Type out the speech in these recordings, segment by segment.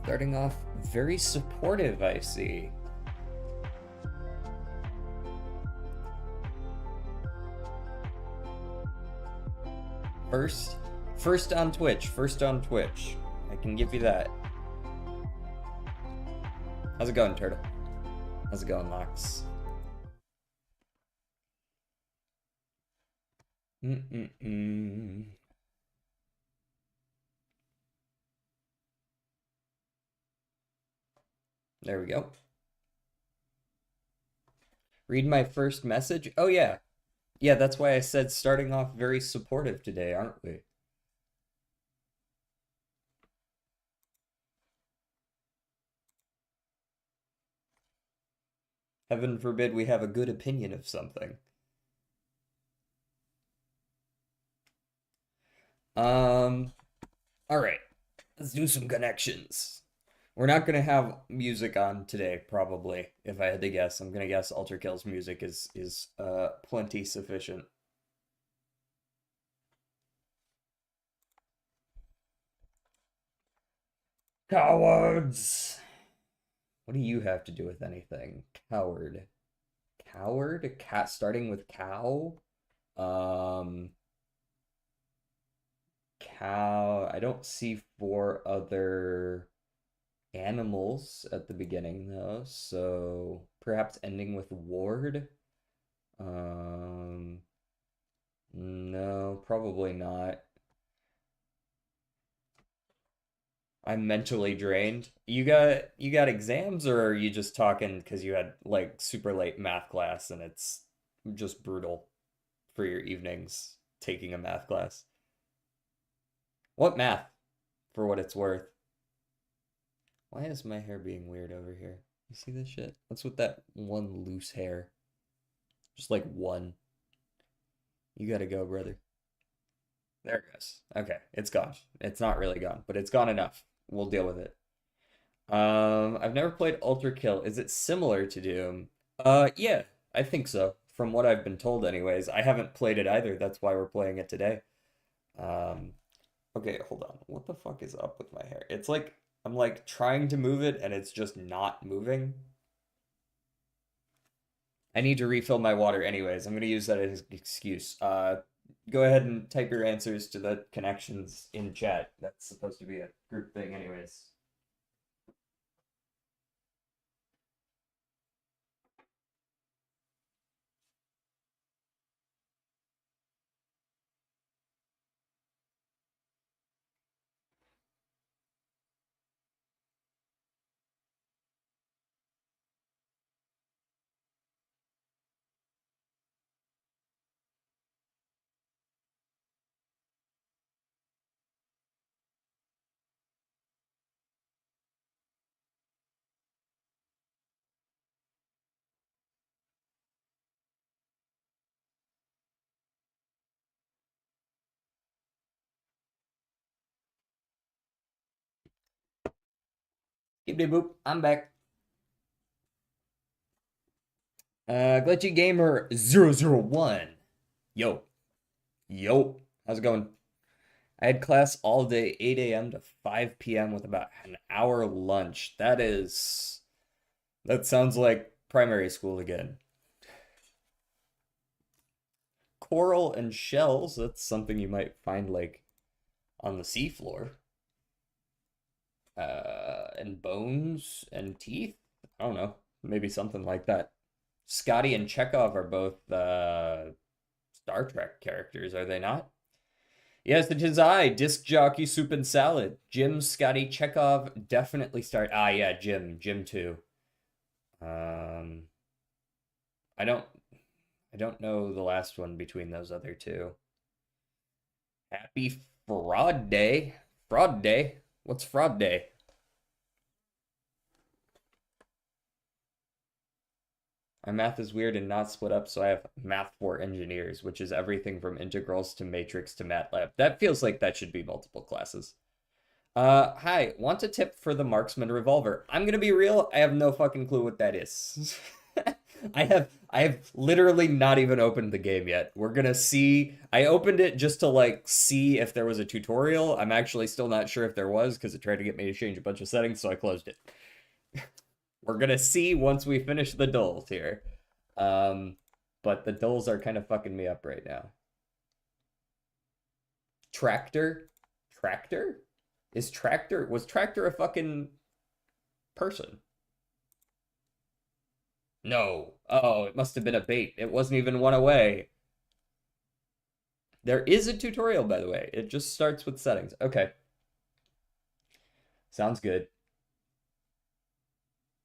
Starting off very supportive, I see. First on Twitch. First on Twitch. I can give you that. How's it going, Turtle? How's it going, Lox? There we go. Read my first message? Oh, yeah. Yeah, that's why I said starting off very supportive today, aren't we? Heaven forbid we have a good opinion of something. All right. Let's do some connections. We're not gonna have music on today, probably. If I had to guess, I'm gonna guess Ultrakill's music is plenty sufficient. Cowards! What do you have to do with anything? Coward. Coward? Cat starting with cow? Um, Cow. I don't see four other animals at the beginning though, so perhaps ending with ward. Um, no, probably not. I'm mentally drained. You got exams, or are you just talking because you had like super late math class and it's just brutal for your evenings taking a math class? What math, for what it's worth? Why is my hair being weird over here? You see this shit? What's with that one loose hair? Just like one. You gotta go, brother. There it goes. Okay, it's gone. It's not really gone, but it's gone enough. We'll deal with it. I've never played Ultrakill. Is it similar to Doom? Yeah, I think so. From what I've been told anyways. I haven't played it either. That's why we're playing it today. Um, okay, hold on. What the fuck is up with my hair? It's like I'm like trying to move it and it's just not moving. I need to refill my water anyways. I'm gonna use that as an excuse. Go ahead and type your answers to the connections in chat. That's supposed to be a group thing anyways. Skibbity boop, I'm back. Glitchy Gamer 001. Yo. Yo. How's it going? I had class all day, 8 a.m. to 5 p.m. with about an hour lunch. That sounds like primary school again. Coral and shells, that's something you might find like on the seafloor. And bones and teeth. I don't know. Maybe something like that. Scotty and Chekhov are both Star Trek characters, are they not? Yes, it is I, disc jockey, soup and salad. Jim, Scotty, Chekhov, definitely start. Ah, yeah, Jim too. Um, I don't, I don't know the last one between those other two. Happy Fraud Day. Fraud Day. What's Fraud Day? My math is weird and not split up, so I have math for engineers, which is everything from integrals to matrix to MATLAB. That feels like that should be multiple classes. Hi, want a tip for the marksman revolver? I'm gonna be real, I have no fucking clue what that is. I have literally not even opened the game yet. We're gonna see. I opened it just to like see if there was a tutorial. I'm actually still not sure if there was because it tried to get me to change a bunch of settings, so I closed it. We're gonna see once we finish the dulls here. Um, but the dulls are kind of fucking me up right now. Tractor? Tractor? Was Tractor a fucking person? No. Oh, it must have been a bait. It wasn't even one away. There is a tutorial, by the way. It just starts with settings. Okay. Sounds good.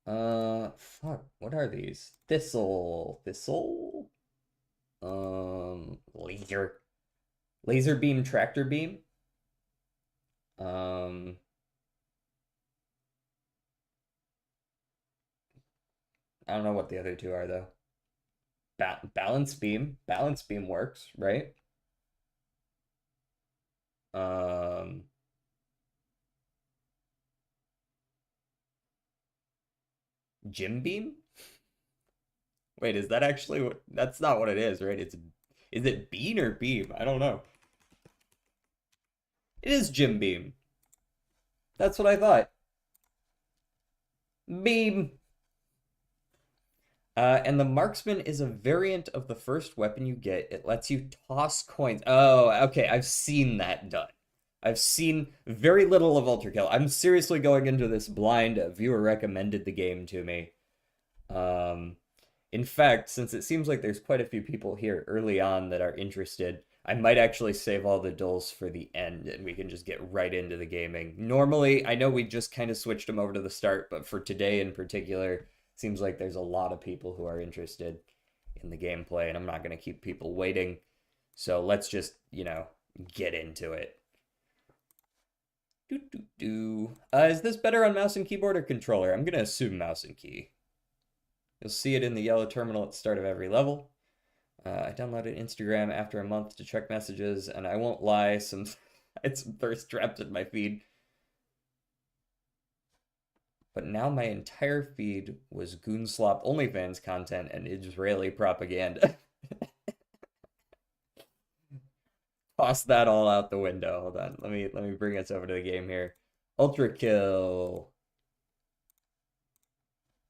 Fuck. What are these? Thistle. Thistle? Laser. Laser beam, tractor beam. Um, I don't know what the other two are though. Balance beam. Balance beam works, right? Um, Gym beam? Wait, is that actually what? That's not what it is, right? Is it bean or beam? I don't know. It is gym beam. That's what I thought. Beam. And the marksman is a variant of the first weapon you get. It lets you toss coins. Oh, okay. I've seen that done. I've seen very little of Ultrakill. I'm seriously going into this blind. A viewer recommended the game to me. Um, in fact, since it seems like there's quite a few people here early on that are interested, I might actually save all the dulls for the end and we can just get right into the gaming. Normally, I know we just kind of switched them over to the start, but for today in particular, seems like there's a lot of people who are interested in the gameplay, and I'm not going to keep people waiting. So let's just, get into it. Is this better on mouse and keyboard or controller? I'm going to assume mouse and key. You'll see it in the yellow terminal at the start of every level. I downloaded Instagram after a month to check messages, and I won't lie, I had some thirst traps in my feed. But now my entire feed was Goonslop OnlyFans content and Israeli propaganda. Toss that all out the window. Hold on. Let me bring us over to the game here. Ultrakill.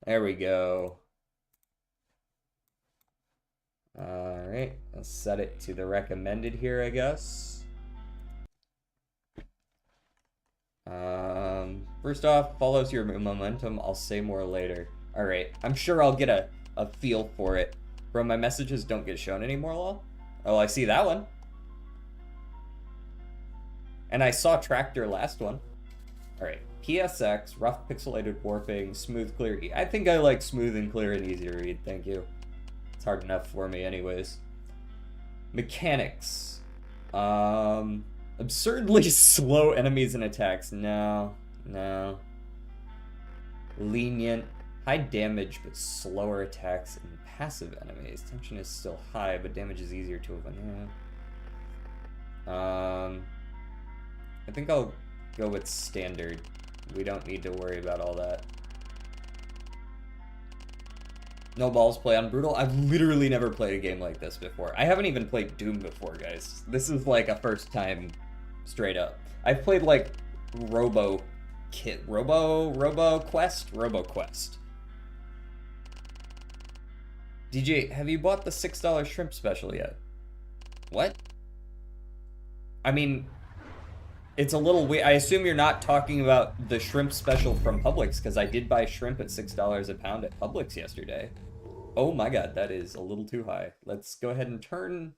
There we go. Alright, let's set it to the recommended here, I guess. First off, follows your momentum. I'll say more later. Alright, I'm sure I'll get a feel for it. Bro, my messages don't get shown anymore, lol. Oh, I see that one. And I saw Tractor last one. Alright, PSX, rough pixelated warping, smooth, clear. I think I like smooth and clear and easy to read, thank you. It's hard enough for me anyways. Mechanics. Absurdly slow enemies and attacks. No. Lenient. High damage, but slower attacks and passive enemies. Tension is still high, but damage is easier to avoid. Yeah. I think I'll go with standard. We don't need to worry about all that. No balls play on brutal. I've literally never played a game like this before. I haven't even played Doom before, guys. This is like a first time straight up. I've played like RoboQuest. DJ, have you bought the $6 shrimp special yet? What? I mean, it's a little weird. I assume you're not talking about the shrimp special from Publix, because I did buy shrimp at $6 a pound at Publix yesterday. Oh my god, that is a little too high. Let's go ahead and turn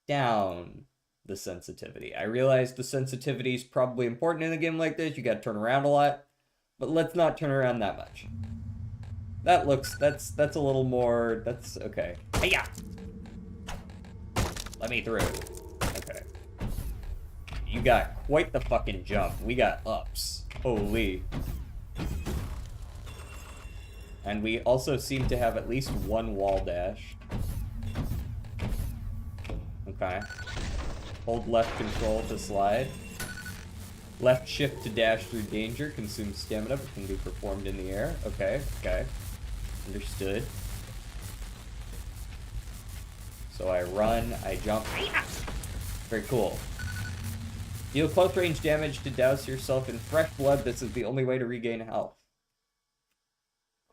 down the sensitivity. I realize the sensitivity is probably important in a game like this. You gotta turn around a lot, but let's not turn around that much. That's a little more, that's okay. Hiya! Let me through. Okay. You got quite the fucking jump. We got ups. Holy. And we also seem to have at least one wall dash. Okay. Hold left control to slide. Left shift to dash through danger. Consumes stamina, but can be performed in the air. Okay. Understood. So I run, I jump. Very cool. Deal close range damage to douse yourself in fresh blood. This is the only way to regain health.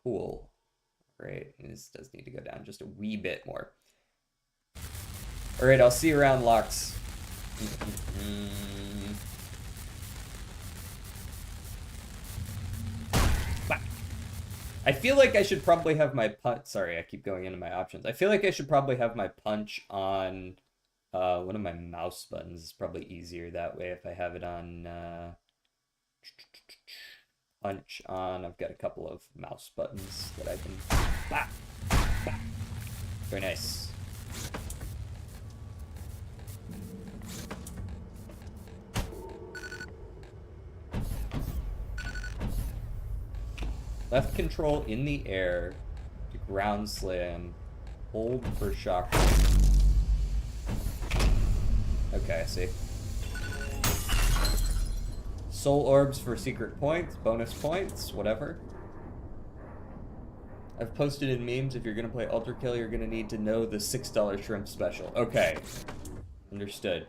Cool. Great. This does need to go down just a wee bit more. Alright, I'll see you around, Lux. I feel like I should probably have my punch. Sorry, I keep going into my options. I feel like I should probably have my punch on one of my mouse buttons. It's probably easier that way if I have it on punch on. I've got a couple of mouse buttons that I can. Very nice. Left control in the air to ground slam. Hold for shock. Okay, I see. Soul orbs for secret points, bonus points, whatever. I've posted in memes, if you're gonna play Ultrakill, you're gonna need to know the $6 shrimp special. Okay. Understood.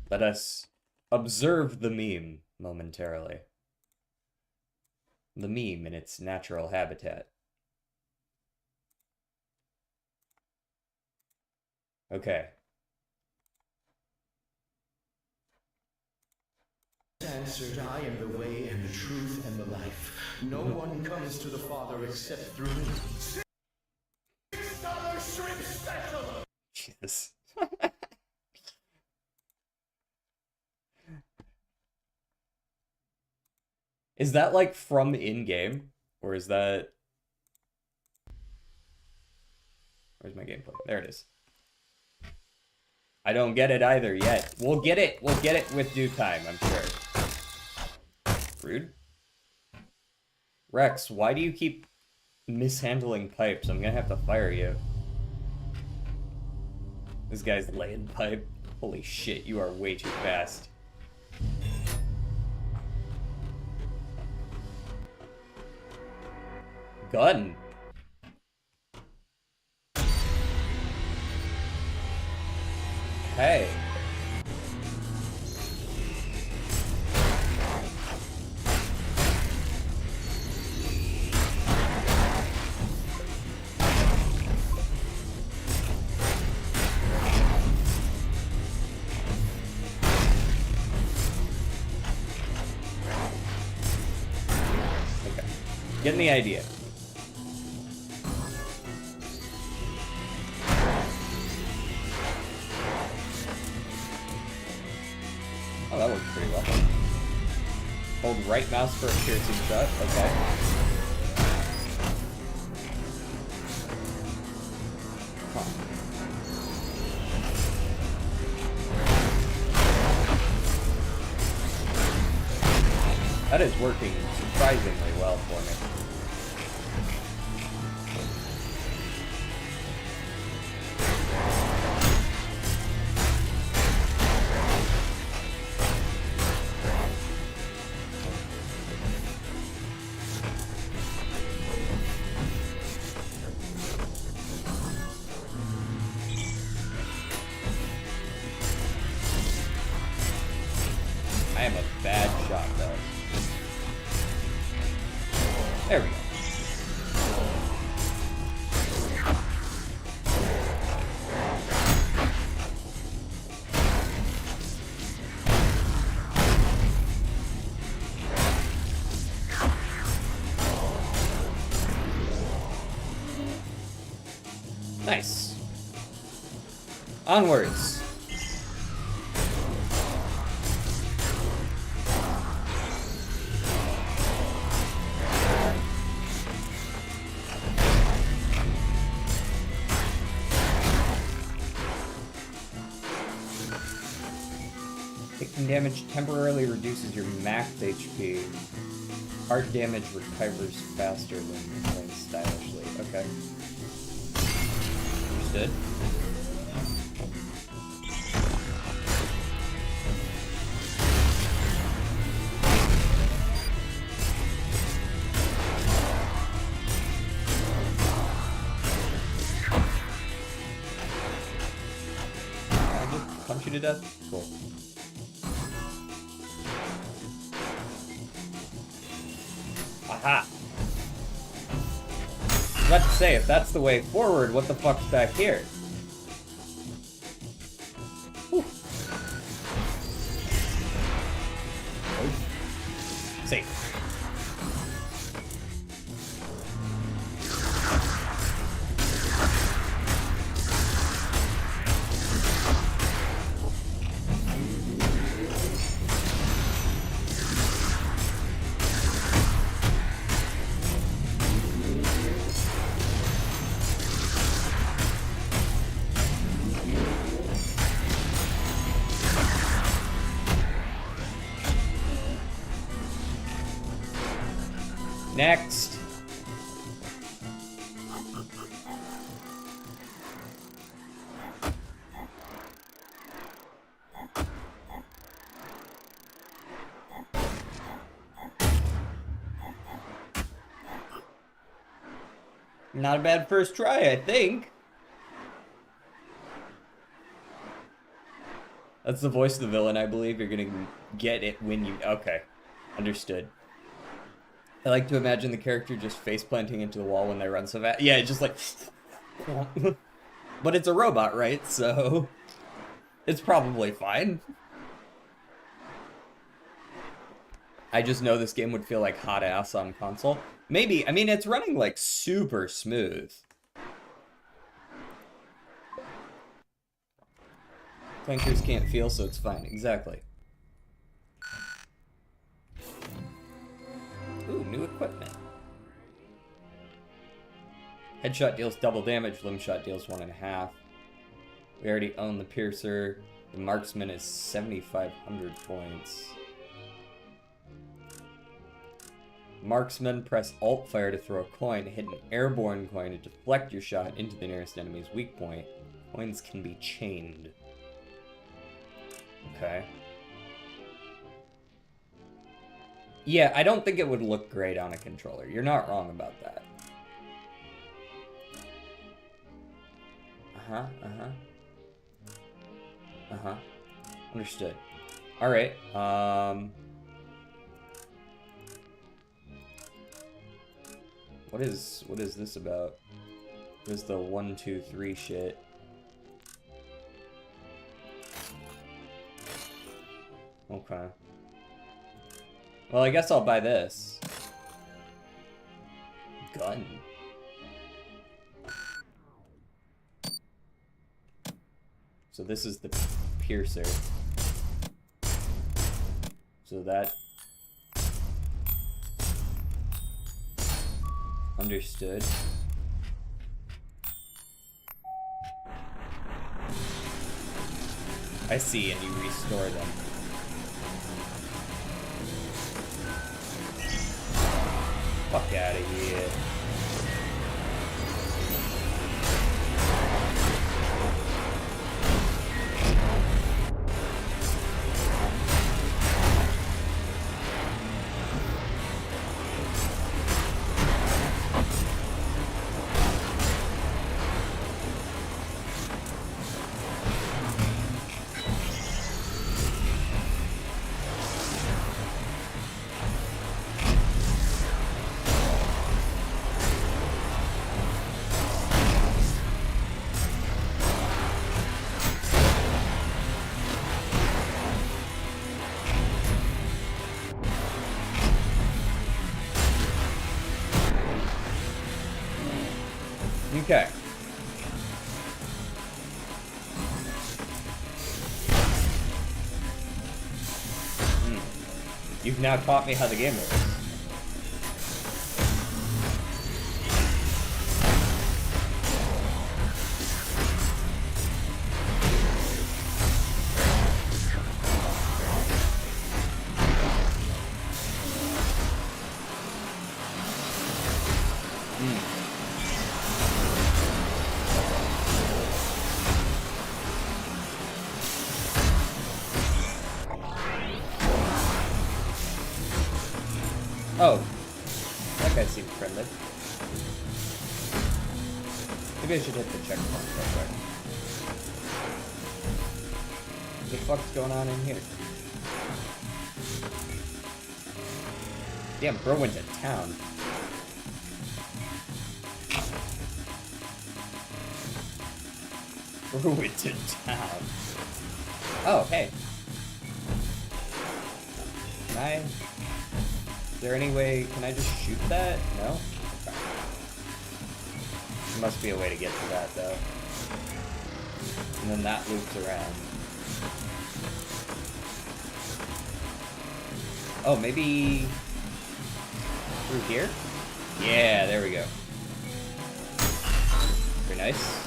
Let us observe the meme momentarily. The meme in its natural habitat. Okay. Answered, I am the way and the truth and the life. No one comes to the Father except through me. $6 shrimp special! Jesus. Is that like from in-game? Or is that... Where's my gameplay? There it is. I don't get it either yet. We'll get it. We'll get it with due time, I'm sure. Rude. Rex, why do you keep mishandling pipes? I'm gonna have to fire you. This guy's laying pipe. Holy shit, you are way too fast. Gun. Hey. Okay. Getting the idea. Oh, that works pretty well. Hold right mouse for a piercing shot. Okay. Huh. That is working surprisingly well for me. I am a bad shot, though. There we go. Nice. Onwards. Taking damage temporarily reduces your max HP. Hard damage recovers faster when playing stylishly. Okay. Understood. to death? Cool. Aha! I was about to say, if that's the way forward, what the fuck's back here? Whew. Oh. Safe. Next. Not a bad first try, I think. That's the voice of the villain, I believe. You're gonna get it when you... Okay. Understood. I like to imagine the character just face planting into the wall when they run so fast. Yeah, just like... But it's a robot, right? So... It's probably fine. I just know this game would feel like hot ass on console. Maybe. I mean, it's running like super smooth. Tankers can't feel, so it's fine. Exactly. Ooh, new equipment. Headshot deals double damage, limb shot deals 1.5. We already own the Piercer. The Marksman is 7,500 points. Marksman, press Alt fire to throw a coin. Hit an airborne coin to deflect your shot into the nearest enemy's weak point. Coins can be chained. Okay. Yeah, I don't think it would look great on a controller. You're not wrong about that. Uh-huh, uh-huh. Uh-huh. Understood. Alright, What is this about? What is the 1, 2, 3 shit? Okay. Well, I guess I'll buy this. Gun. So this is the Piercer. So that... Understood. I see, and you restore them. Fuck out of here. Okay. You've now taught me how the game works. Oh, that guy seemed friendly. Maybe I should hit the checkpoint real quick. the fuck's going on in here? Damn, bro went to town. Bro went to town. Oh, hey. Can I... Is there any way... Can I just shoot that? No? Okay. There must be a way to get to that, though. And then that loops around. Oh, maybe... Through here? Yeah, there we go. Very nice.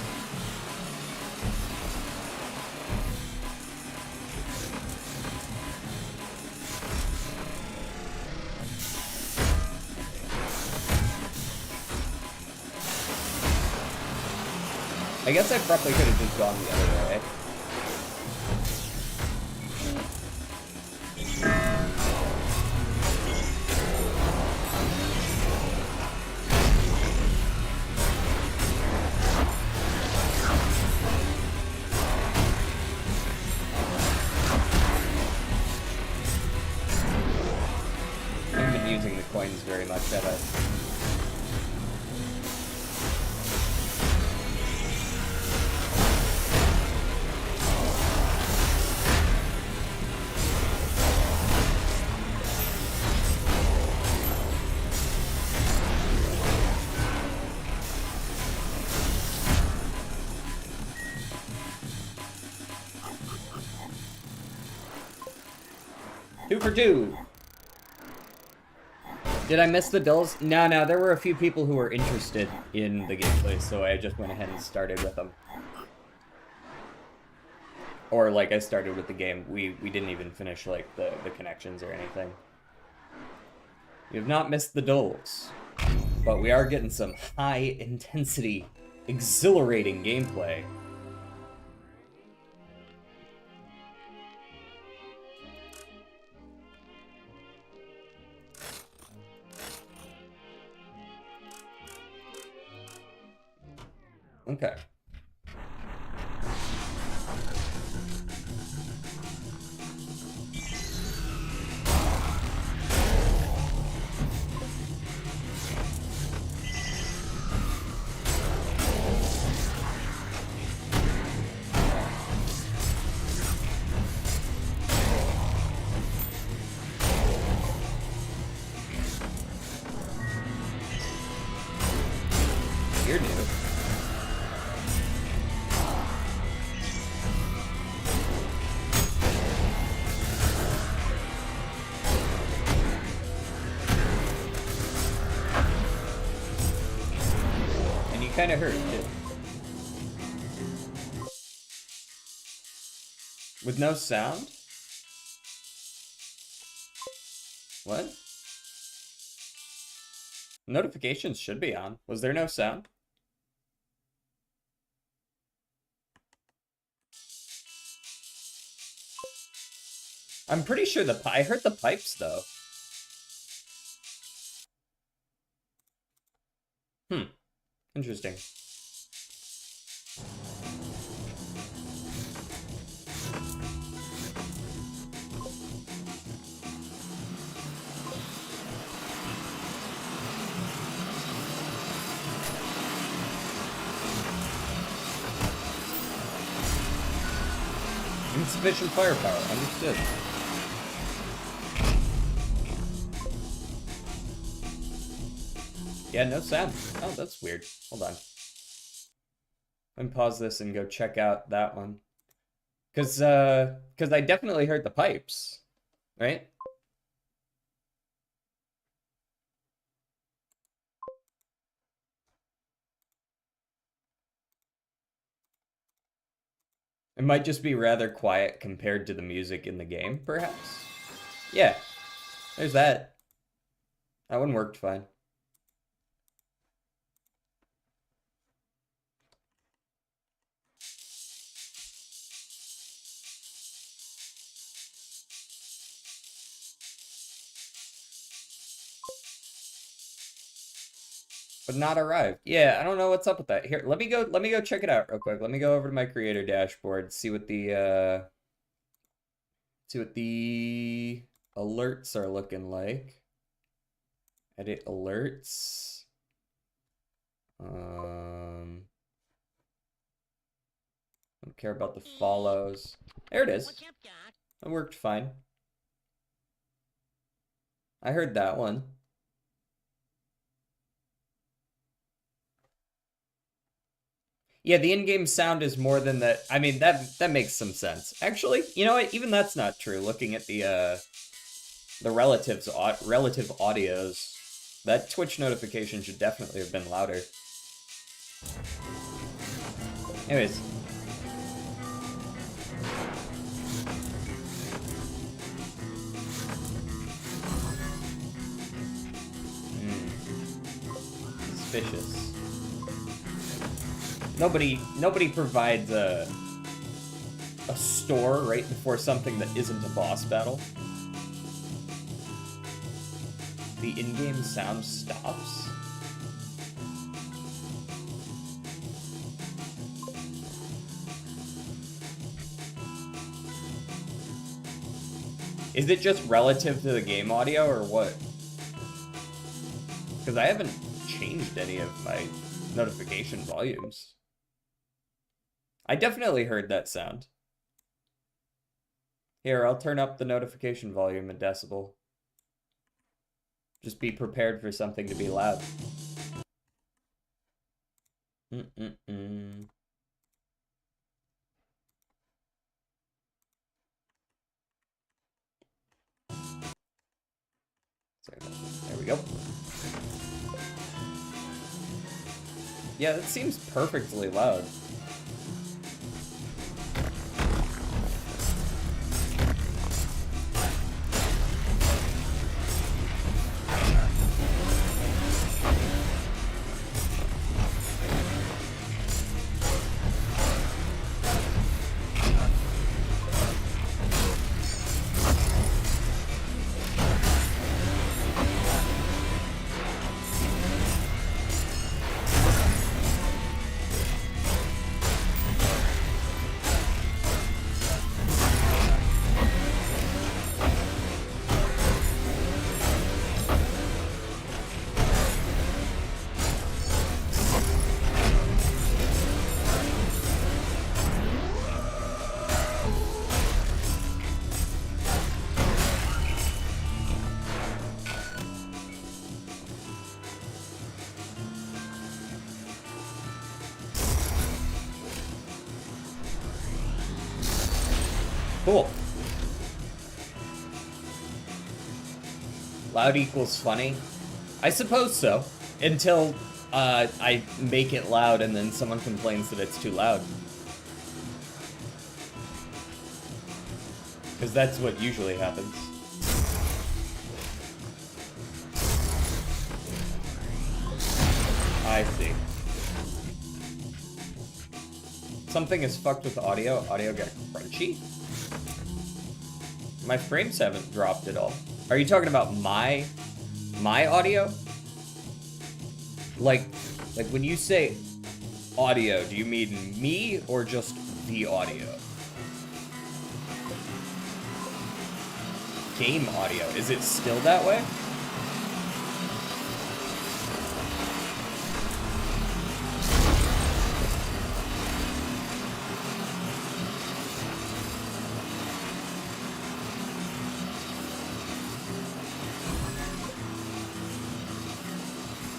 I guess I probably could have just gone the other way. I haven't been using the coins very much, have I? Two for two. Did I miss the dulls? No, there were a few people who were interested in the gameplay, so I just went ahead and started with them. Or, like, I started with the game. We didn't even finish, like, the connections or anything. We have not missed the dulls, but we are getting some high-intensity, exhilarating gameplay. Okay. You're new. Kind of hurt too. With no sound? What? Notifications should be on. Was there no sound? I'm pretty sure I heard the pipes though. Interesting. Insufficient firepower, understood. Yeah, no sound. Oh, that's weird. Hold on. Let me pause this and go check out that one. Cause I definitely heard the pipes, right? It might just be rather quiet compared to the music in the game, perhaps? Yeah, there's that. That one worked fine. But not arrived. Yeah, I don't know what's up with that. Here, let me go check it out real quick. Let me go over to my creator dashboard, see what the See what the alerts are looking like. Edit alerts. Don't care about the follows. There it is. It worked fine. I heard that one. Yeah, the in-game sound is more than that. I mean, that makes some sense. Actually, you know what? Even that's not true. Looking at the relative audios, that Twitch notification should definitely have been louder. Anyways. Suspicious. Nobody provides a store right before something that isn't a boss battle. The in-game sound stops. Is it just relative to the game audio or what? Because I haven't changed any of my notification volumes. I definitely heard that sound. Here, I'll turn up the notification volume in decibel. Just be prepared for something to be loud. Sorry, there we go. Yeah, that seems perfectly loud. Cool. Loud equals funny? I suppose so. Until I make it loud and then someone complains that it's too loud. Because that's what usually happens. I see. Something is fucked with audio. Audio got crunchy? My frames haven't dropped at all. Are you talking about my audio? Like when you say audio, do you mean me or just the audio? Game audio, is it still that way?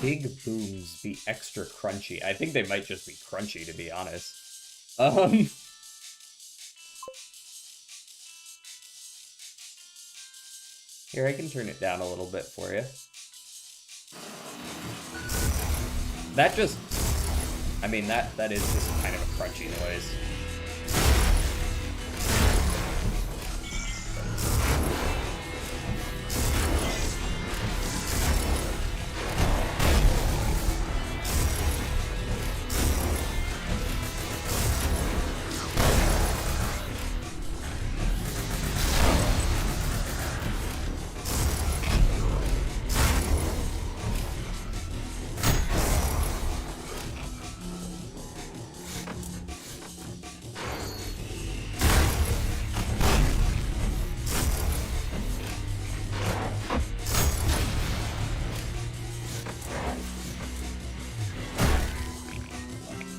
Big booms be extra crunchy. I think they might just be crunchy, to be honest. Here, I can turn it down a little bit for you. That just... I mean, that is just kind of a crunchy noise.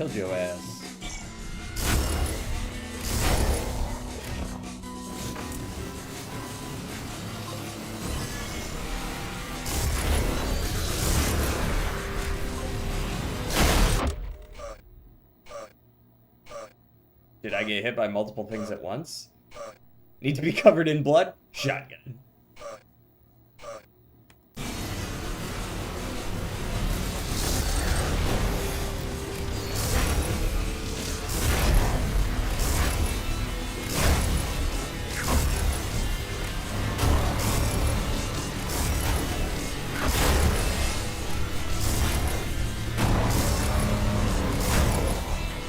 Killed your ass. Did I get hit by multiple things at once? Need to be covered in blood? Shotgun.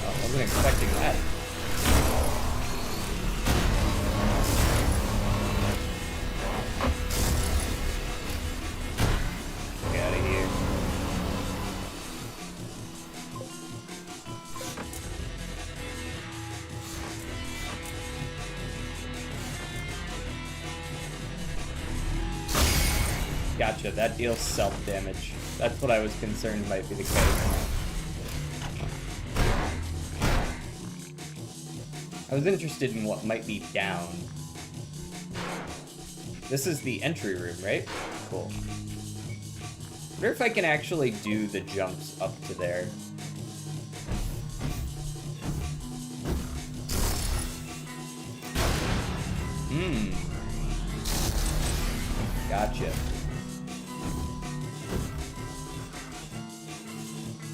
I wasn't expecting that. Get out of here. Gotcha, that deals self-damage. That's what I was concerned might be the case. I was interested in what might be down. This is the entry room, right? Cool. Wonder if I can actually do the jumps up to there. Gotcha.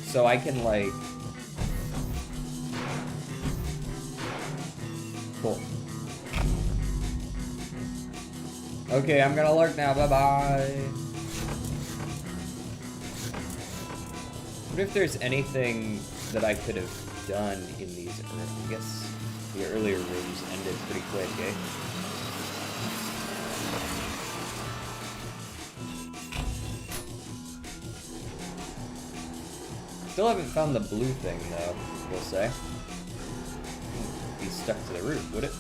So I can, like... Cool. Okay, I'm gonna lurk now. Bye-bye. What if there's anything that I could have done in these... I guess the earlier rooms ended pretty quick, eh? Still haven't found the blue thing, though, we'll say. Be stuck to the roof, would it?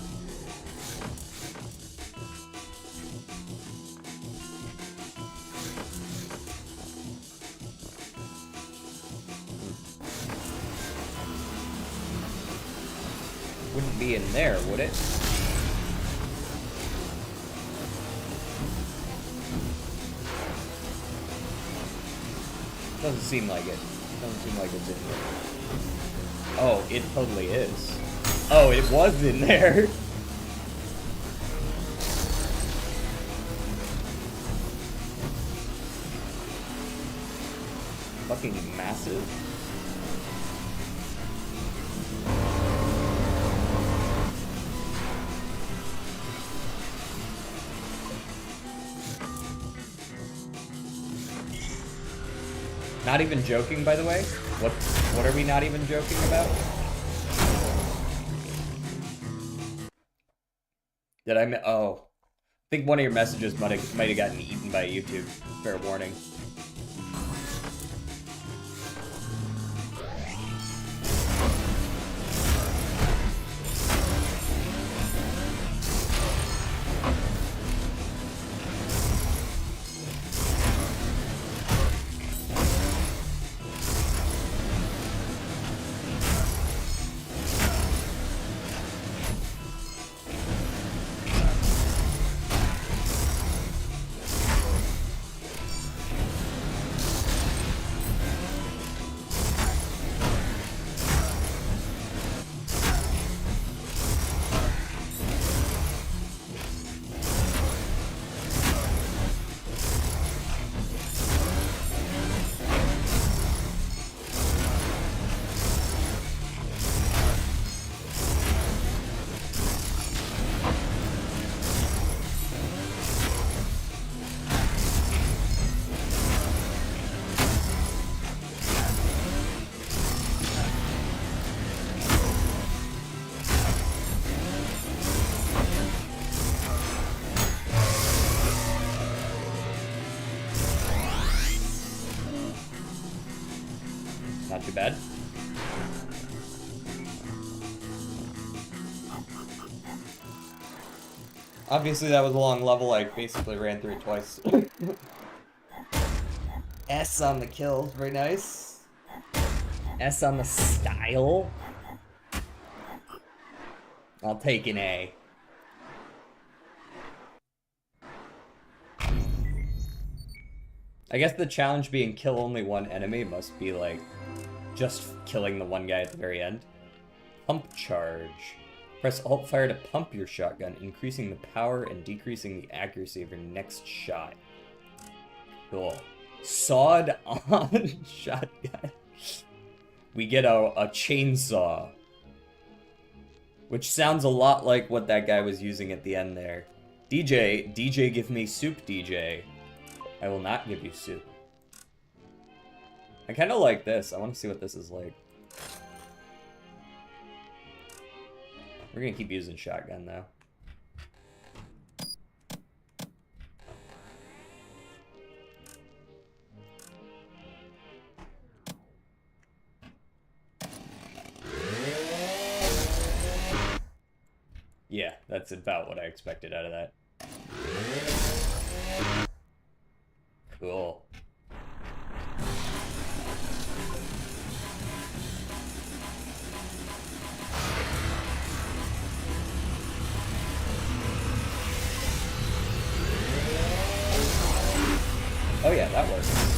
Wouldn't be in there, would it? Doesn't seem like it. Doesn't seem like it's in here. Oh, it totally is. Oh, it was in there. Fucking massive. Not even joking, by the way. What are we not even joking about? Did I? Oh, I think one of your messages might have gotten eaten by YouTube. Fair warning. Not too bad. Obviously that was a long level, I basically ran through it twice. S on the kill, very nice. S on the style? I'll take an A. I guess the challenge being kill only one enemy must be like just killing the one guy at the very end. Pump charge. Press alt fire to pump your shotgun, increasing the power and decreasing the accuracy of your next shot. Cool. Sawed on shotgun. We get a chainsaw. Which sounds a lot like what that guy was using at the end there. DJ, give me soup, DJ. I will not give you soup. I kind of like this. I want to see what this is like. We're going to keep using shotgun, though. Yeah, that's about what I expected out of that. Cool. Oh yeah, that works.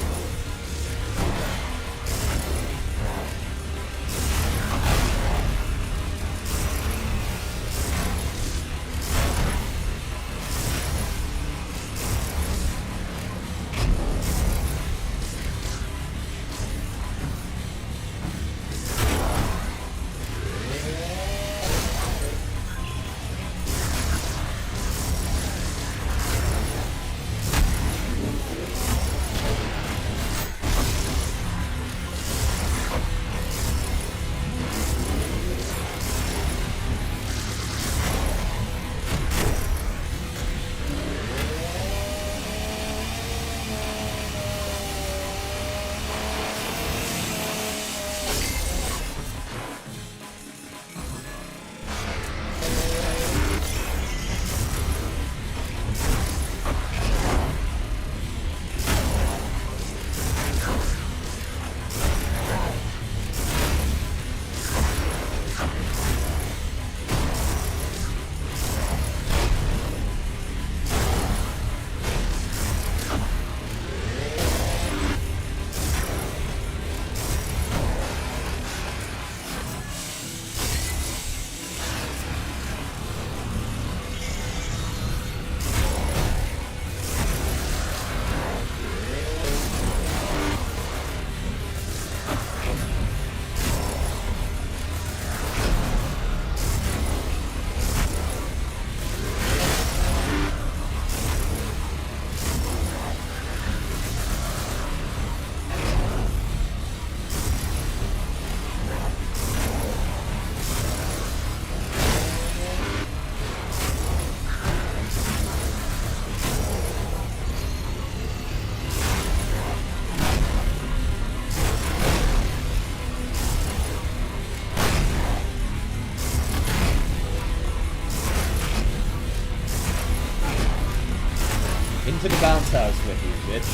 Into the bounce house with you, bitch.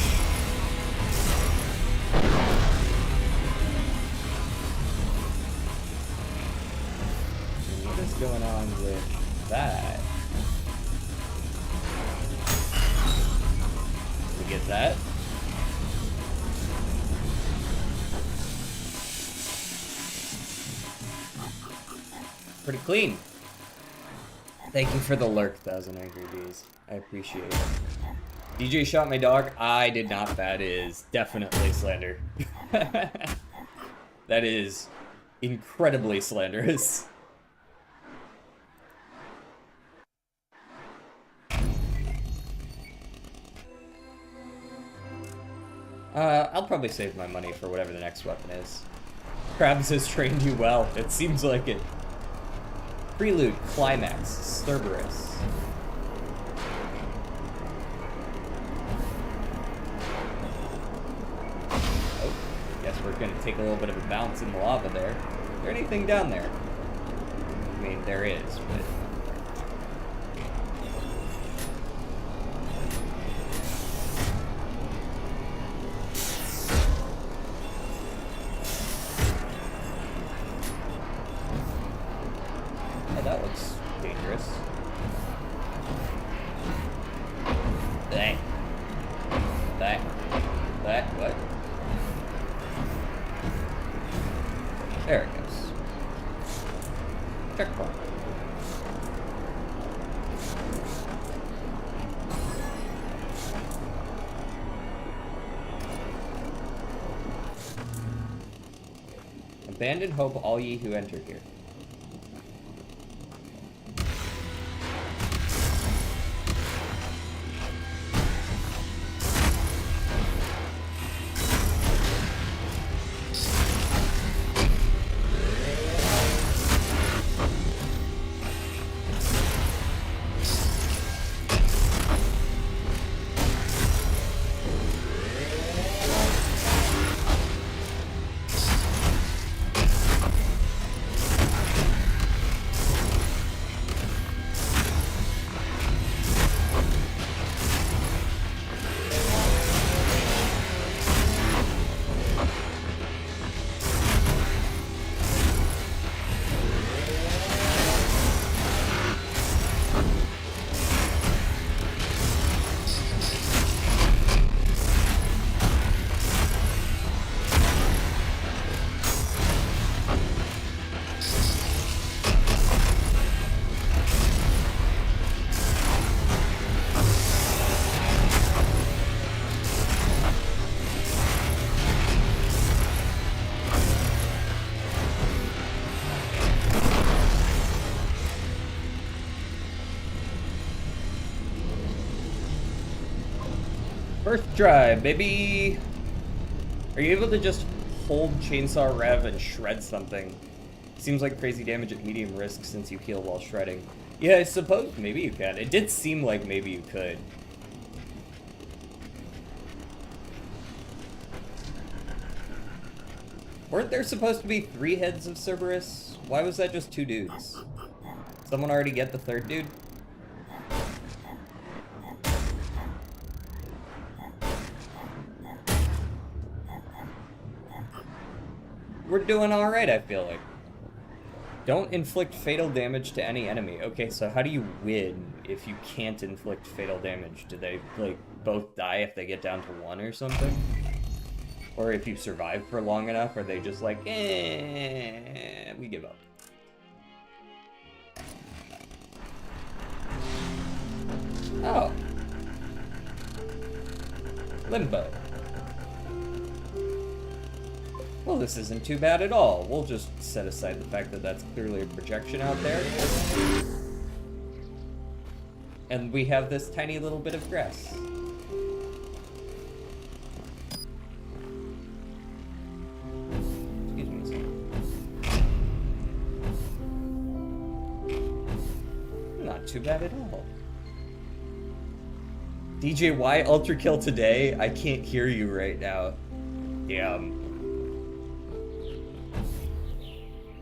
And what is going on with that? We get that. Pretty clean. Thank you for the lurk, 1,000 Angry Bees. I appreciate it. DJ shot my dog. I did not. That is definitely slander. That is incredibly slanderous. I'll probably save my money for whatever the next weapon is. Krabs has trained you well. It seems like it. Prelude, Climax, Cerberus. Oh, guess we're gonna take a little bit of a bounce in the lava there. Is there anything down there? I mean, there is, but... Abandon hope, all ye who enter here. First try, baby! Are you able to just hold Chainsaw Rev and shred something? Seems like crazy damage at medium risk since you heal while shredding. Yeah, I suppose maybe you can. It did seem like maybe you could. Weren't there supposed to be 3 heads of Cerberus? Why was that just 2 dudes? Someone already get the 3rd dude? We're doing alright, I feel like. Don't inflict fatal damage to any enemy. Okay, so how do you win if you can't inflict fatal damage? Do they, like, both die if they get down to 1 or something? Or if you survive for long enough, are they just like, we give up? Oh. Limbo. Well, this isn't too bad at all. We'll just set aside the fact that that's clearly a projection out there. And we have this tiny little bit of grass. Excuse me a second. Not too bad at all. DJ, why Ultrakill today? I can't hear you right now. Damn.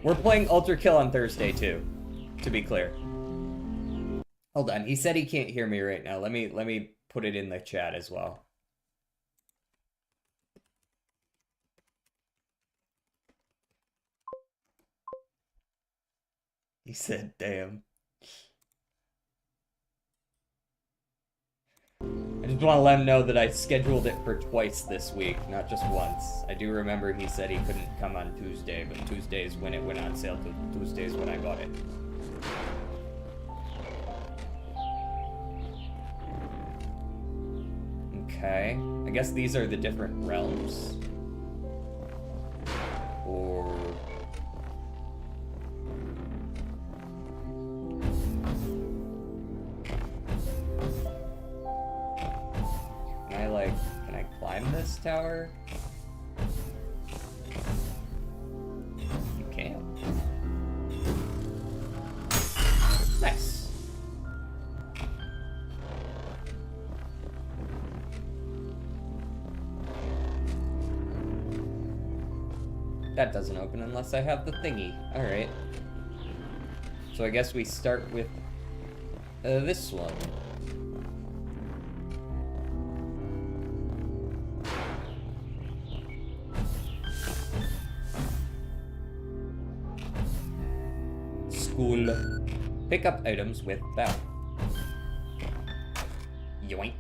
We're playing Ultrakill on Thursday too, to be clear. Hold on, he said he can't hear me right now. Let me put it in the chat as well. He said, damn. I just want to let him know that I scheduled it for twice this week, not just once. I do remember he said he couldn't come on Tuesday, but Tuesday's when it went on sale. Tuesday's when I bought it. Okay. I guess these are the different realms. Or... Can I climb this tower? You can. Nice. That doesn't open unless I have the thingy. Alright. So I guess we start with this one. School. Pick up items with bow. Yoink.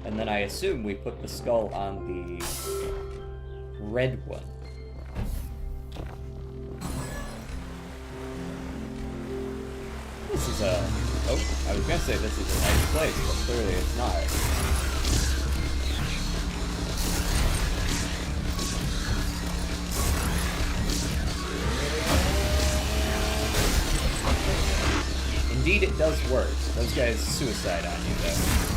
And then I assume we put the skull on the red one. this is a... Oh, I was gonna say this is a nice place, but clearly it's not. Indeed, it does work. Those guys suicide on you, though.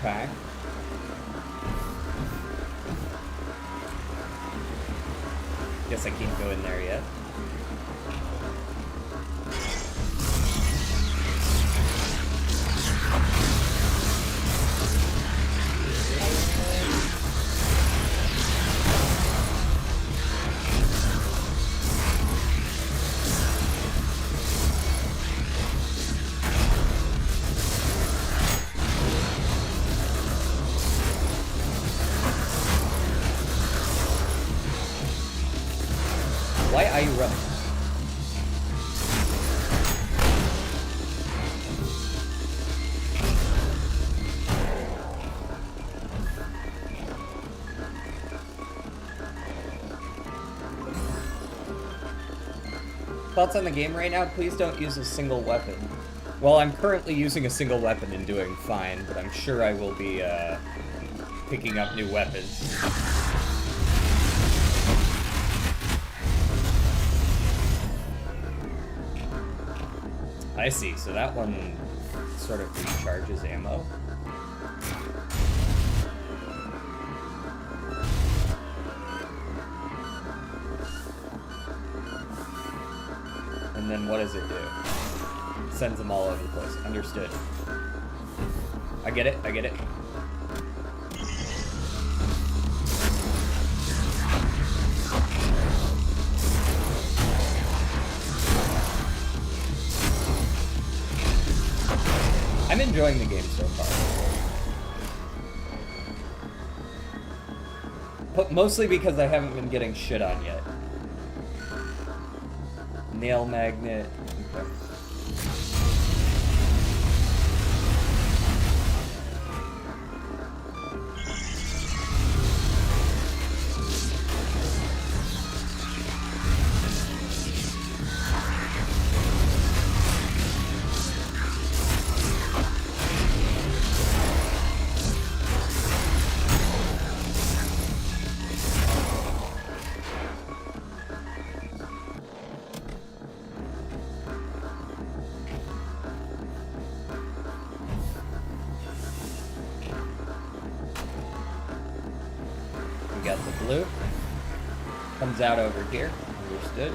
Okay. Guess I can't go in there yet. Why are you running? Thoughts on the game right now? Please don't use a single weapon. Well, I'm currently using a single weapon and doing fine, but I'm sure I will be picking up new weapons. I see, so that one sort of recharges ammo. And then what does it do? It sends them all over the place. Understood. I get it, I get it. I'm enjoying the game so far. But mostly because I haven't been getting shit on yet. Nail magnet. Okay. Got the blue. Comes out over here. Understood.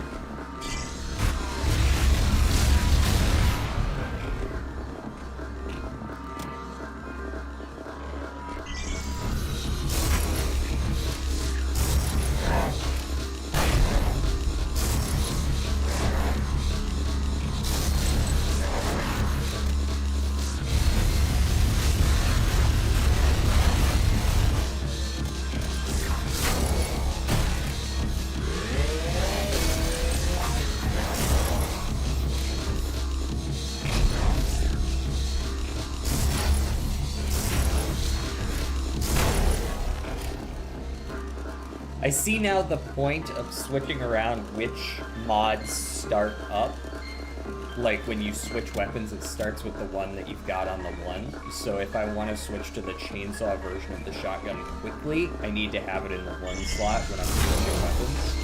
I see now the point of switching around which mods start up. Like when you switch weapons, it starts with the one that you've got on the one. So if I want to switch to the chainsaw version of the shotgun quickly, I need to have it in the one slot when I'm switching weapons.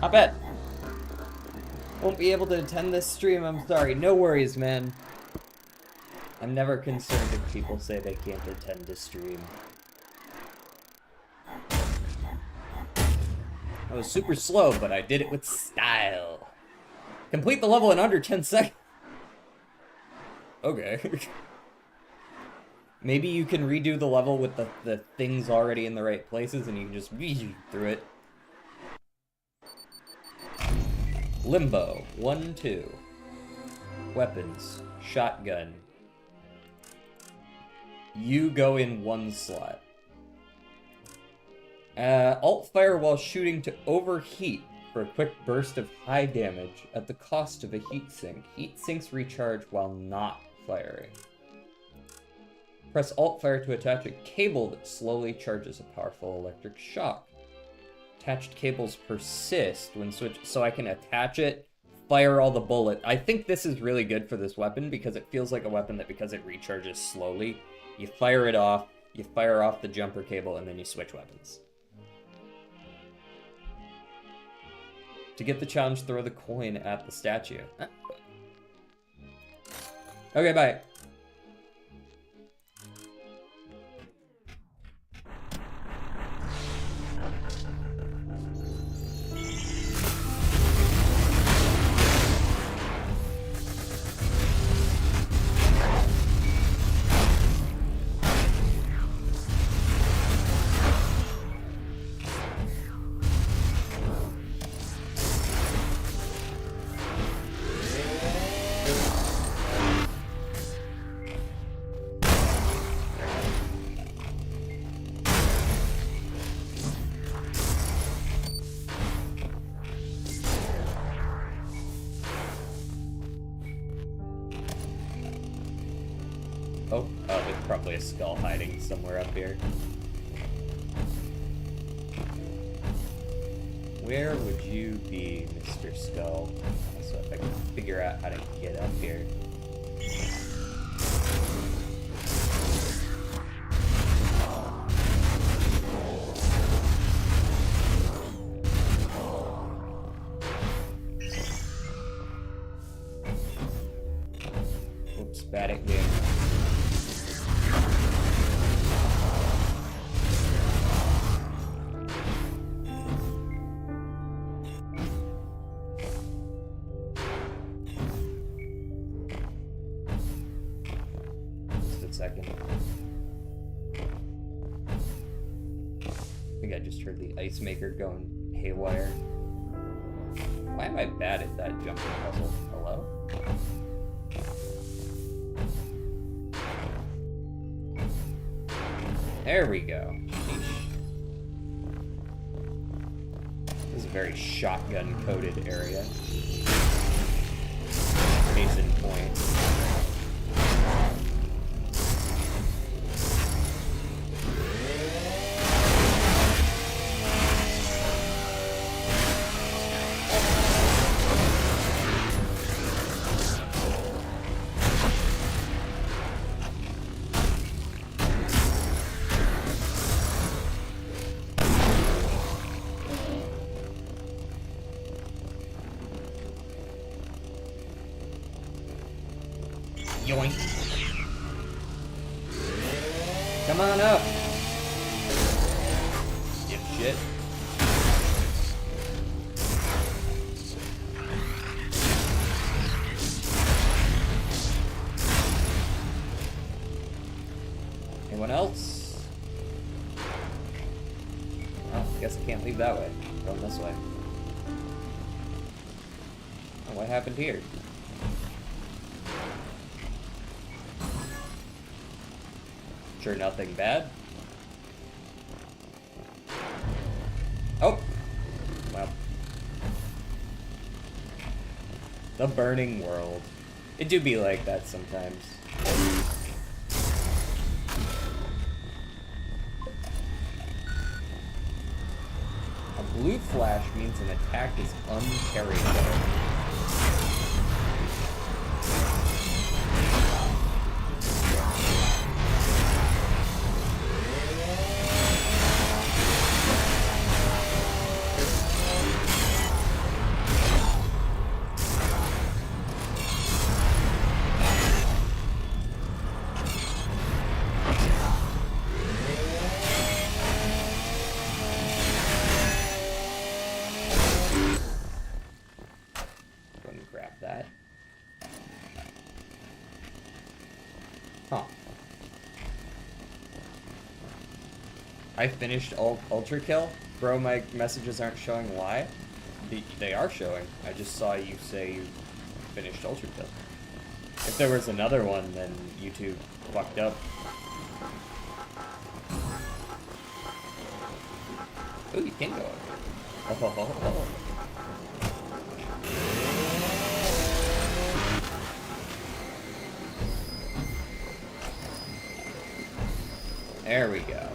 I bet. Won't be able to attend this stream, I'm sorry. No worries, man. I'm never concerned if people say they can't attend a stream. I was super slow, but I did it with style. Complete the level in under 10 seconds. Okay. Maybe you can redo the level with the things already in the right places and you can just through it. Limbo. 1, 2. Weapons. Shotgun. You go in 1 slot. Alt fire while shooting to overheat for a quick burst of high damage at the cost of a heat sink. Heat sinks recharge while not firing. Press alt fire to attach a cable that slowly charges a powerful electric shock. Attached cables persist when switched, so I can attach it, fire all the bullets. I think this is really good for this weapon because it feels like a weapon that, because it recharges slowly, you fire it off, you fire off the jumper cable, and then you switch weapons. To get the challenge, throw the coin at the statue. Okay, bye. Oh, there's probably a skull hiding somewhere up here. Where would you be, Mr. Skull? So if I can figure out how to get up here. Oops, bad at game. Second. I think I just heard the ice maker going haywire. Why am I bad at that jumping puzzle? Hello? There we go. This is a very shotgun-coated area. Case in point. Yoink. Come on up. Dipshit. Anyone else? Oh, guess I can't leave that way. Going this way. Oh, what happened here? Sure, nothing bad. Oh! Well. The burning world. It do be like that sometimes. A blue flash means an attack is unparryable. Huh. I finished Ultrakill? Bro, my messages aren't showing why? They are showing. I just saw you say you finished Ultrakill. If there was another one, then YouTube fucked up. Ooh, you can go over. Oh. There we go.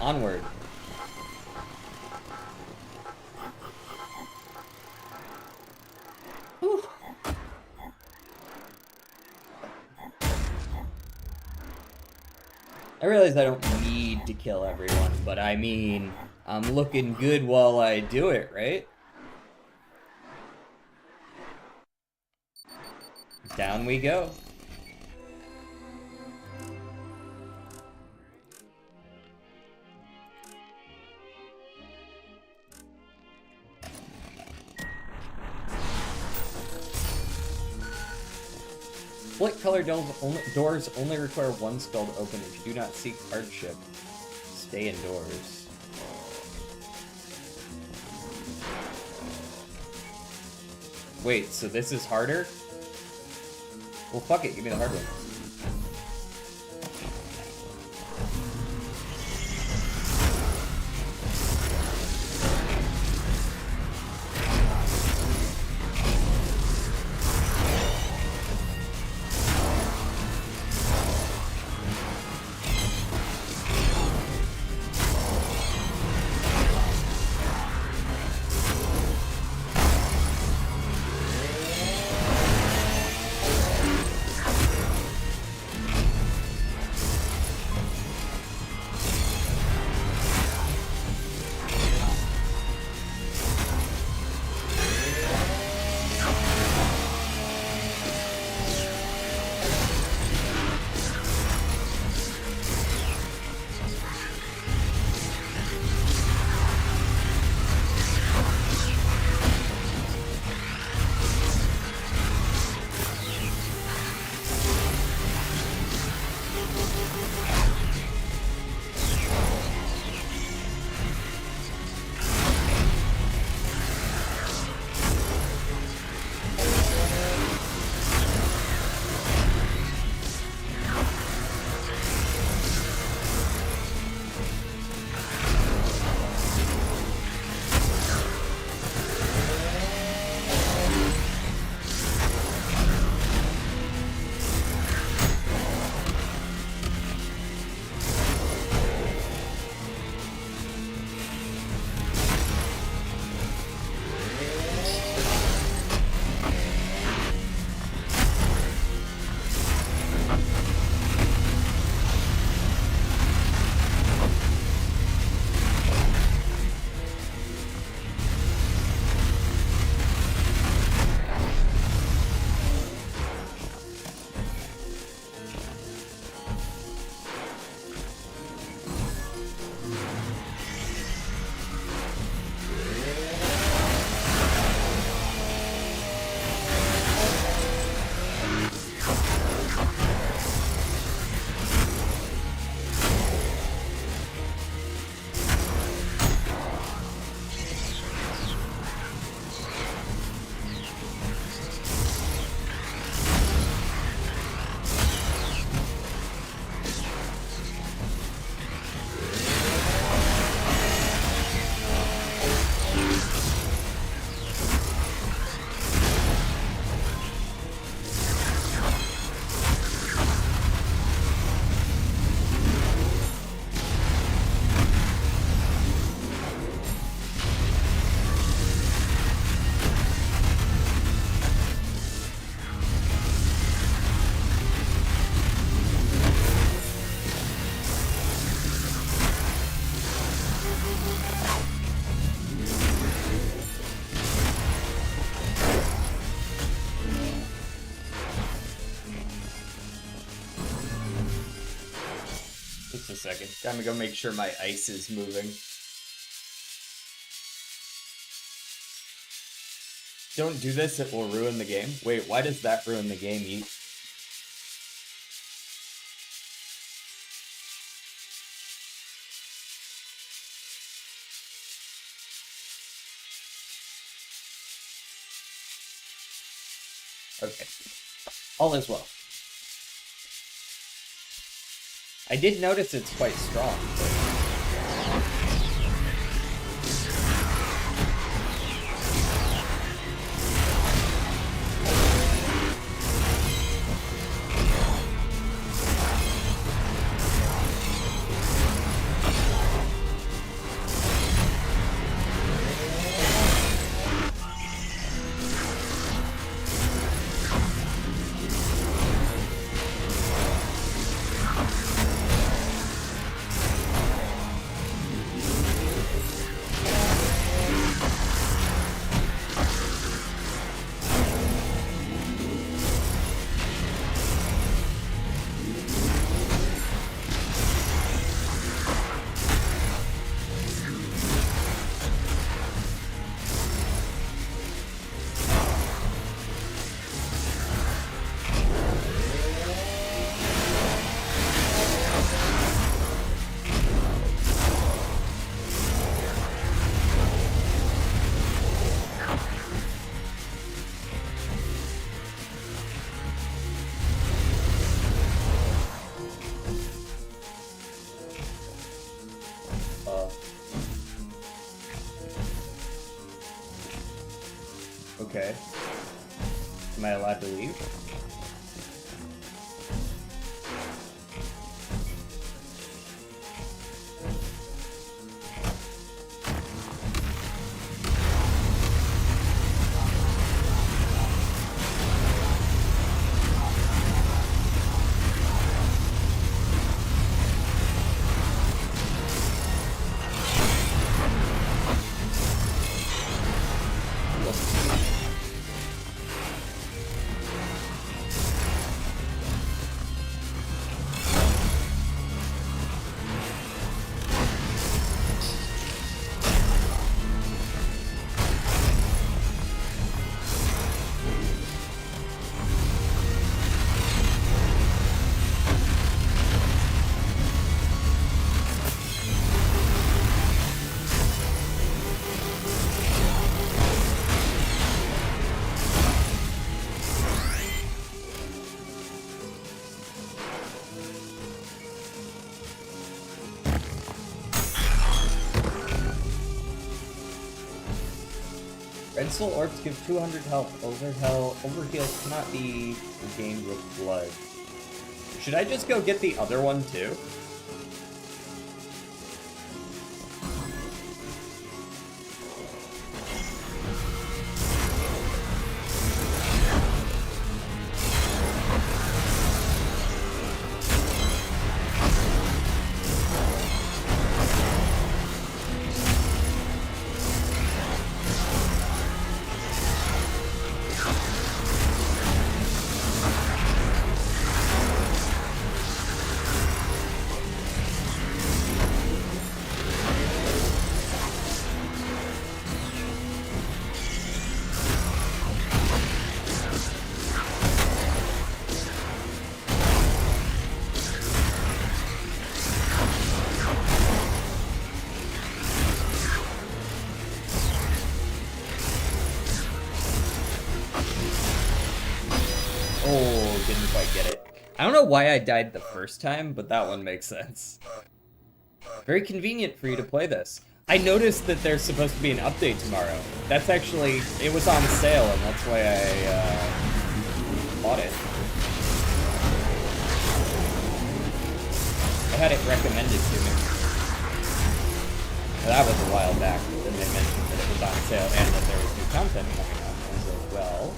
Onward. Whew. I realize I don't need to kill everyone, but I mean, I'm looking good while I do it, right? Down we go. Split color doors only require one spell to open. If you do not seek hardship, stay indoors. Wait, so this is harder? Well, fuck it, give me the hard one. Just a second. I'm gonna go make sure my ice is moving. Don't do this, it will ruin the game. Wait, why does that ruin the game? Okay. All is well. I did notice it's quite strong. Okay. Am I allowed to leave? Red Soul Orbs give 200 health. Overheal cannot be gained with blood. Should I just go get the other one too? Oh, didn't quite get it. I don't know why I died the first time, but that one makes sense. Very convenient for you to play this. I noticed that there's supposed to be an update tomorrow. That's actually, it was on sale, and that's why I bought it. I had it recommended to me. That was a while back, but then they mentioned that it was on sale and that there was new content coming out. I was like, well,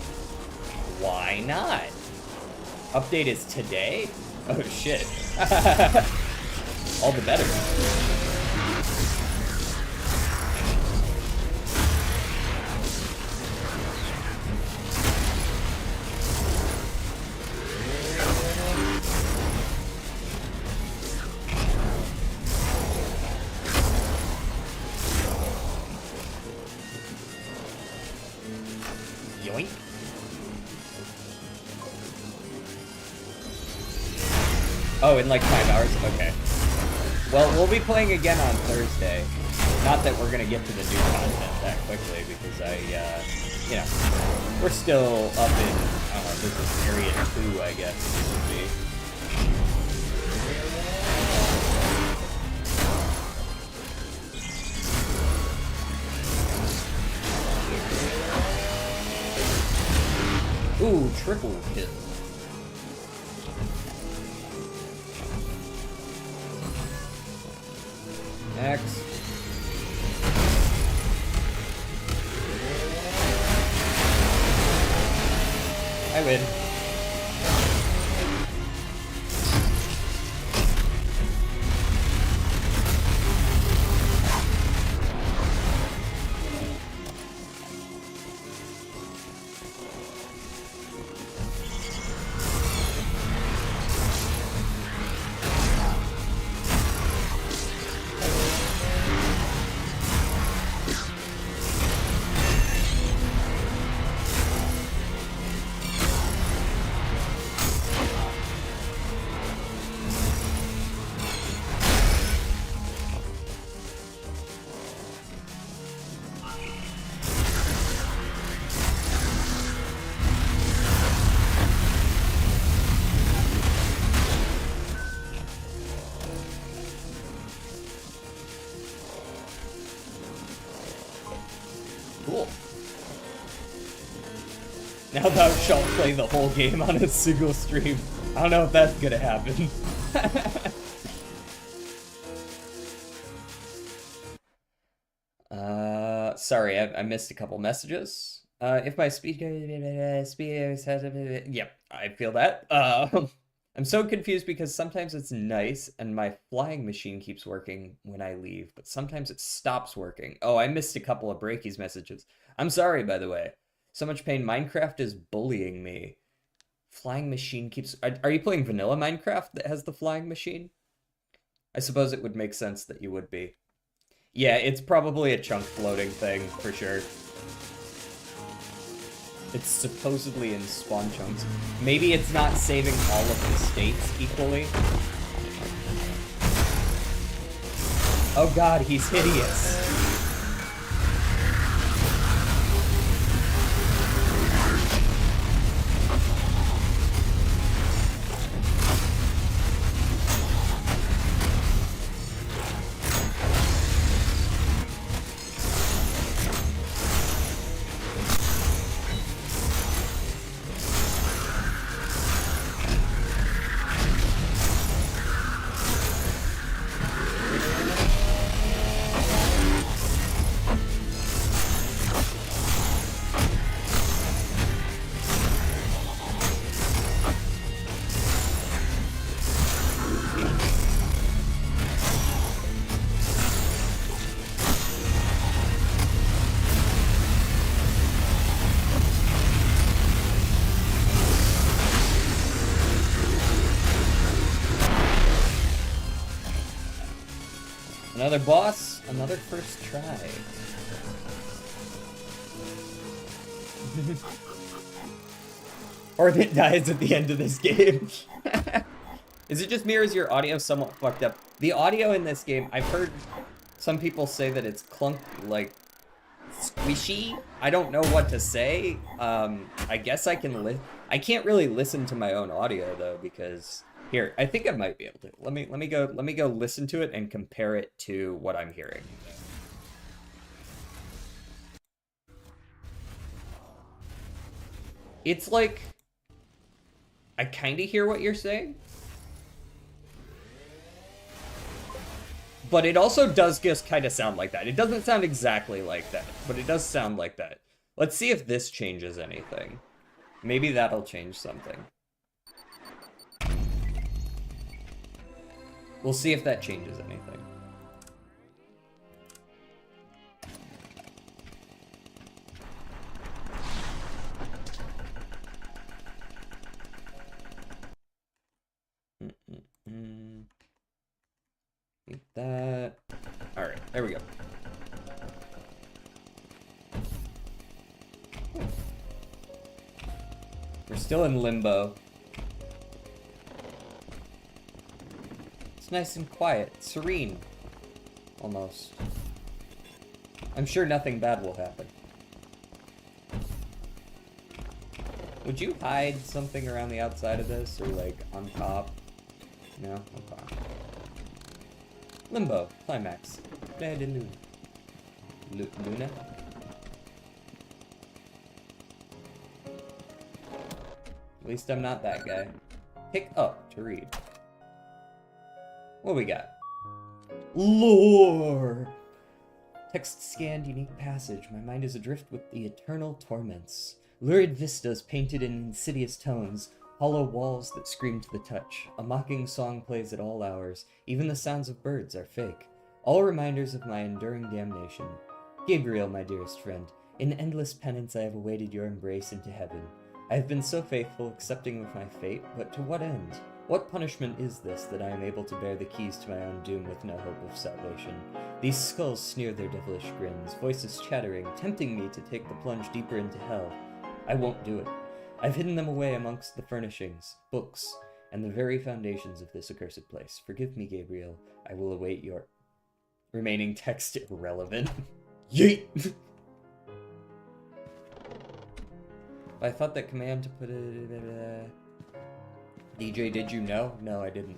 why not? Update is today? Oh shit. All the better. Oh, in like 5 hours? Okay. Well, we'll be playing again on Thursday. Not that we're gonna get to the new content that quickly, because you know, we're still up in, I don't know, this is period 2, I guess it would be. Ooh, triple kill. Next. I win. Cool. Now thou shalt play the whole game on a single stream. I don't know if that's gonna happen. Sorry, I missed a couple messages. If my speed yep, I feel that. I'm so confused because sometimes it's nice and my flying machine keeps working when I leave, but sometimes it stops working. Oh, I missed a couple of Breaky's messages. I'm sorry, by the way. So much pain. Minecraft is bullying me. Flying machine keeps... Are you playing vanilla Minecraft that has the flying machine? I suppose it would make sense that you would be. Yeah, it's probably a chunk floating thing, for sure. It's supposedly in spawn chunks. Maybe it's not saving all of the states equally. Oh god, he's hideous. Another boss, another first try. Or it dies at the end of this game. Is it just me or is your audio somewhat fucked up? The audio in this game, I've heard some people say that it's clunk, like, squishy. I don't know what to say. I guess I can I can't really listen to my own audio though, because here, I think I might be able to. Let me go listen to it and compare it to what I'm hearing. It's like, I kind of hear what you're saying, but it also does just kind of sound like that. It doesn't sound exactly like that, but it does sound like that. Let's see if this changes anything. Maybe that'll change something. We'll see if that changes anything. Get that. All right, there we go. We're still in limbo. It's nice and quiet, serene, almost. I'm sure nothing bad will happen. Would you hide something around the outside of this, or like on top? No? Okay. Limbo, climax. Dead in Luna? At least I'm not that guy. Pick up to read. What we got? Lore! Text scanned, unique passage. My mind is adrift with the eternal torments. Lurid vistas painted in insidious tones. Hollow walls that scream to the touch. A mocking song plays at all hours. Even the sounds of birds are fake. All reminders of my enduring damnation. Gabriel, my dearest friend, in endless penance I have awaited your embrace into heaven. I have been so faithful, accepting of my fate, but to what end? What punishment is this that I am able to bear the keys to my own doom with no hope of salvation? These skulls sneer their devilish grins, voices chattering, tempting me to take the plunge deeper into hell. I won't do it. I've hidden them away amongst the furnishings, books, and the very foundations of this accursed place. Forgive me, Gabriel. I will await your... Remaining text irrelevant. Yeet! I thought that command to put it... DJ, did you know? No, I didn't.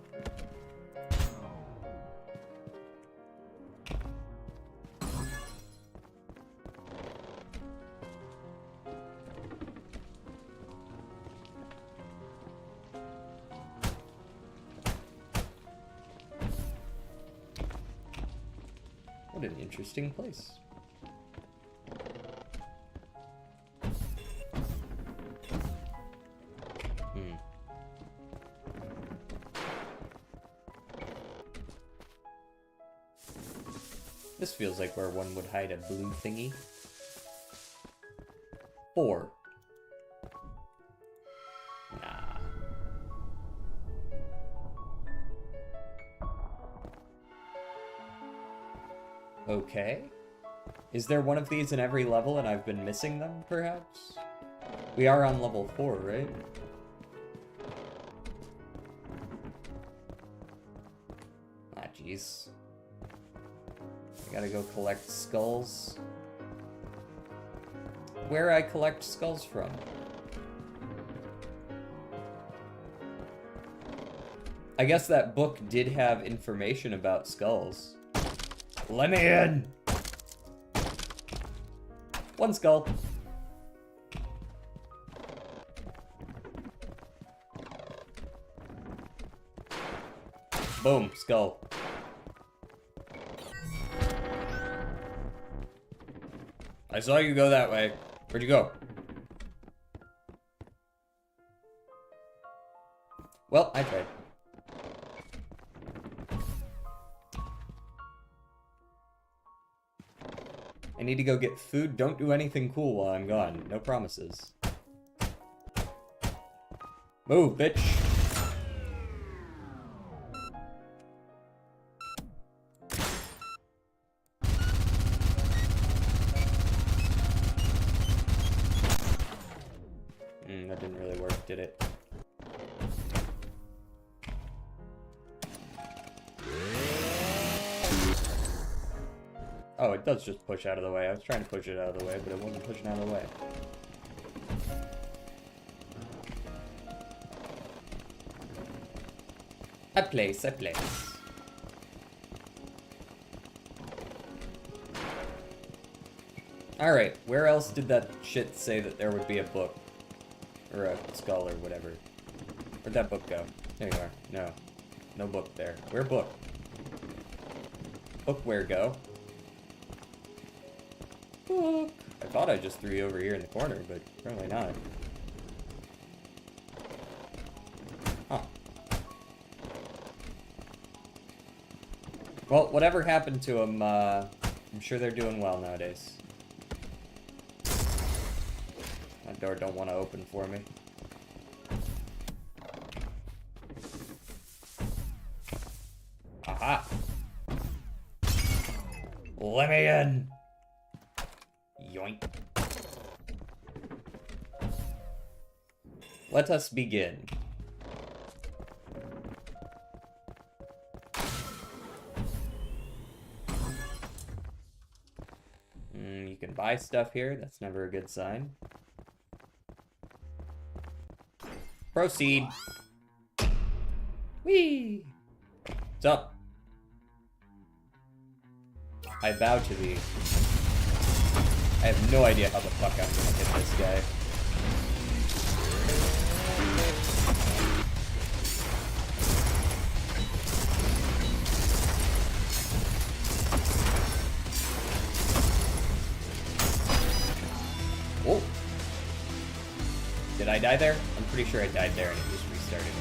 What an interesting place. This feels like where one would hide a blue thingy. 4. Nah. Okay. Is there one of these in every level and I've been missing them, perhaps? We are on level 4, right? Ah, jeez. I gotta go collect skulls. Where I collect skulls from? I guess that book did have information about skulls. Let me in! 1 skull. Boom, skull. I saw you go that way. Where'd you go? Well, I tried. I need to go get food. Don't do anything cool while I'm gone. No promises. Move, bitch. That didn't really work, did it? Oh, it does just push out of the way. I was trying to push it out of the way, but it wasn't pushing out of the way. A place, a place. Alright, where else did that shit say that there would be a book? Or a skull or whatever. Where'd that book go? There you are. No. No book there. Where book? Book where go? Book. I thought I just threw you over here in the corner, but apparently not. Huh. Well, whatever happened to them, I'm sure they're doing well nowadays. That door don't want to open for me. Aha! Let me in! Yoink. Let us begin. you can buy stuff here. That's never a good sign. Proceed. Whee! What's up? I bow to thee. I have no idea how the fuck I'm gonna hit this guy. Oh! Did I die there? I'm pretty sure I died there and it just restarted me.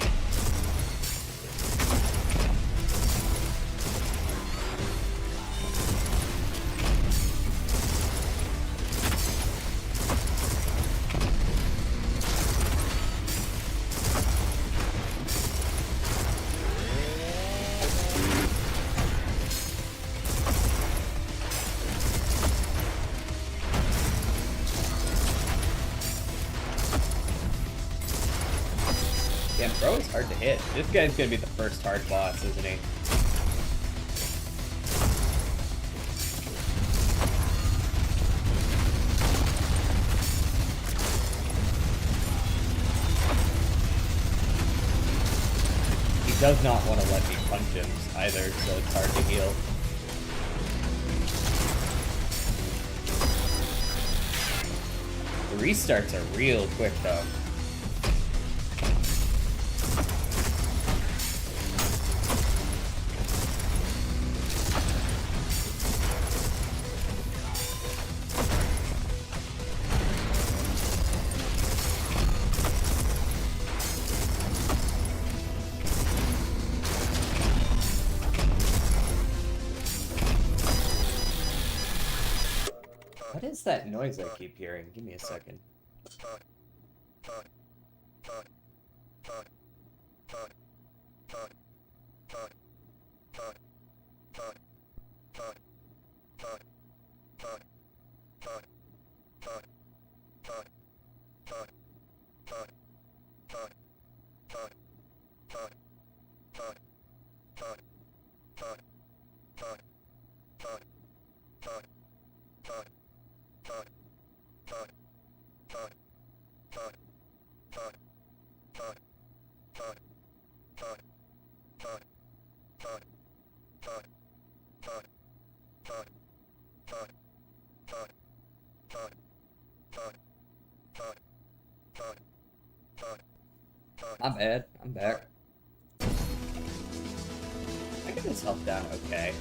Damn, bro is hard to hit. This guy's gonna be the first hard boss, isn't he? He does not want to let me punch him either, so it's hard to heal. The restarts are real quick though. What is that noise I keep hearing? Give me a second. My bad. I'm back. I get his health down okay.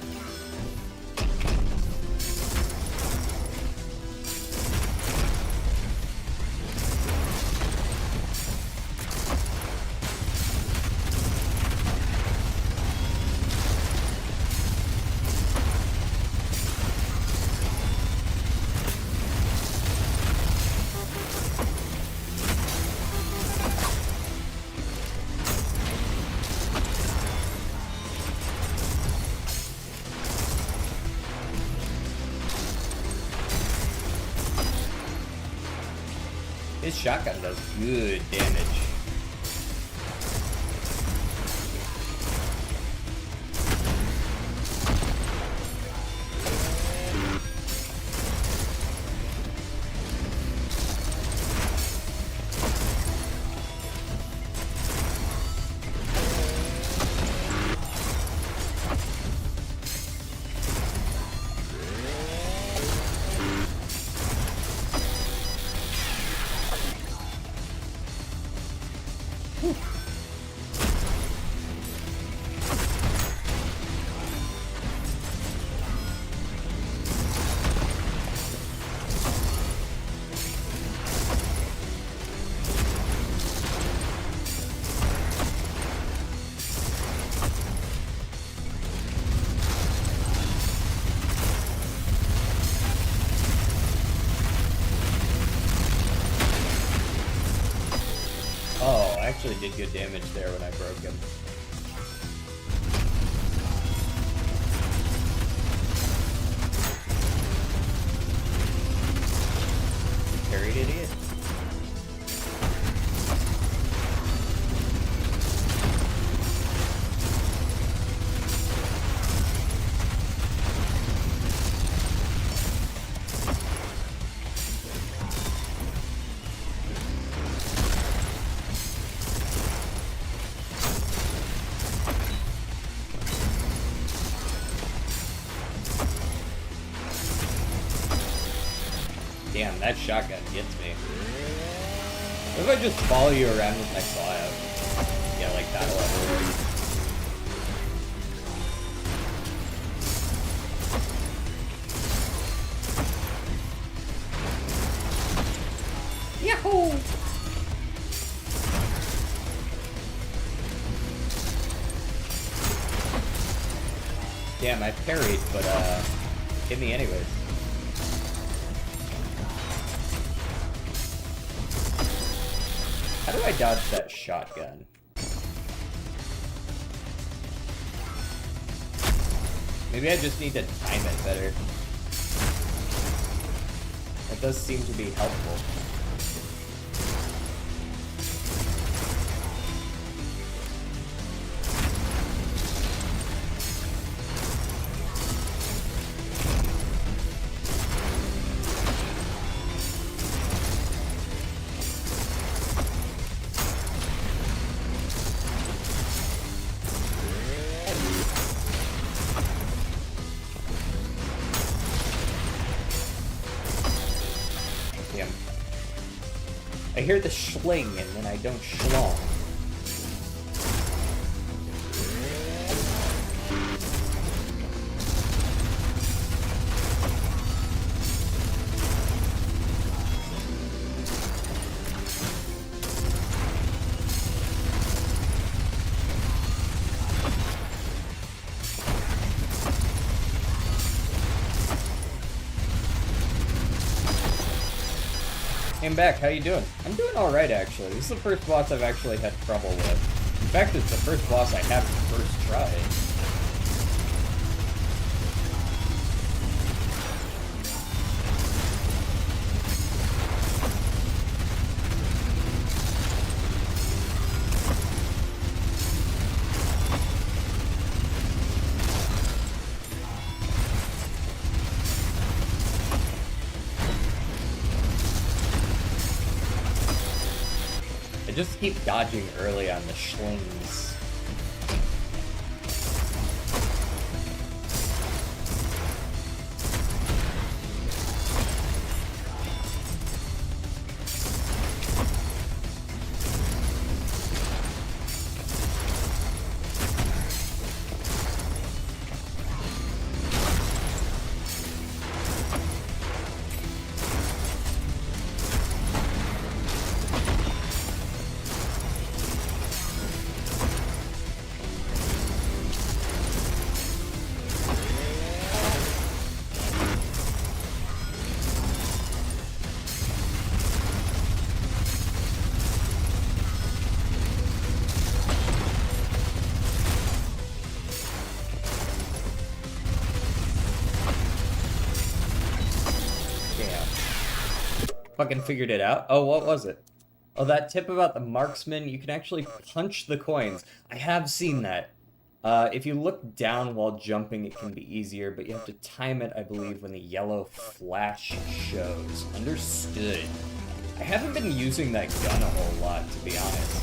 His shotgun does good damage. Oh, I actually did good damage there when I broke him. You carried, idiot. Damn, that shotgun gets me. What if I just follow you around with my saw out? Yeah, like that level. Yahoo! Damn, I parried, but hit me anyways. How do I dodge that shotgun? Maybe I just need to time it better. That does seem to be helpful. I hear the schling and then I don't schlong. Came back, how you doing? I'm doing alright actually. This is the first boss I've actually had trouble with. In fact, it's the first boss I have first try. Just keep dodging early on the schlings. Fucking figured it out. Oh, what was it? Oh, that tip about the marksman, you can actually punch the coins. I have seen that. If you look down while jumping, it can be easier, but you have to time it, I believe, when the yellow flash shows. Understood. I haven't been using that gun a whole lot, to be honest.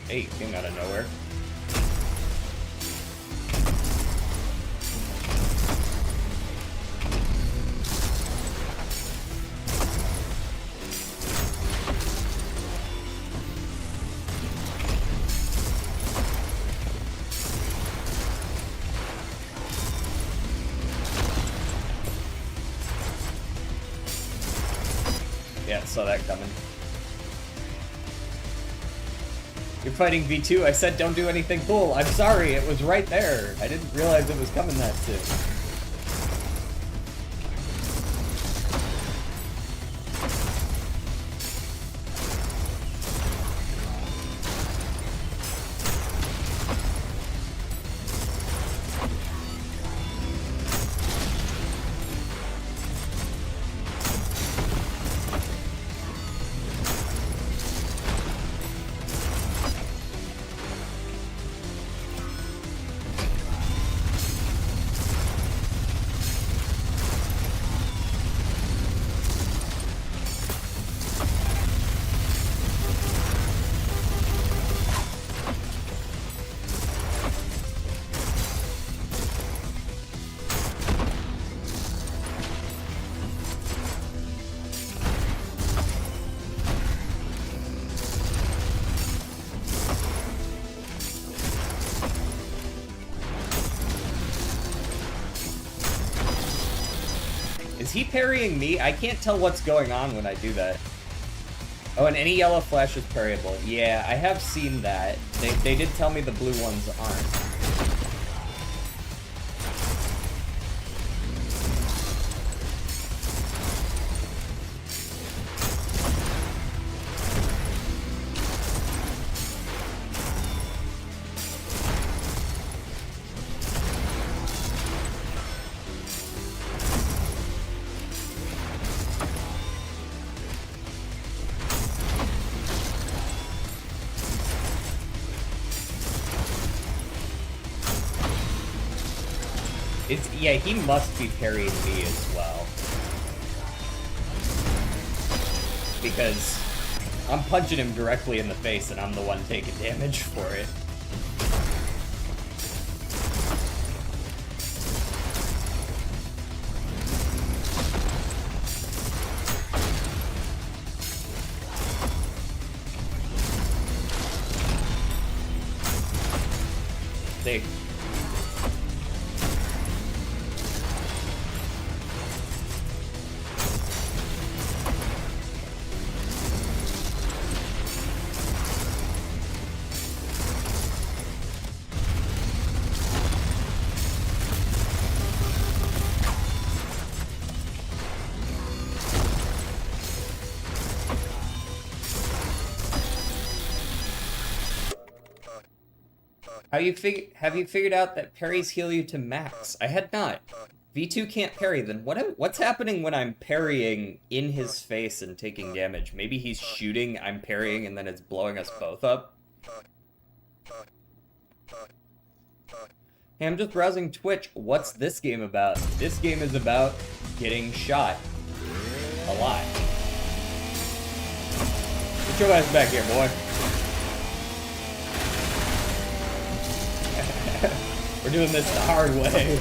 Hey, came out of nowhere. Yeah, saw that coming. You're fighting V2. I said don't do anything cool. I'm sorry, it was right there. I didn't realize it was coming that soon. Is he parrying me? I can't tell what's going on when I do that. Oh, and any yellow flash is parryable. Yeah, I have seen that. They did tell me the blue ones aren't. Yeah, he must be parrying me as well. Because I'm punching him directly in the face and I'm the one taking damage for it. They... Have you figured out that parries heal you to max? I had not. V2 can't parry, then what's happening when I'm parrying in his face and taking damage? Maybe he's shooting, I'm parrying, and then it's blowing us both up? Hey, I'm just browsing Twitch. What's this game about? This game is about getting shot. A lot. Get your ass back here, boy. We're doing this the hard way.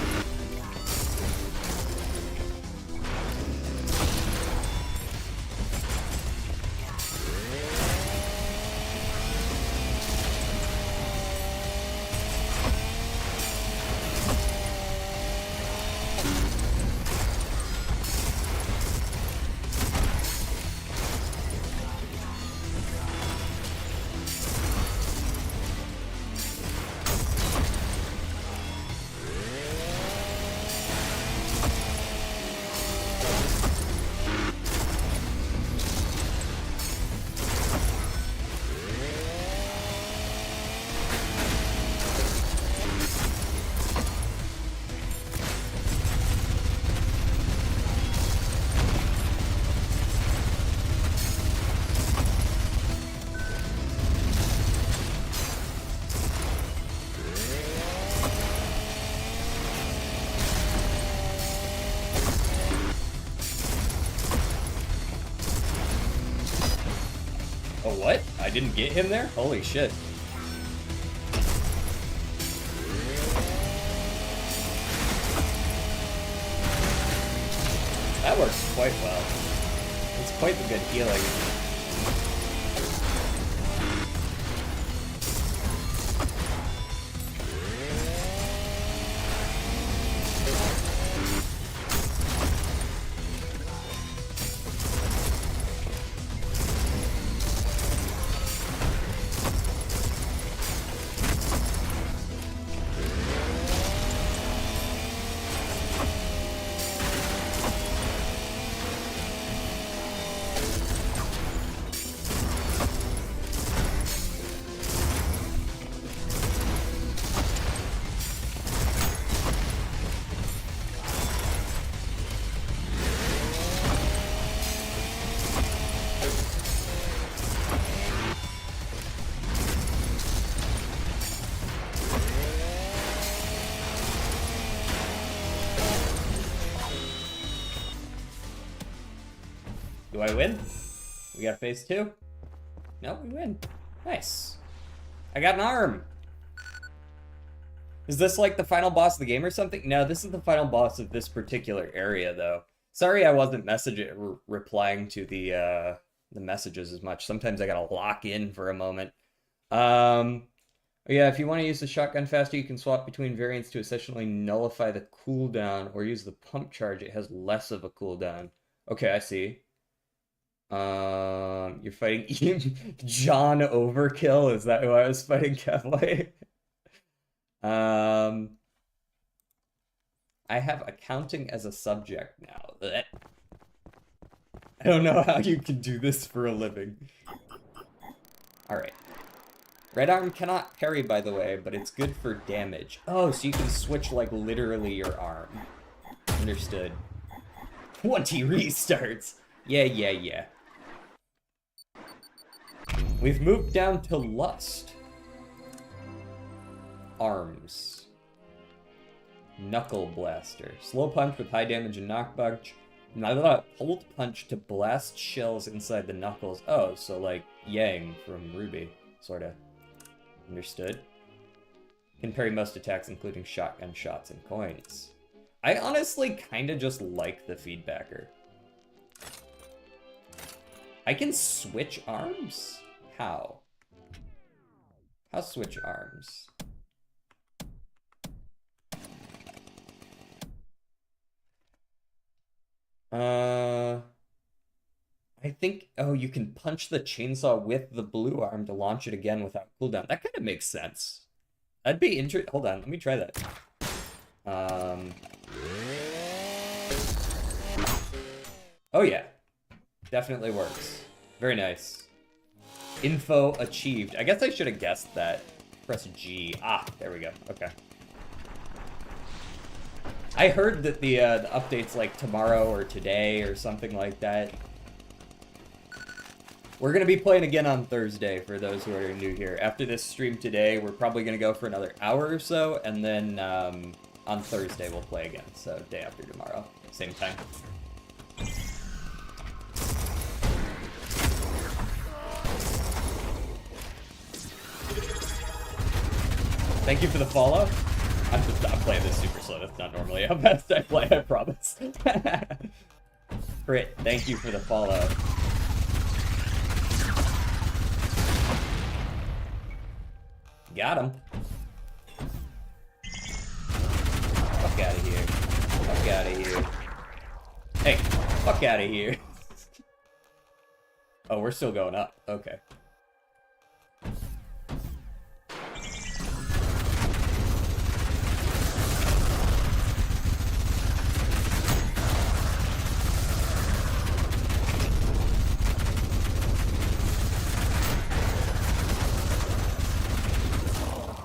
Oh, what? I didn't get him there? Holy shit. That works quite well. It's quite the good healing. Do I win? We got phase 2? No, we win. Nice. I got an arm. Is this like the final boss of the game or something? No, this is the final boss of this particular area, though. Sorry I wasn't replying to the messages as much. Sometimes I gotta lock in for a moment. Oh yeah, if you want to use the shotgun faster, you can swap between variants to essentially nullify the cooldown, or use the pump charge. It has less of a cooldown. Okay, I see. You're fighting John Overkill. Is that who I was fighting, Kevway? Um, I have accounting as a subject now. I don't know how you can do this for a living. All right. Red arm cannot parry, by the way, but it's good for damage. Oh, so you can switch, like, literally your arm. Understood. 20 restarts! Yeah, yeah, yeah. We've moved down to Lust. Arms. Knuckle Blaster. Slow punch with high damage and knockback. Hold punch to blast shells inside the knuckles. Oh, so like Yang from Ruby, sorta. Understood. Can parry most attacks, including shotgun shots and coins. I honestly kinda just like the feedbacker. I can switch arms? How? How switch arms? I think, oh, you can punch the chainsaw with the blue arm to launch it again without cooldown. That kind of makes sense. That'd be interesting. Hold on, let me try that. Oh yeah, definitely works. Very nice. Info achieved. I guess I should have guessed that. Press G. Ah, there we go. Okay. I heard that the update's like tomorrow or today or something like that. We're going to be playing again on Thursday for those who are new here. After this stream today, we're probably going to go for another hour or so, and then on Thursday we'll play again. So day after tomorrow, same time. Thank you for the follow. I'm playing this super slow. That's not normally how fast I play, I promise. Crit, thank you for the follow. Got him. Fuck out of here. Fuck out of here. Hey, fuck out of here. Oh, we're still going up. Okay.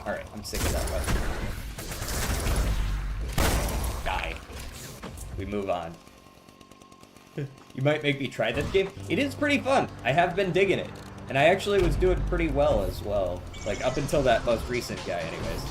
Alright, I'm sick of that weapon. Die. We move on. You might make me try this game. It is pretty fun. I have been digging it. And I actually was doing pretty well as well. Like, up until that most recent guy, anyways.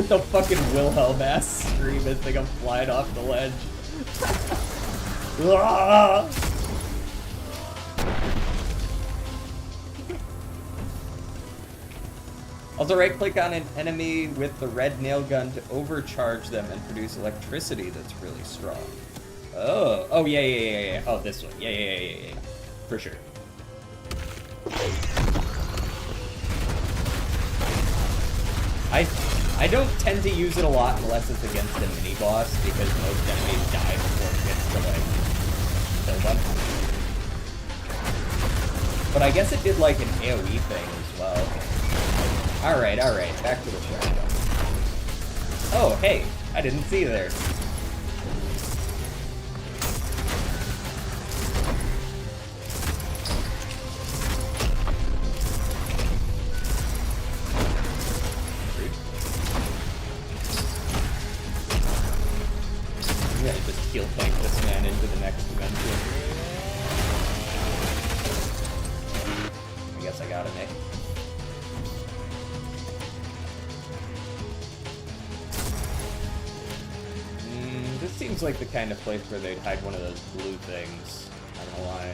The fucking Wilhelm ass scream as they come flying off the ledge. Also, right click on an enemy with the red nail gun to overcharge them and produce electricity that's really strong. Oh, oh yeah. Oh, this one. Yeah. For sure. I don't tend to use it a lot unless it's against a mini-boss, because most enemies die before it gets to, like, kill them. But I guess it did, like, an AoE thing as well. Alright, back to the shotgun. Oh, hey, I didn't see you there. He'll tank this man into the next dimension. I guess guess I got him, eh? This seems like the kind of place where they'd hide one of those blue things. I don't know why.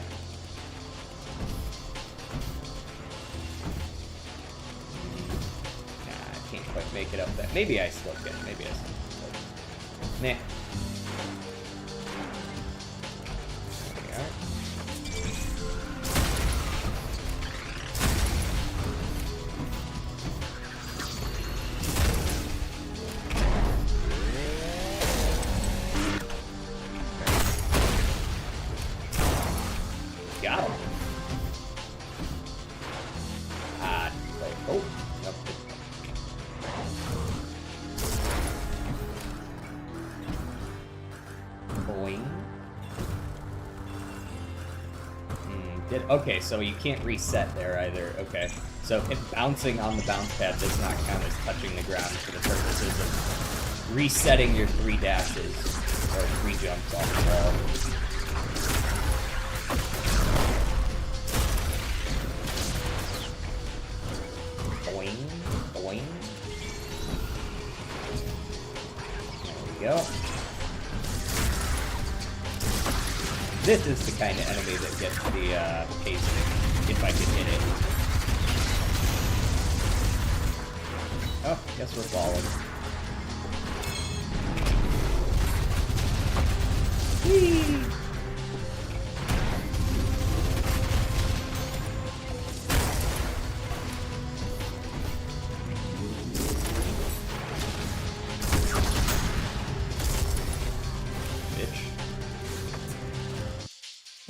Nah, I can't quite make it up that. Maybe I still can. Maybe I still can. Nah. There we are. Got him. Wait. Oh, nope. Boing. Okay, so you can't reset there either. Okay. So if bouncing on the bounce pad does not count as touching the ground for the purposes of resetting your 3 dashes or 3 jumps off the wall. Boing, boing. There we go. This is the kind of enemy that gets the pacing, if I can hit it. Oh, guess we're falling. Whee!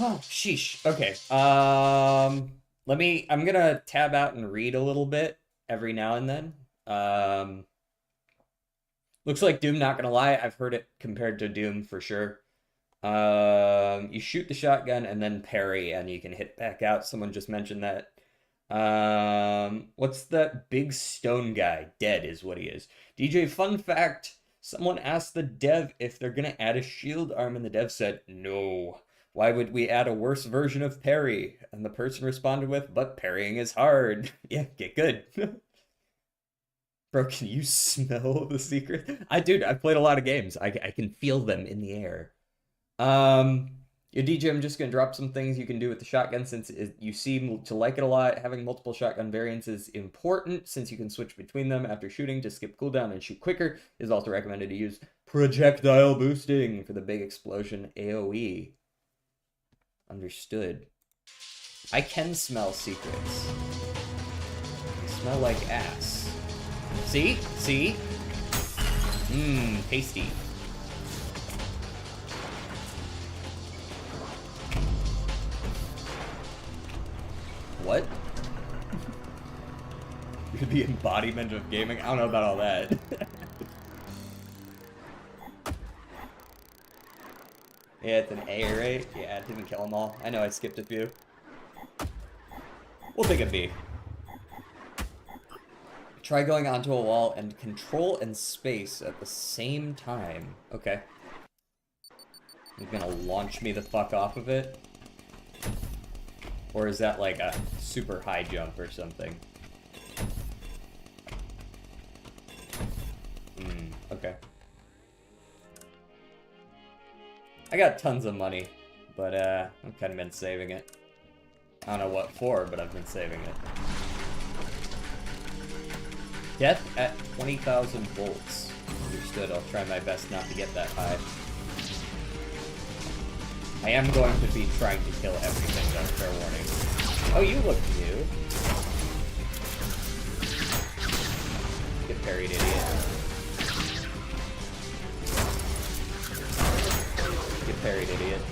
Oh, sheesh. Okay. I'm gonna tab out and read a little bit every now and then. Looks like Doom, not gonna lie, I've heard it compared to Doom for sure. You shoot the shotgun and then parry and you can hit back out. Someone just mentioned that. What's that big stone guy? Dead is what he is. DJ, fun fact, someone asked the dev if they're gonna add a shield arm and the dev said, no. Why would we add a worse version of parry? And the person responded with, but parrying is hard. Yeah, get good. Bro, can you smell the secret? Dude, I've played a lot of games. I can feel them in the air. Your DJ, I'm just gonna drop some things you can do with the shotgun since you seem to like it a lot. Having multiple shotgun variants is important since you can switch between them after shooting to skip cooldown and shoot quicker. It is also recommended to use projectile boosting for the big explosion AoE. Understood. I can smell secrets. They smell like ass. See? See? Mmm, tasty. What? You're the embodiment of gaming? I don't know about all that. Yeah, it's an A, right? Yeah, it didn't kill them all. I know I skipped a few. We'll take a B. Try going onto a wall and control and space at the same time. Okay. You're gonna launch me the fuck off of it? Or is that like a super high jump or something? Okay. I got tons of money, but I've kind of been saving it. I don't know what for, but I've been saving it. Death at 20,000 volts. Understood, I'll try my best not to get that high. I am going to be trying to kill everything, though, fair warning. Oh, you look new. Get parried, idiot. Get parried, idiot.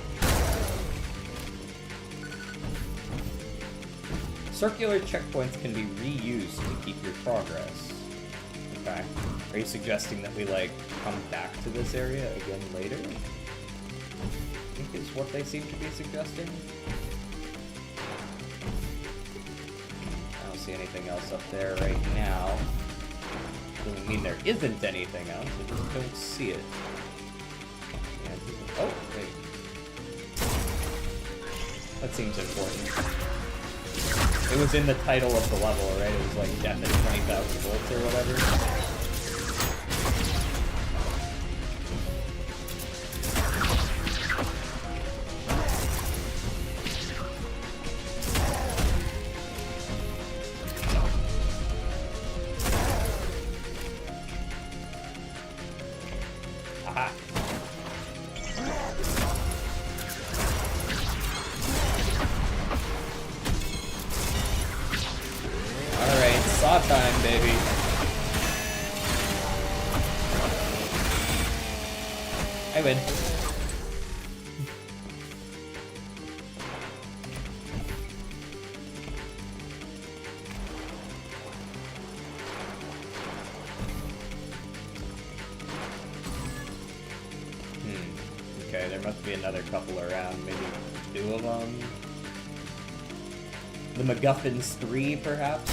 Circular checkpoints can be reused to keep your progress. Okay. Are you suggesting that we, like, come back to this area again later? I think is what they seem to be suggesting. I don't see anything else up there right now. Doesn't mean there isn't anything else, I just don't see it. Oh, wait. That seems important. It was in the title of the level, right? It was like death at 20,000 volts or whatever. Aha. Alright, saw time, baby. I win. Okay, there must be another couple around, maybe 2 of them. The MacGuffins 3, perhaps?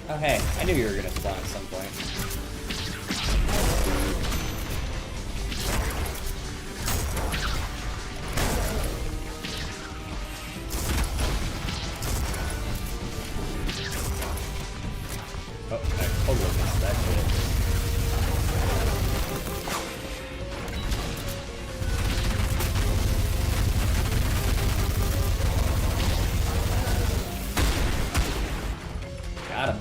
Oh hey, I knew you were gonna spawn at some point. Oh, I totally missed that shit. Got him.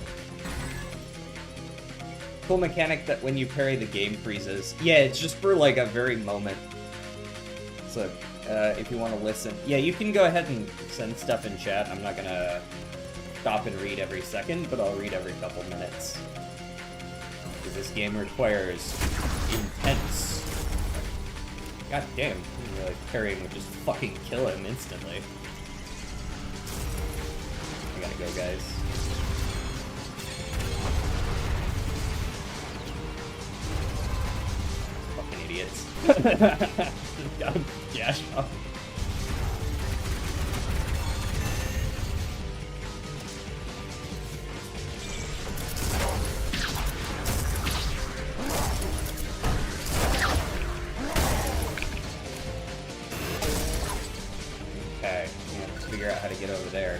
Cool mechanic that when you parry the game freezes. Yeah, it's just for like a very moment. So, if you want to listen. Yeah, you can go ahead and send stuff in chat. I'm not gonna stop and read every second, but I'll read every couple minutes. Because this game requires intense. God damn, like parrying would just fucking kill him instantly. I gotta go, guys. Fucking idiots. Got him gash up. Okay, let's figure out how to get over there.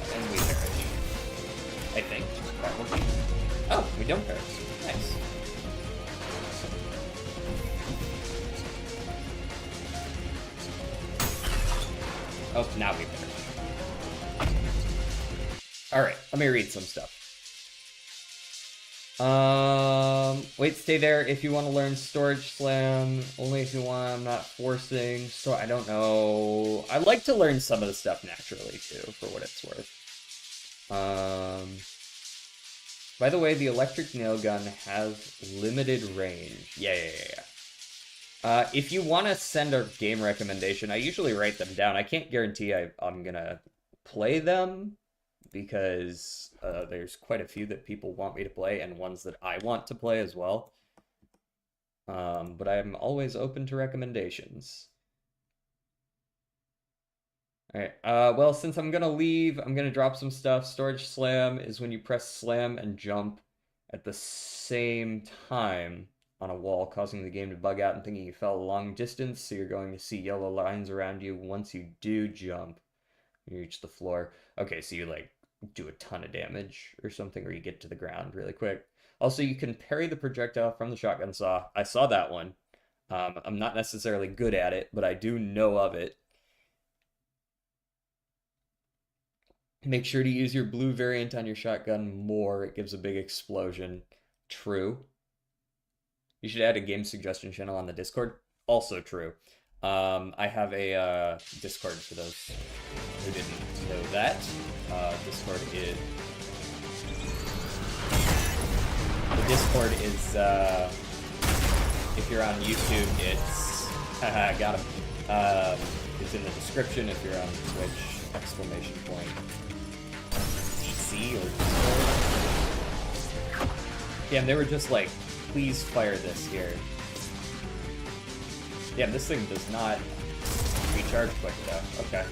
And we perish. I think. Probably. Oh, we don't perish. Nice. Oh, now we perish. Alright, let me read some stuff. Wait, stay there if you want to learn Storage Slam. Only if you want, I'm not forcing. So, I don't know. I like to learn some of the stuff naturally, too, for what it's worth. By the way, the electric nail gun has limited range. Yeah. If you want to send a game recommendation, I usually write them down. I can't guarantee I'm gonna play them, because there's quite a few that people want me to play, and ones that I want to play as well. But I'm always open to recommendations. Alright, well, since I'm gonna leave, I'm gonna drop some stuff. Storage Slam is when you press slam and jump at the same time on a wall, causing the game to bug out and thinking you fell a long distance, so you're going to see yellow lines around you once you do jump. You reach the floor. Okay, so you, like, do a ton of damage or something, or you get to the ground really quick. Also, you can parry the projectile from the shotgun saw. I saw that one. I'm not necessarily good at it, but I do know of it. Make sure to use your blue variant on your shotgun more. It gives a big explosion. True. You should add a game suggestion channel on the Discord. Also true. I have a Discord for those who didn't know that. Discord is... The Discord is, if you're on YouTube, it's... Haha, got him. It's in the description if you're on Twitch, exclamation point. DC or Discord. Damn, they were just like, please fire this here. Damn, this thing does not treat recharge quick though. Okay.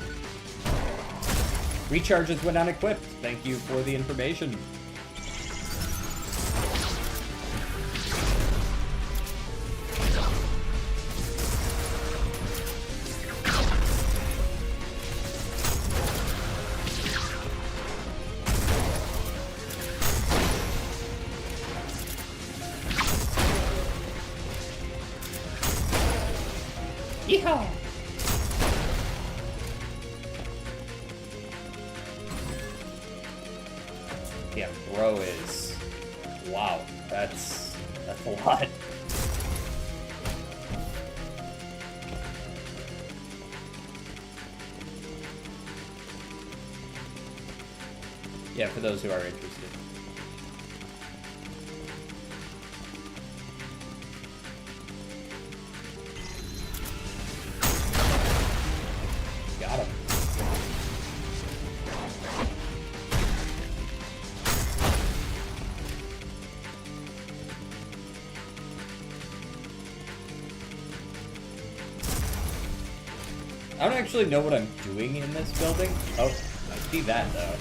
Recharges when unequipped. Thank you for the information. Yeehaw! Yeah, bro is... Wow, that's a lot. Yeah, for those who are interested. Got him. I don't actually know what I'm doing in this building. Oh, I see that though.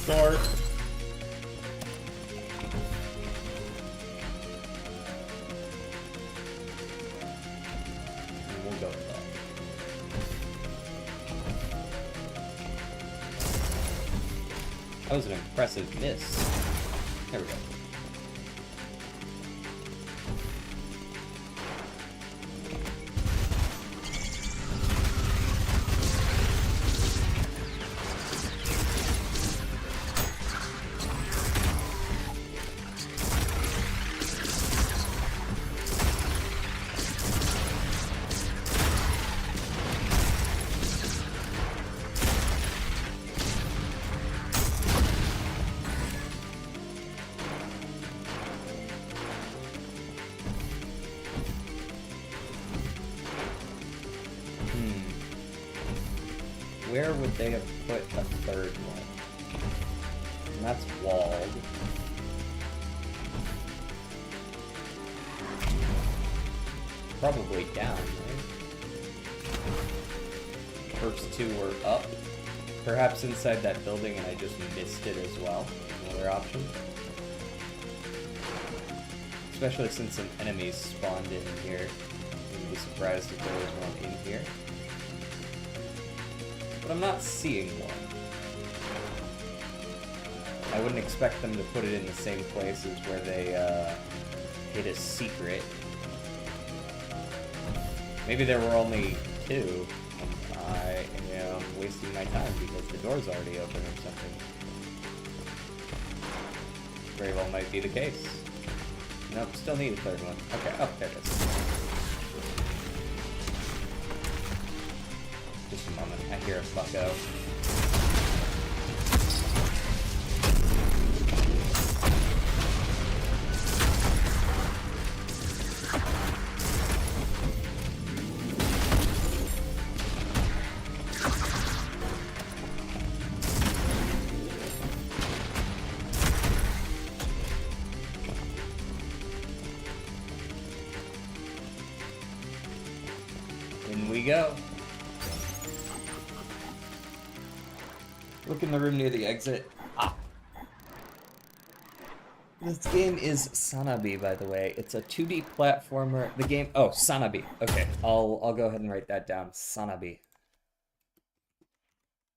Start. And we'll go with that. That was an impressive miss. There we go. Where would they have put a third one? And that's walled. Probably down, right? First two were up. Perhaps inside that building and I just missed it as well. Another option. Especially since some enemies spawned in here. I wouldn't be surprised if there was one in here. But I'm not seeing one. I wouldn't expect them to put it in the same places where they hid a secret. Maybe there were only two. I am wasting my time because the door's already open or something. Very well might be the case. Nope, still need a third one. Okay, oh, there it is. Just a moment, I hear a bucko. In we go. Look in the room near the exit. Ah. This game is Sanabi, by the way. It's a 2D platformer. The game... Oh, Sanabi. Okay, I'll go ahead and write that down. Sanabi.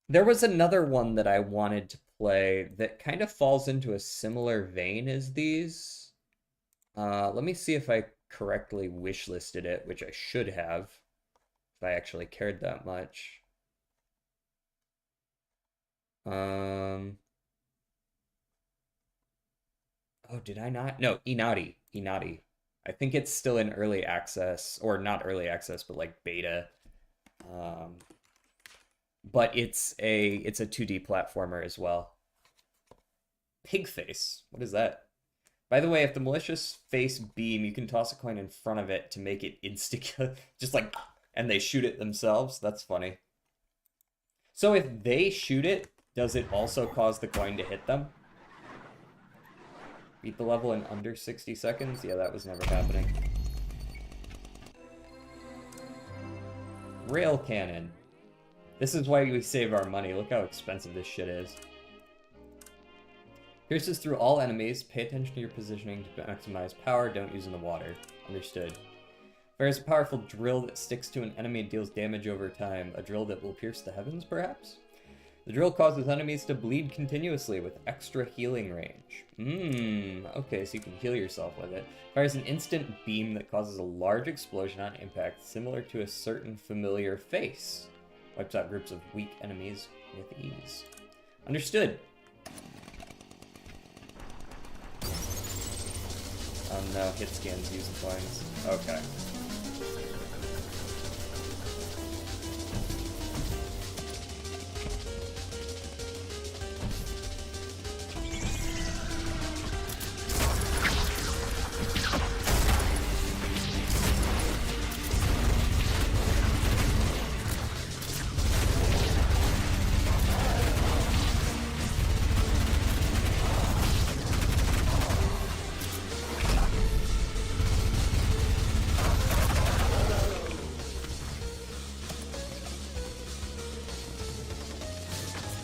There was another one that I wanted to play that kind of falls into a similar vein as these. Let me see if I correctly wishlisted it, which I should have, if I actually cared that much. Oh did I not? No, Inari. Inari. I think it's still in early access, or not early access, but like beta. Um, but it's a 2D platformer as well. Pig face. What is that? By the way, if the malicious face beam, you can toss a coin in front of it to make it insta just like, and they shoot it themselves. That's funny. So if they shoot it, does it also cause the coin to hit them? Beat the level in under 60 seconds? Yeah, that was never happening. Rail cannon. This is why we save our money. Look how expensive this shit is. Pierces through all enemies. Pay attention to your positioning to maximize power. Don't use in the water. Understood. Fires a powerful drill that sticks to an enemy and deals damage over time. A drill that will pierce the heavens, perhaps? The drill causes enemies to bleed continuously with extra healing range. Okay, so you can heal yourself with it. Fires an instant beam that causes a large explosion on impact, similar to a certain familiar face. Wipes out groups of weak enemies with ease. Understood. Oh no, hit scans use the coins. Okay.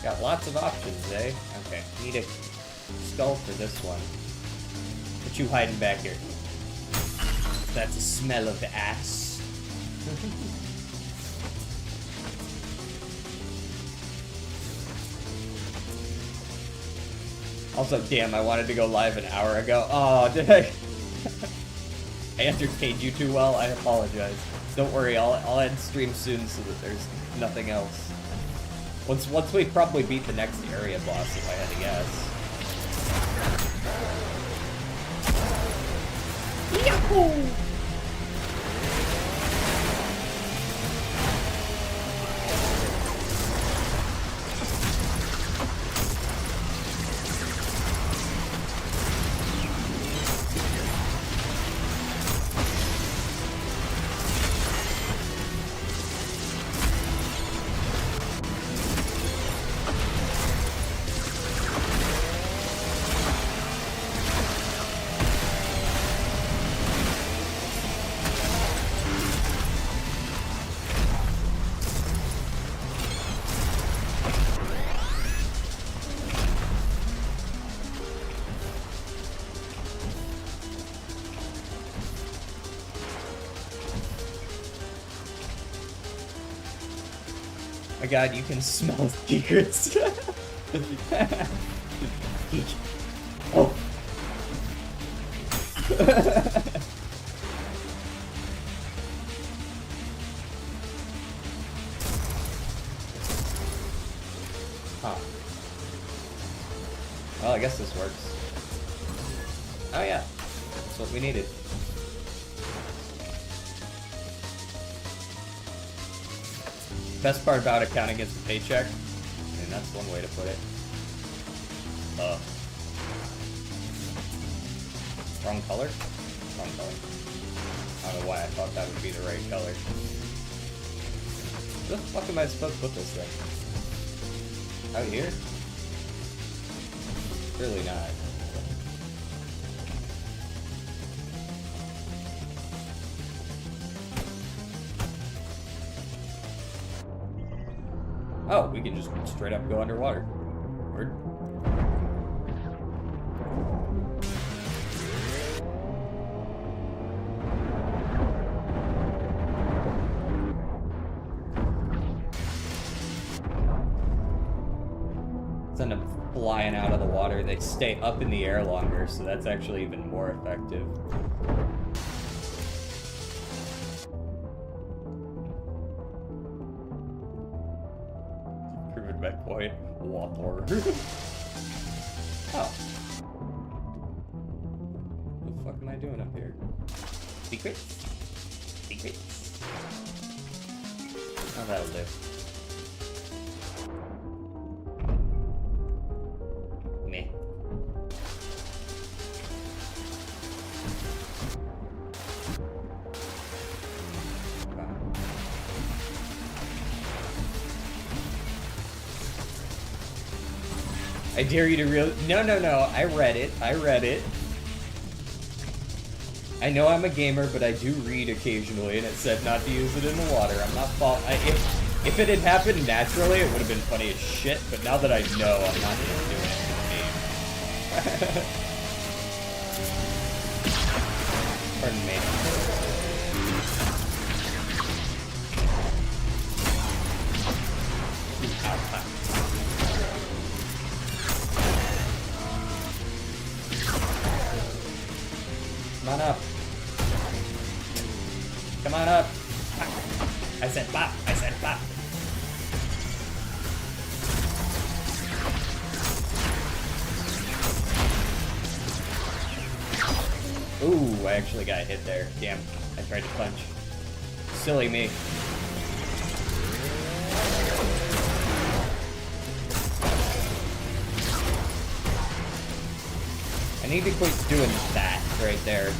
Got lots of options, eh? Okay, need a skull for this one. What you hiding back here? That's a smell of ass. Also, damn, I wanted to go live an hour ago. Oh, did I? I entertained you too well. I apologize. Don't worry, I'll end stream soon so that there's nothing else. Once we probably beat the next area boss, if I had to guess. Yahoo! My god, you can smell secrets. Oh. Huh. Well, I guess this works. Oh yeah, that's what we needed. Best part about it counting against the paycheck, I mean, that's one way to put it. Wrong color? Wrong color. I don't know why I thought that would be the right color. Where the fuck am I supposed to put this thing? Out here? Really not. Oh, we can just straight up go underwater. Word. Send them flying out of the water. They stay up in the air longer, so that's actually even more effective. Improvement point. Water. Oh. doing up here? Secrets? Secrets. Oh, that'll do. Meh. I dare you to real. No, no, no. I read it. I read it. I know I'm a gamer, but I do read occasionally, and it said not to use it in the water. I'm not fault. If it had happened naturally, it would have been funny as shit. But now that I know, I'm not gonna do it in the game. Pardon me. Come on up. Come on up. I said bop. I said bop. Ooh, I actually got hit there. Damn, I tried to punch. Silly me. I need to quit doing that right there.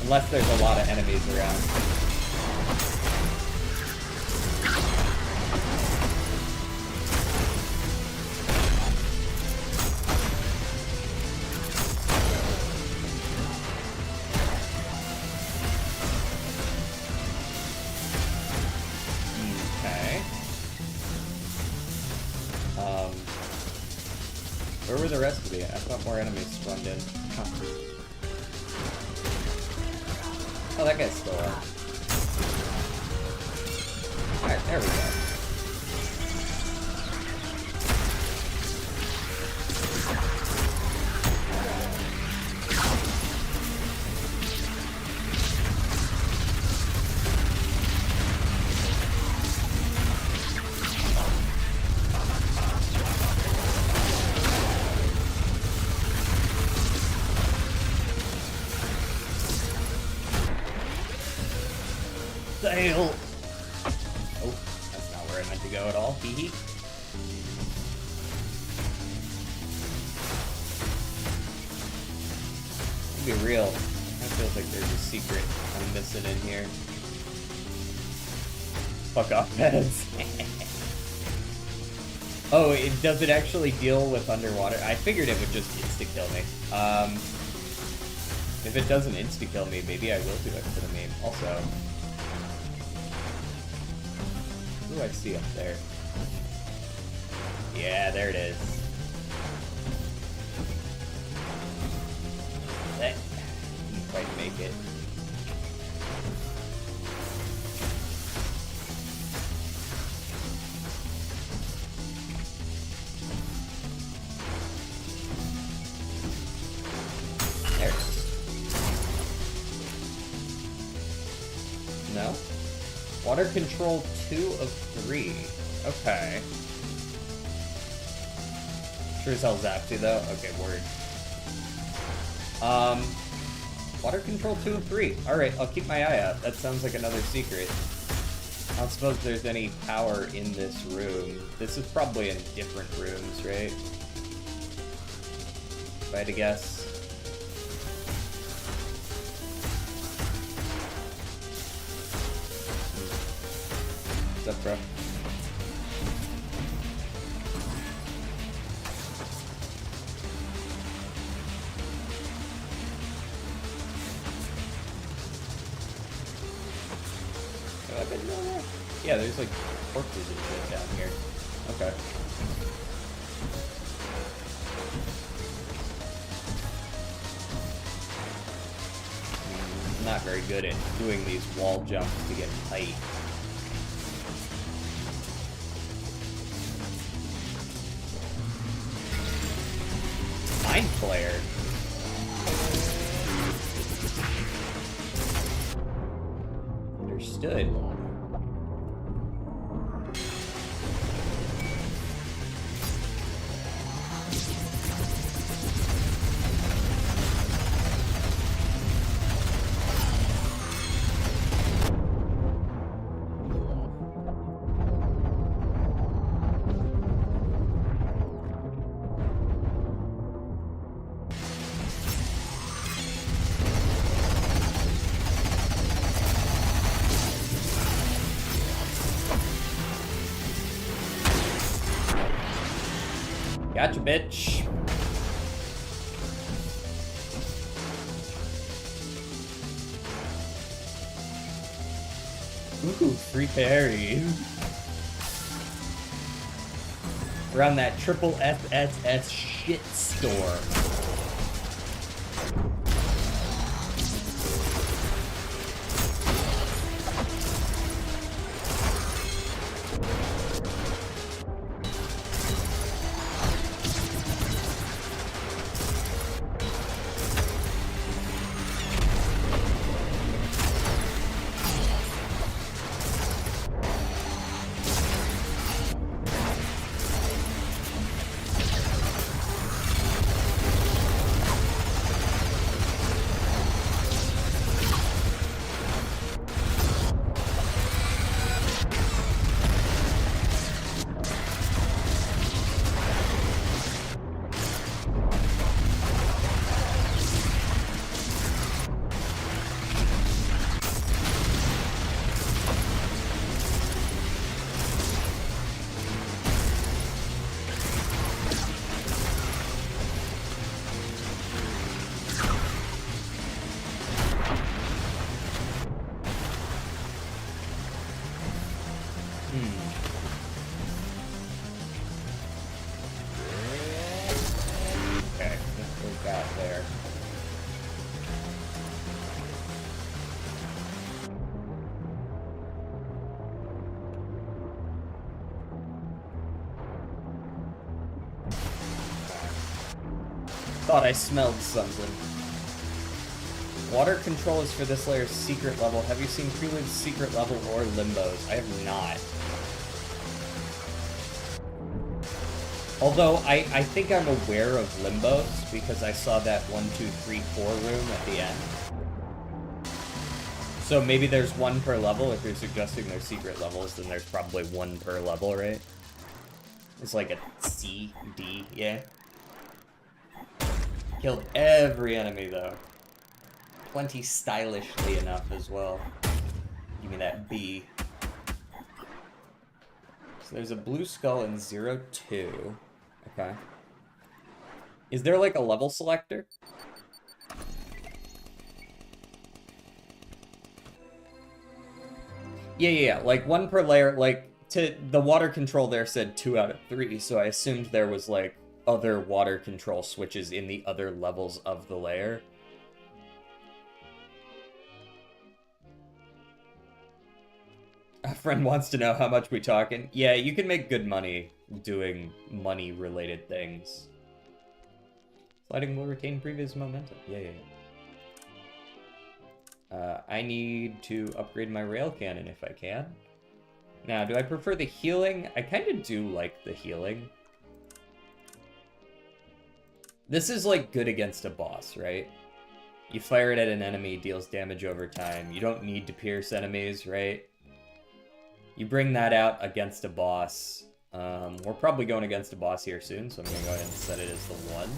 Unless there's a lot of enemies around. Okay. Where were the rest of the? I thought more enemies spawned in. Huh. Oh, that guy's still up. Alright, there we go. Sail! Oh, that's not where I meant to go at all. Hee hee. To be real, I feel like there's a secret I'm missing in here. Fuck off, meds. Oh, does it actually deal with underwater? I figured it would just insta-kill me. If it doesn't insta-kill me, maybe I will do it for the meme. Also, who do I see up there? Yeah, there it is. That didn't quite make it. There. No? Water control 2 of 3. Okay. Sure as hell zapped you though. Okay, word. Water control 2 of 3. Alright, I'll keep my eye out. That sounds like another secret. I don't suppose there's any power in this room. This is probably in different rooms, right? If I had to guess. What's up, bro? Yeah, there's like corpses and shit down here. Okay. I'm not very good at doing these wall jumps to get tight. Mind Flayer. Understood. Gotcha, bitch. Ooh, free parries. We're on that triple SSS shit storm. Okay, let's go back there. Thought I smelled something. Water control is for this layer's secret level. Have you seen Prelude's secret level or Limbo's? I have not. Although, I think I'm aware of Limbo's, because I saw that 1, 2, 3, 4 room at the end. So maybe there's one per level. If you're suggesting there's secret levels, then there's probably one per level, right? It's like a C, D, yeah. Killed every enemy, though. Plenty stylishly enough as well. Give me that B. So there's a blue skull in 0-2. Okay. Is there like a level selector? Yeah, like one per layer. Like, the water control there said 2 out of 3, so I assumed there was like other water control switches in the other levels of the layer. A friend wants to know how much we talking. Yeah, you can make good money doing money-related things. Sliding will retain previous momentum. Yeah. I need to upgrade my rail cannon if I can. Now, do I prefer the healing? I kind of do like the healing. This is, like, good against a boss, right? You fire it at an enemy, deals damage over time. You don't need to pierce enemies, right? You bring that out against a boss. We're probably going against a boss here soon, so I'm going to go ahead and set it as the 1.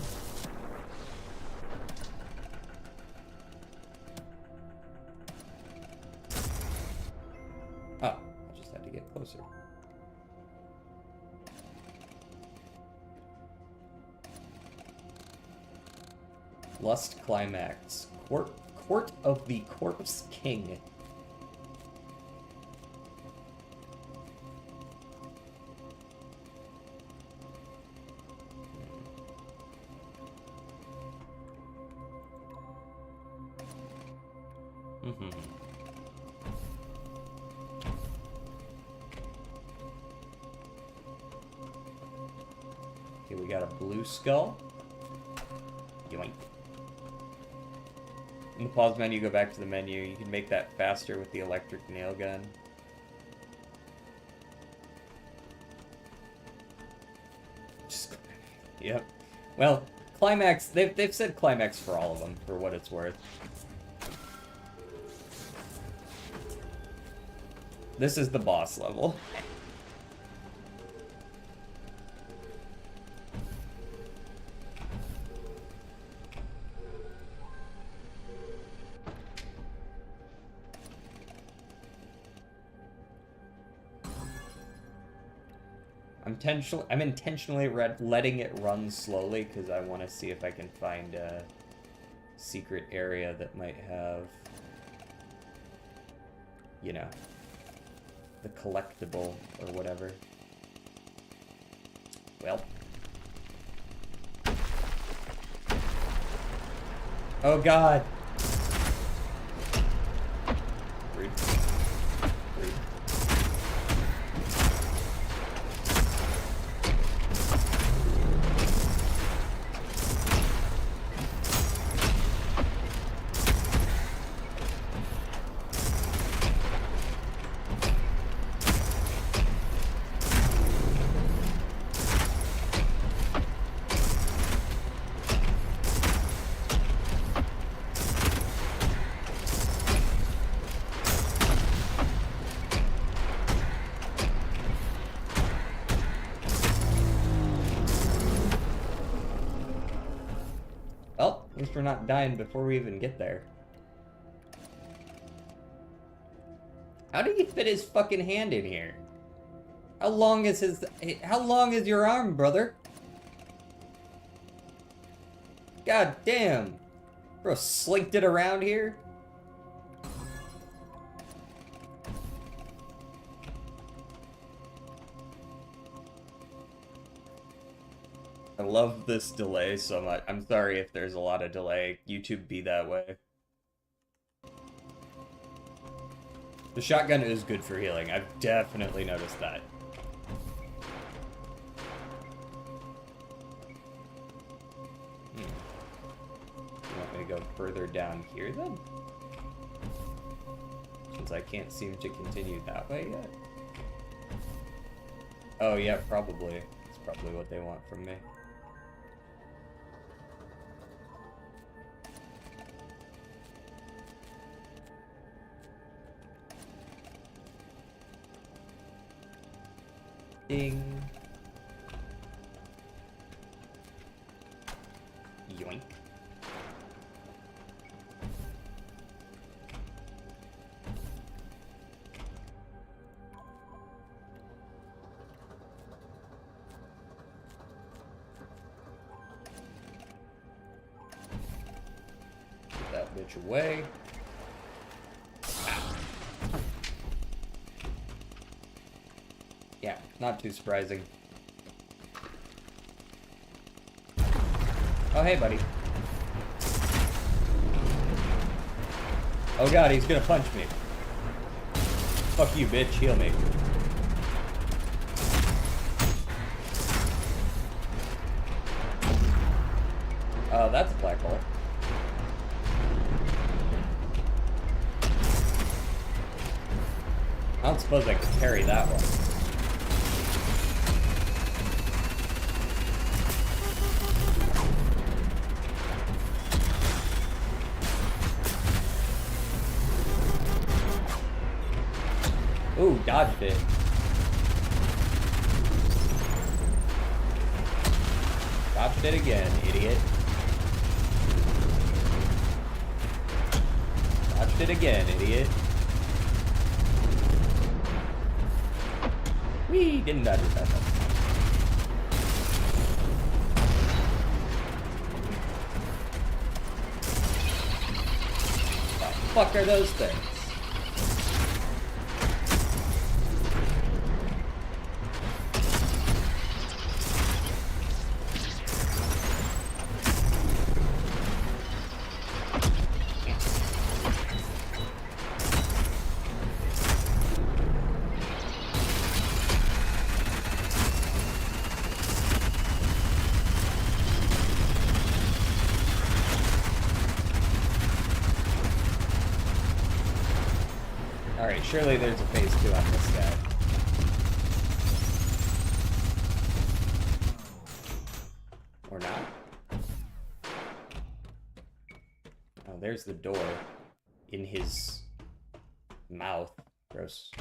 Oh, I just had to get closer. Lust Climax. Court of the Corpse King. Okay, we got a blue skull. Yoink. In the pause menu, go back to the menu. You can make that faster with the electric nail gun. Just... Yep. Well, Climax, they've said Climax for all of them, for what it's worth. This is the boss level. I'm I'm intentionally letting it run slowly because I want to see if I can find a secret area that might have, you know, the collectible or whatever. Well. Oh god. Rude. Rude. Well, at least we're not dying before we even get there. How did he fit his fucking hand in here? How long is your arm, brother? God damn. Bro, slinked it around here? I love this delay so much. I'm sorry if there's a lot of delay. YouTube be that way. The shotgun is good for healing. I've definitely noticed that. You want me to go further down here then? Since I can't seem to continue that way yet. Oh yeah, probably. That's probably what they want from me. Ding. Yoink. Get that bitch away. Yeah, not too surprising. Oh, hey, buddy. Oh god, he's gonna punch me. Fuck you, bitch. Heal me. Oh, that's a black hole. I don't suppose I could carry that one. Ooh, dodged it. Dodged it again, idiot. Dodged it again, idiot. Whee! Didn't dodge it that time. What the fuck are those things? Alright, surely there's a phase 2 on this guy. Or not. Oh, there's the door. In his mouth. Gross.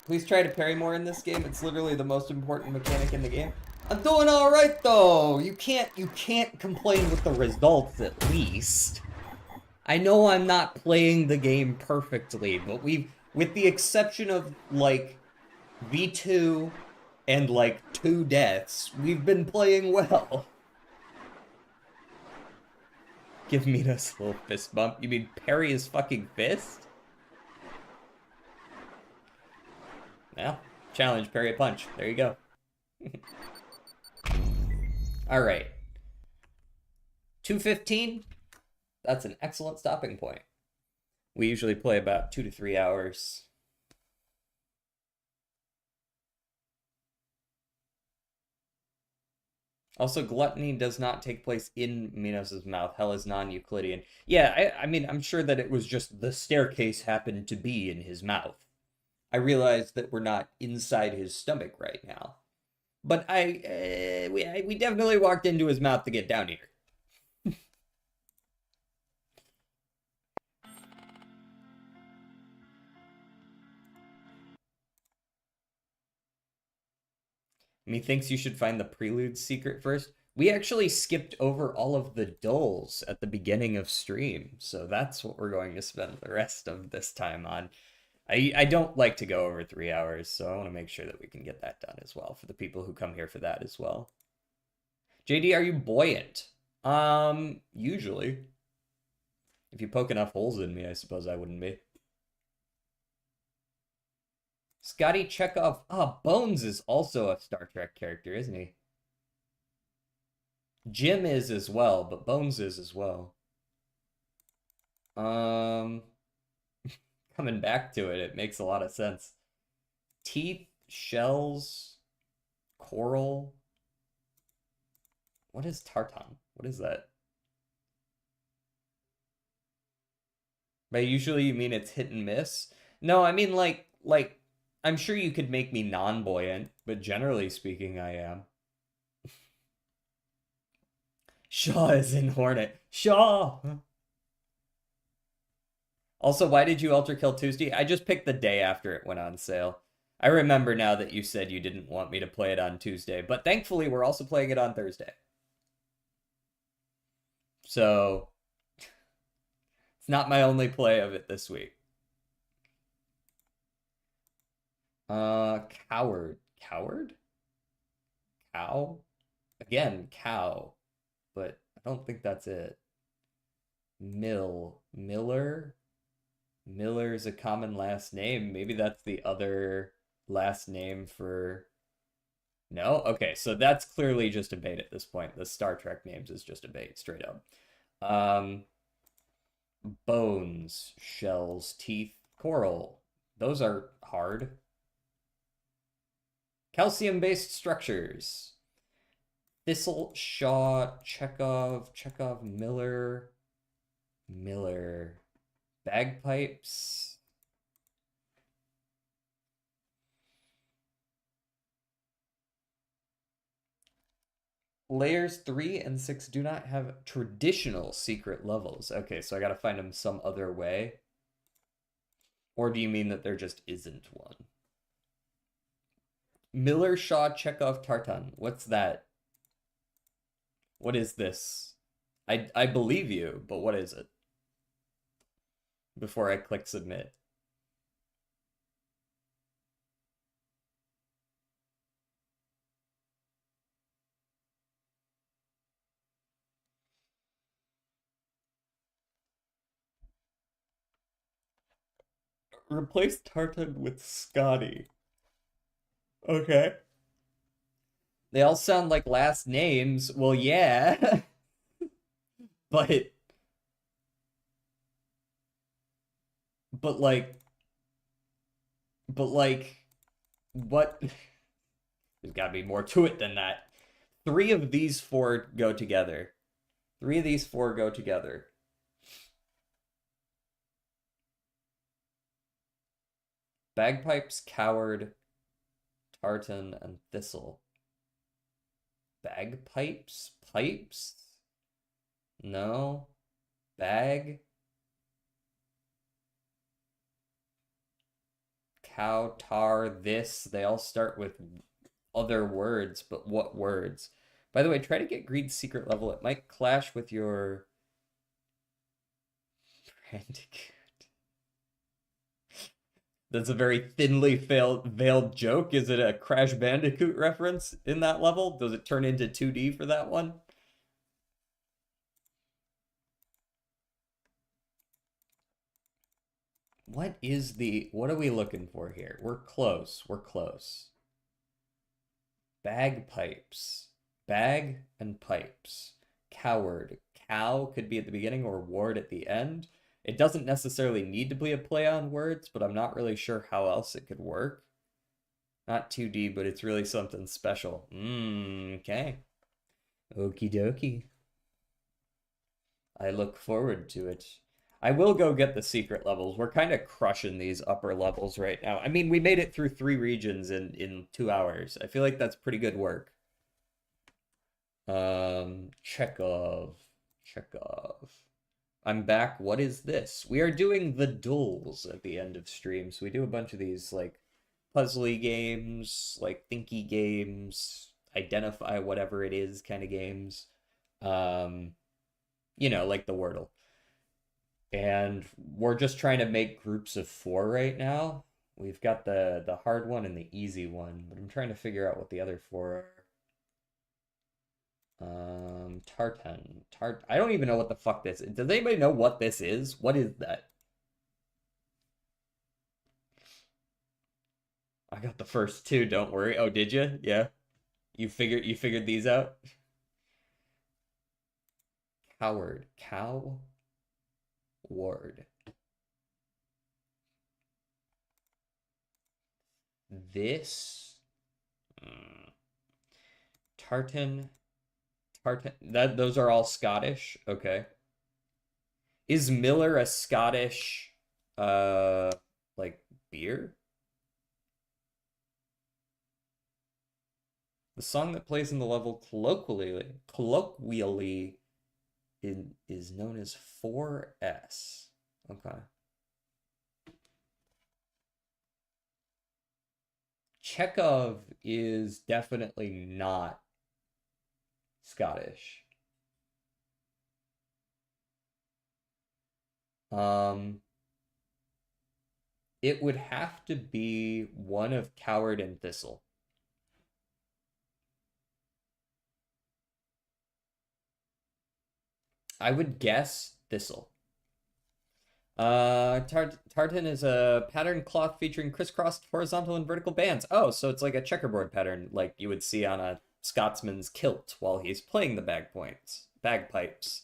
Please try to parry more in this game. It's literally the most important mechanic in the game. I'm doing all right though. You can't complain with the results at least. I know I'm not playing the game perfectly, but with the exception of like V2 and like two deaths, we've been playing well. Give Minos a little fist bump. You mean parry his fucking fist? Well, challenge, parry a punch. There you go. All right. 2:15. That's an excellent stopping point. We usually play about 2 to 3 hours. Also, gluttony does not take place in Minos' mouth. Hell is non-Euclidean. Yeah, I mean, I'm sure that it was just the staircase happened to be in his mouth. I realize that we're not inside his stomach right now, but we definitely walked into his mouth to get down here. Methinks you should find the prelude secret first. We actually skipped over all of the dulls at the beginning of stream, so that's what we're going to spend the rest of this time on. I don't like to go over 3 hours, so I want to make sure that we can get that done as well for the people who come here for that as well. JD, are you buoyant? Usually. If you poke enough holes in me, I suppose I wouldn't be. Scotty Chekhov. Ah, Bones is also a Star Trek character, isn't he? Jim is as well, but Bones is as well. Um, Coming back to it, it makes a lot of sense. Teeth, shells, coral. What is tartan? What is that? By usually you mean it's hit and miss? No, I mean like I'm sure you could make me non-buoyant, but generally speaking, I am. Shaw is in Hornet. Shaw! Also, why did you Ultrakill Tuesday? I just picked the day after it went on sale. I remember now that you said you didn't want me to play it on Tuesday, but thankfully we're also playing it on Thursday. So, it's not my only play of it this week. Coward. Coward? Cow? Again, cow. But I don't think that's it. Miller? Miller's a common last name. Maybe that's the other last name for. No? Okay, so that's clearly just a bait at this point. The Star Trek names is just a bait, straight up. Um, Bones, shells, teeth, coral. Those are hard. Calcium-based structures. Thistle, Shaw, Chekhov, Miller. Bagpipes. Layers 3 and 6 do not have traditional secret levels. Okay, so I gotta find them some other way. Or do you mean that there just isn't one? Miller, Shaw, Chekhov, Tartan. What's that? What is this? I believe you, but what is it? Before I click submit. Replace Tartan with Scotty. Okay. They all sound like last names. Well, yeah. but but like but like what there's got to be more to it than that. Three of these four go together. Three of these four go together. Bagpipes, Coward, Tartan, and Thistle. Bagpipes? Pipes? No. Bag? Cow, tar, this. They all start with other words, but what words? By the way, try to get Greed's secret level. It might clash with your Bandicoot. That's a very thinly veiled joke. Is it a Crash Bandicoot reference in that level? Does it turn into 2D for that one? What are we looking for here? We're close. We're close. Bagpipes. Bag and pipes. Coward. Cow could be at the beginning or ward at the end. It doesn't necessarily need to be a play on words, but I'm not really sure how else it could work. Not 2D, but it's really something special. Okay. Okie dokie. I look forward to it. I will go get the secret levels. We're kind of crushing these upper levels right now. I mean, we made it through 3 regions in 2 hours. I feel like that's pretty good work. Chekhov. Chekhov. I'm back. What is this? We are doing the dulls at the end of stream. So we do a bunch of these like puzzly games, like thinky games, identify whatever it is kind of games. Um, like the Wordle. And we're just trying to make groups of 4 right now. We've got the hard one and the easy one, but I'm trying to figure out what the other 4 are. Tartan. I don't even know what the fuck this is. Does anybody know what this is? What is that? I got the first 2, don't worry. Oh, did you? Yeah. You figured these out? Coward. Cow ward. This tartan those are all Scottish. Okay. Is Miller a Scottish like beer? The song that plays in the level colloquially is known as 4S. Okay. Chekhov is definitely not Scottish. It would have to be one of Coward and Thistle. I would guess Thistle. Tartan is a pattern cloth featuring crisscrossed horizontal and vertical bands. Oh, so it's like a checkerboard pattern, like you would see on a Scotsman's kilt while he's playing the bagpipes.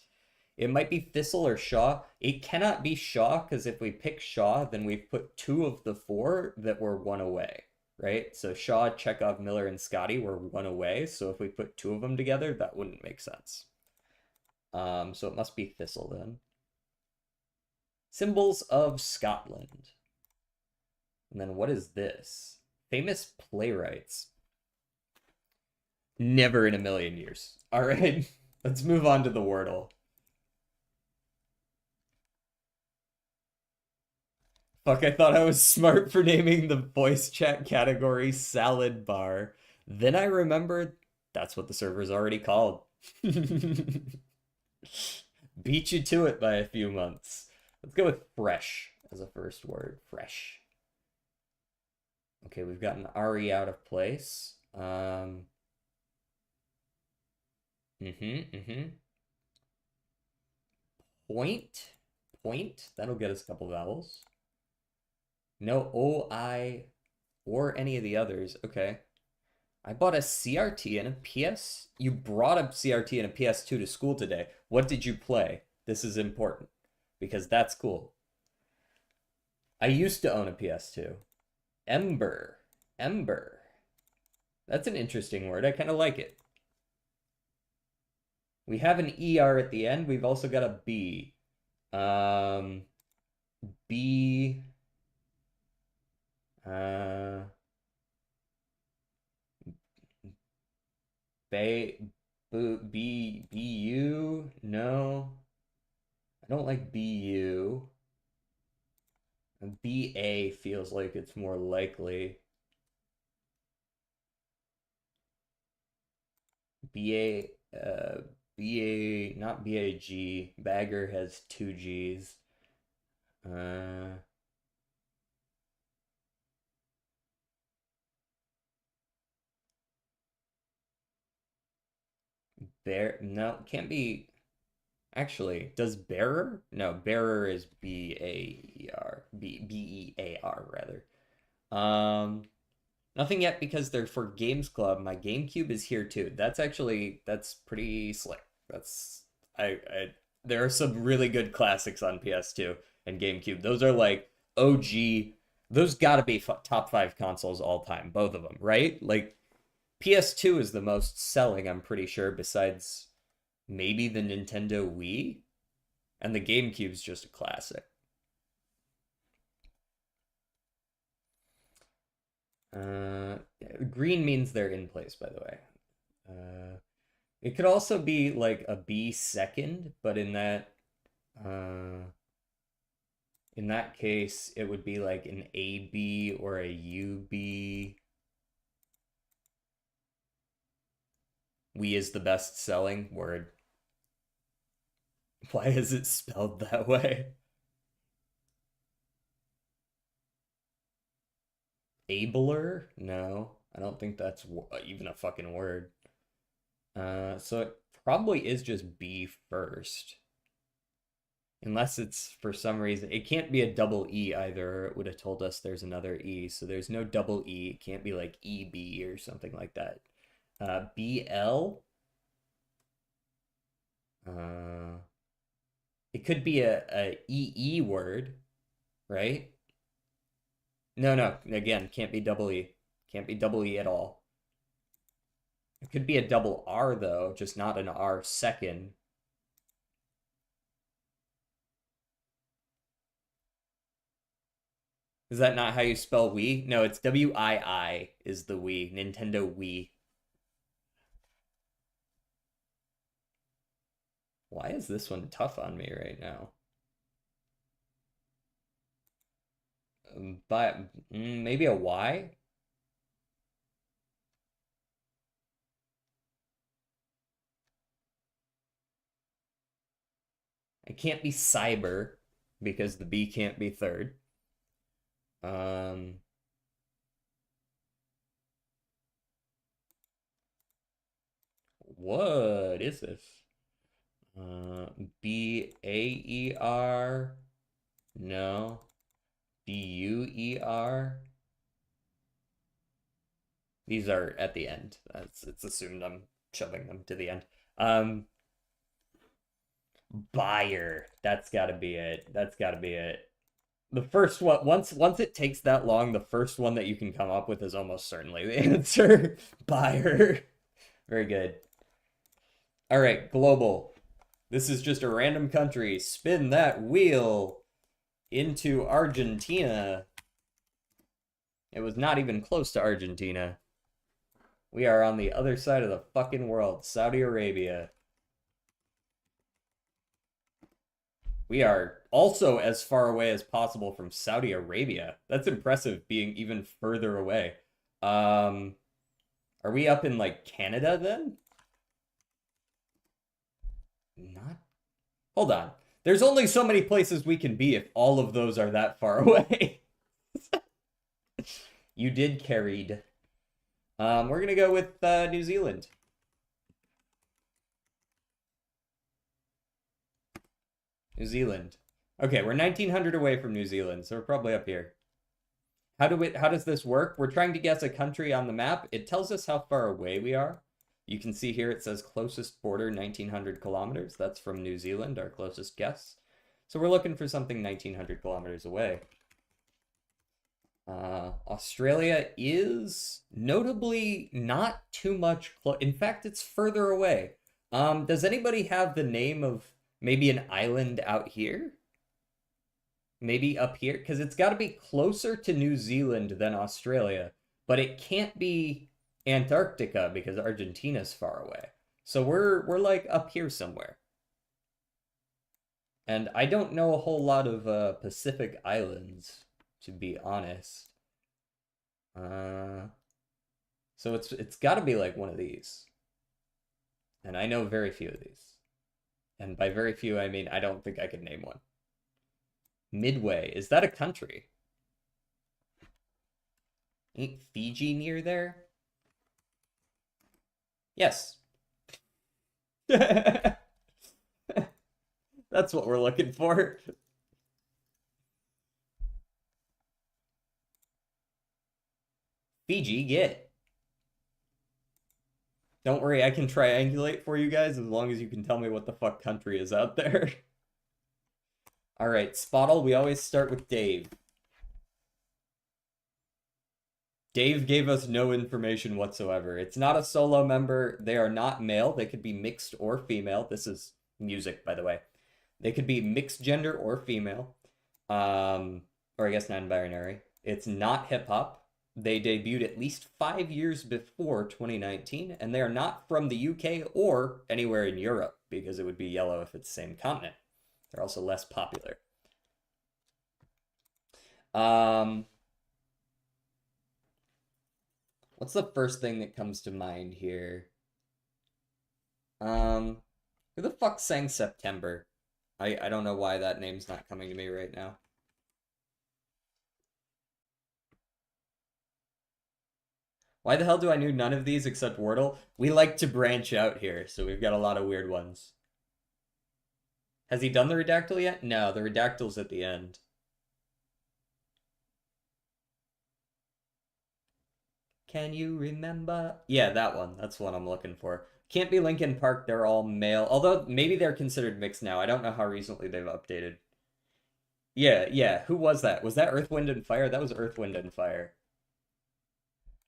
It might be Thistle or Shaw. It cannot be Shaw because if we pick Shaw, then we've put 2 of the 4 that were 1 away, right? So Shaw, Chekhov, Miller, and Scotty were 1 away. So if we put 2 of them together, that wouldn't make sense. So it must be Thistle then. Symbols of Scotland. And then what is this? Famous playwrights. Never in a million years. All right, let's move on to the Wordle. Fuck, I thought I was smart for naming the voice chat category salad bar. Then I remembered that's what the server's already called. Beat you to it by a few months. Let's go with fresh as a first word. Fresh. Okay, we've got an RE out of place. Point. Point. That'll get us a couple vowels. No OI or any of the others. Okay. I bought a CRT and a PS. You brought a CRT and a PS2 to school today. What did you play? This is important because that's cool. I used to own a PS2. Ember. Ember. That's an interesting word. I kind of like it. We have an ER at the end. We've also got a B. B. Bay. BU? No. I don't like BU. BA feels like it's more likely. BA, BA, not BAG. Bagger has 2 G's. Uh, bear, no, can't be. Actually, does bearer? No, bearer is B-A-E-R. B-E-A-R, rather. Um, Nothing yet because they're for Games Club. My GameCube is here too. That's pretty slick. That's I there are some really good classics on PS2 and GameCube. Those are like OG. Those gotta be top five consoles all time, both of them, right? Like PS2 is the most selling, I'm pretty sure, besides maybe the Nintendo Wii, and the GameCube's just a classic. Uh, Green means they're in place, by the way. Uh, it could also be like a B second, but uh, in that case, it would be like an AB or a UB. We is the best selling word. Why is it spelled that way? Abler? No, I don't think that's even a fucking word. So it probably is just B first. Unless it's for some reason, it can't be a double E either, or it would have told us there's another E. So there's no double E. It can't be like EB or something like that. BL. Uh, it could be a EE word, right? No, no. Again, can't be double E. Can't be double E at all. It could be a double R though, just not an R second. Is that not how you spell Wii? No, it's WII is the Wii, Nintendo Wii. Why is this one tough on me right now? But maybe a Y? It can't be cyber because the B can't be third. Um, what is this? BAER? No. BUER? These are at the end. It's assumed I'm shoving them to the end. Um, Buyer. That's got to be it. That's got to be it. The first one, once it takes that long, the first one that you can come up with is almost certainly the answer. Buyer. Very good. All right, global. This is just a random country. Spin that wheel into Argentina. It was not even close to Argentina. We are on the other side of the fucking world, Saudi Arabia. We are also as far away as possible from Saudi Arabia. That's impressive being even further away. Um, are we up in like Canada then? Not. Hold on. There's only so many places we can be if all of those are that far away. You did carried. We're gonna go with New Zealand. New Zealand. Okay, we're 1900 away from New Zealand, so we're probably up here. How does this work? We're trying to guess a country on the map. It tells us how far away we are. You can see here it says closest border 1900 kilometers. That's from New Zealand, our closest guess. So we're looking for something 1900 kilometers away. Australia is notably not too much close. In fact, it's further away. Does anybody have the name of maybe an island out here? Maybe up here? Because it's got to be closer to New Zealand than Australia, but it can't be Antarctica because Argentina's far away. So we're like up here somewhere. And I don't know a whole lot of Pacific islands, to be honest. Uh, so it's got to be like one of these. And I know very few of these. And by very few, I mean I don't think I could name one. Midway. Is that a country? Ain't Fiji near there? Yes. That's what we're looking for. Fiji, get. Don't worry, I can triangulate for you guys as long as you can tell me what the fuck country is out there. All right, Spottle, we always start with Dave. Dave gave us no information whatsoever. It's not a solo member. They are not male. They could be mixed or female. This is music, by the way. They could be mixed gender or female. Or I guess non-binary. It's not hip hop. They debuted at least 5 years before 2019, and they are not from the UK or anywhere in Europe because it would be yellow if it's the same continent. They're also less popular. What's the first thing that comes to mind here? Who the fuck sang September? I don't know why that name's not coming to me right now. Why the hell do I know none of these except Wordle? We like to branch out here, so we've got a lot of weird ones. Has he done the redactyl yet? No, the redactyl's at the end. Can you remember? Yeah, that one. That's what I'm looking for. Can't be Linkin Park. They're all male. Although maybe they're considered mixed now. I don't know how recently they've updated. Yeah, yeah. Who was that? Was that Earth, Wind, and Fire? That was Earth, Wind, and Fire.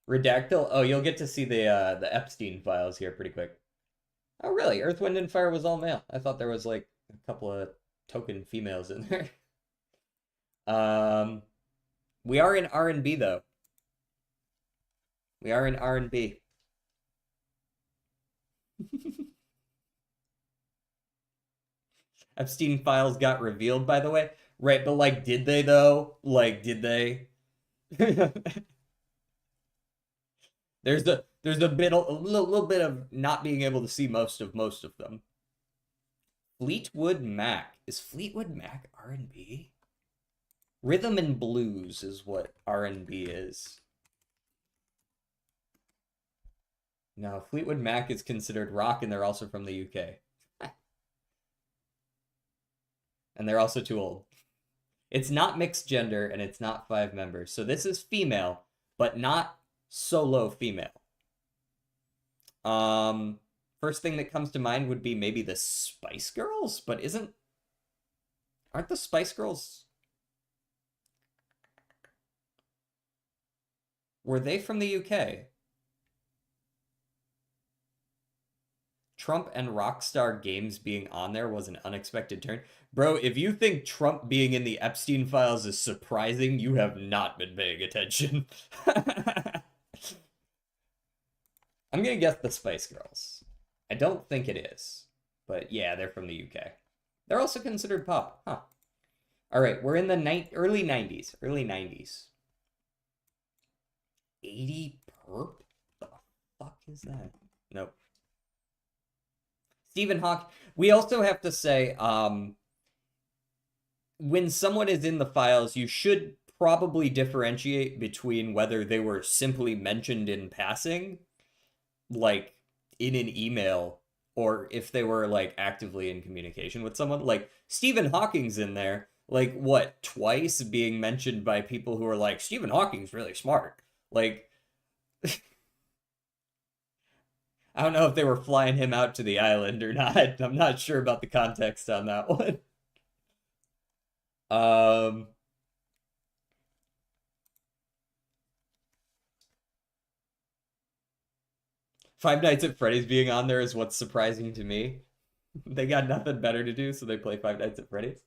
Redactyl. Oh, you'll get to see the Epstein files here pretty quick. Oh, really? Earth, Wind, and Fire was all male. I thought there was like a couple of token females in there. We are in R&B though. We are in R&B. Epstein files got revealed, by the way. Right, but like, did they though? Like, did they? There's a little bit of not being able to see most of them. Fleetwood Mac. Is Fleetwood Mac R&B? Rhythm and blues is what R&B is. No, Fleetwood Mac is considered rock, and they're also from the UK. And they're also too old. It's not mixed gender, and it's not 5 members. So this is female, but not solo female. First thing that comes to mind would be maybe the Spice Girls, but aren't the Spice Girls... Were they from the UK? Trump and Rockstar Games being on there was an unexpected turn. Bro, if you think Trump being in the Epstein files is surprising, you have not been paying attention. I'm gonna guess the Spice Girls. I don't think it is. But yeah, they're from the UK. They're also considered pop. Huh. Alright, we're in the early 90s. Early 90s. 80 perp? The fuck is that? Nope. Stephen Hawking. We also have to say, when someone is in the files, you should probably differentiate between whether they were simply mentioned in passing, like in an email, or if they were like actively in communication with someone. Like Stephen Hawking's in there, like what, twice being mentioned by people who are like, Stephen Hawking's really smart. Like, I don't know if they were flying him out to the island or not. I'm not sure about the context on that one. Five Nights at Freddy's being on there is what's surprising to me. They got nothing better to do, so they play Five Nights at Freddy's.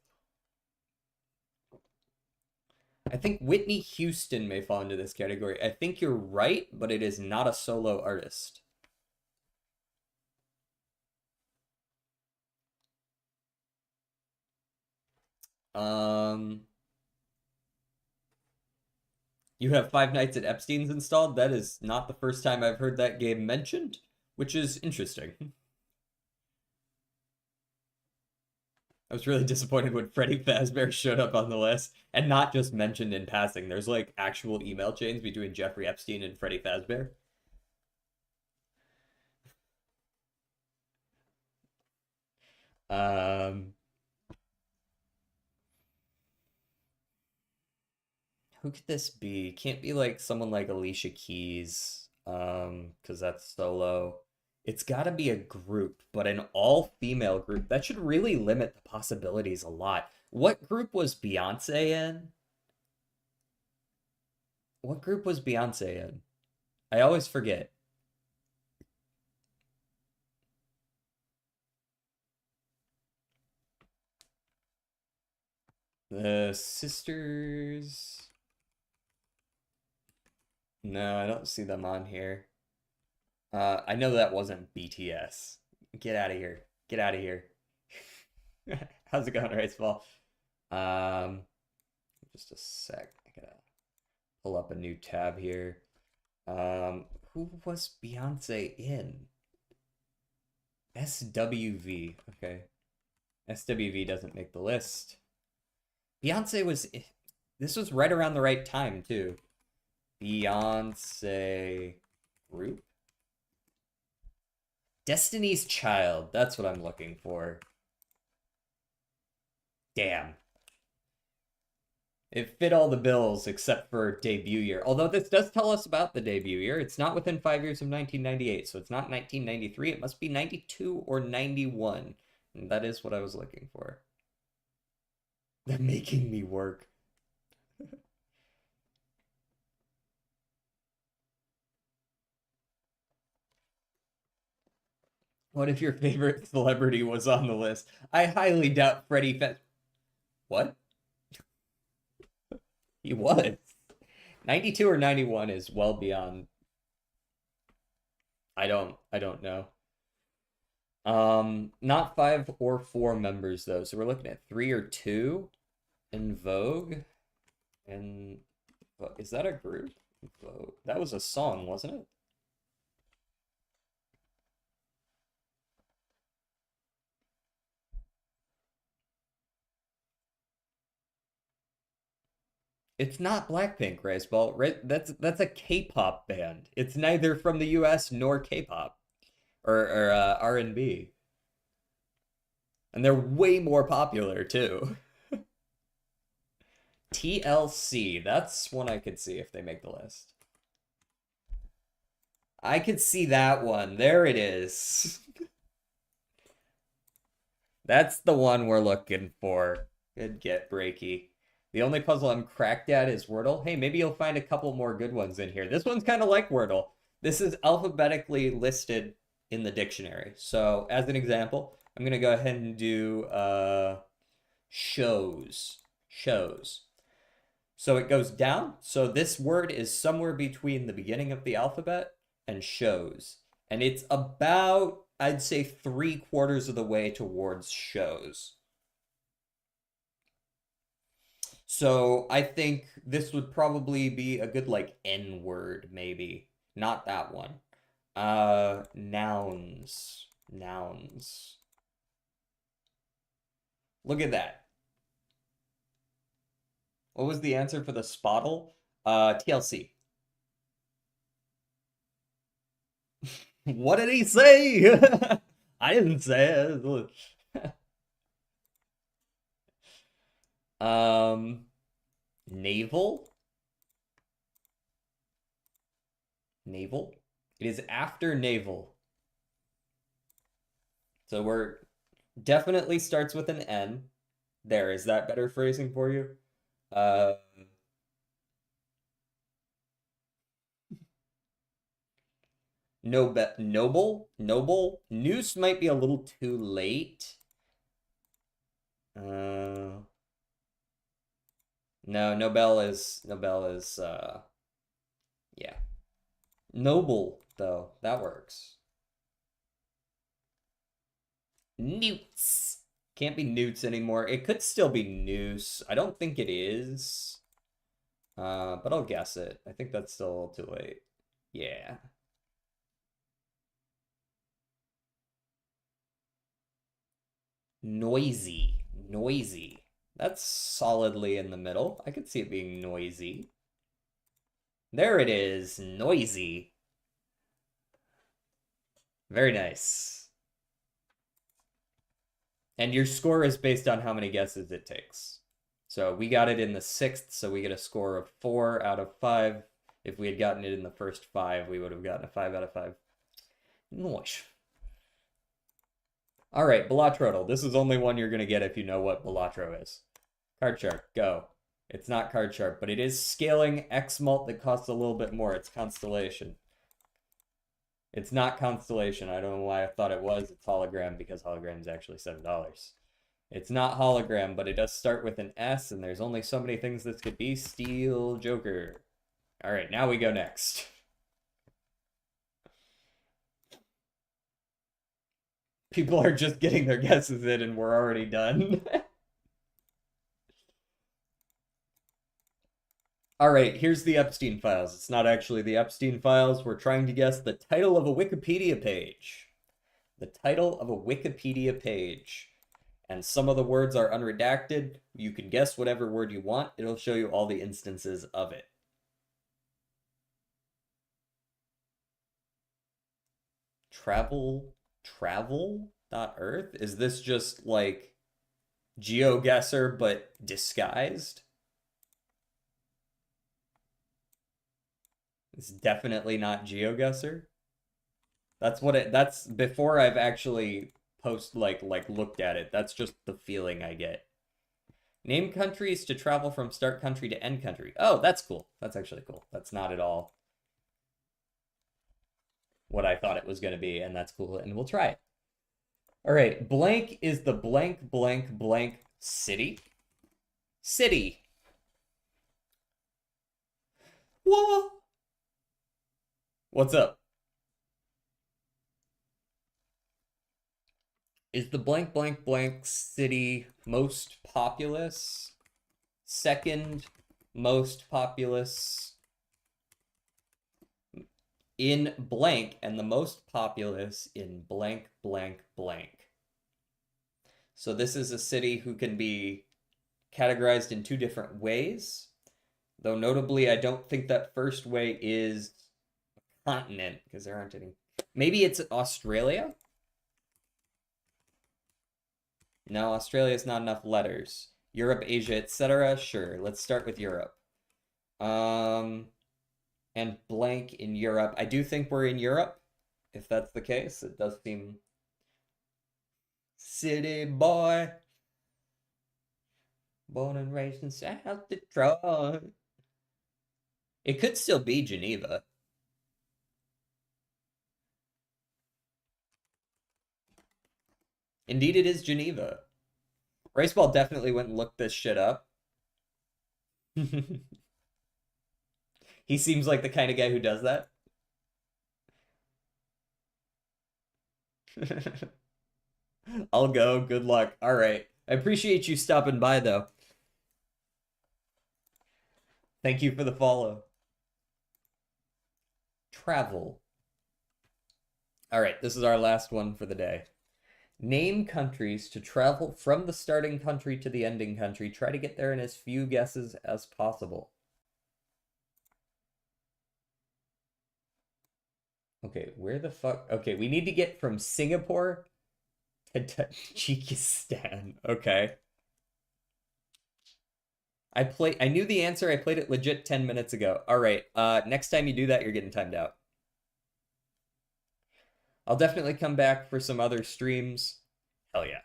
I think Whitney Houston may fall into this category. I think you're right, but it is not a solo artist. You have Five Nights at Epstein's installed? That is not the first time I've heard that game mentioned, which is interesting. I was really disappointed when Freddy Fazbear showed up on the list and not just mentioned in passing. There's like actual email chains between Jeffrey Epstein and Freddy Fazbear. Um, who could this be? Can't be like someone like Alicia Keys, because that's solo. It's got to be a group, but an all-female group. That should really limit the possibilities a lot. What group was Beyonce in? What group was Beyonce in? I always forget. The sisters. No, I don't see them on here. I know that wasn't BTS. Get out of here. Get out of here. How's it going, Raceball? Um, just a sec. I gotta pull up a new tab here. Who was Beyonce in? SWV. Okay. SWV doesn't make the list. Beyonce was. This was right around the right time, too. Beyonce group? Destiny's Child. That's what I'm looking for. Damn. It fit all the bills except for debut year. Although this does tell us about the debut year. It's not within 5 years of 1998, so it's not 1993. It must be 92 or 91. And that is what I was looking for. They're making me work. What if your favorite celebrity was on the list? I highly doubt Freddie Fez. What? He was. 92 or 91 is well beyond. I don't know. Not five or four members though. So we're looking at three or two in Vogue. And is that a group? Vogue. That was a song, wasn't it? It's not Blackpink, Raceball. Right? That's a K-pop band. It's neither from the US nor K-pop or R&B. And they're way more popular too. TLC. That's one I could see if they make the list. I could see that one. There it is. That's the one we're looking for. Good get, Breaky. The only puzzle I'm cracked at is Wordle. Hey, maybe you'll find a couple more good ones in here. This one's kind of like Wordle. This is alphabetically listed in the dictionary. So, as an example, I'm going to go ahead and do shows. Shows. So it goes down. So this word is somewhere between the beginning of the alphabet and shows. And it's about, I'd say, 3/4 of the way towards shows. So I think this would probably be a good like N word, maybe. Not that one. Nouns. Nouns. Look at that. What was the answer for the spottle? TLC. What did he say? I didn't say it. Naval? Naval? It is after naval. So we're definitely starts with an N. There, is that better phrasing for you? Uh, noble? Noble? Noose might be a little too late. No, Nobel is yeah. Noble, though. That works. Newts. Can't be newts anymore. It could still be noose. I don't think it is. But I'll guess it. I think that's still too late. Yeah. Noisy. Noisy. That's solidly in the middle. I could see it being noisy. There it is. Noisy. Very nice. And your score is based on how many guesses it takes. So we got it in the 6th, so we get a score of 4 out of 5. If we had gotten it in the first 5, we would have gotten a 5 out of 5. Nice. All right, Bellatrodal. This is only one you're going to get if you know what Bellatro is. Card Shark, go. It's not Card Shark, but it is scaling X malt that costs a little bit more. It's Constellation. It's not Constellation. I don't know why I thought it was. It's Hologram because Hologram is actually $7. It's not Hologram, but it does start with an S, and there's only so many things this could be. Steel Joker. All right, now we go next. People are just getting their guesses in, and we're already done. All right, here's the Epstein files. It's not actually the Epstein files. We're trying to guess the title of a Wikipedia page. The title of a Wikipedia page. And some of the words are unredacted. You can guess whatever word you want. It'll show you all the instances of it. Travel.earth? Is this just like GeoGuessr but disguised? It's definitely not GeoGuessr. That's before I've actually looked at it. That's just the feeling I get. Name countries to travel from start country to end country. Oh, that's cool. That's actually cool. That's not at all what I thought it was going to be, and that's cool, and we'll try it. All right, blank is the blank blank blank city. City. Whoa. What's up? Is the blank blank blank city most populous? Second most populous in blank, and the most populous in blank blank blank. So this is a city who can be categorized in 2 different ways. Though notably, I don't think that first way is a continent, because there aren't any. Maybe it's Australia? No, Australia's not enough letters. Europe, Asia, etc. Sure, let's start with Europe. And blank in Europe. I do think we're in Europe. If that's the case, it does seem... City boy. Born and raised in South Detroit. It could still be Geneva. Indeed, it is Geneva. Raceball definitely went and looked this shit up. He seems like the kind of guy who does that. I'll go. Good luck. All right. I appreciate you stopping by, though. Thank you for the follow. Travel. All right. This is our last one for the day. Name countries to travel from the starting country to the ending country. Try to get there in as few guesses as possible. Okay, where the fuck? Okay, we need to get from Singapore to Tajikistan. Okay. I knew the answer. I played it legit 10 minutes ago. All right. Next time you do that, you're getting timed out. I'll definitely come back for some other streams. Hell yeah.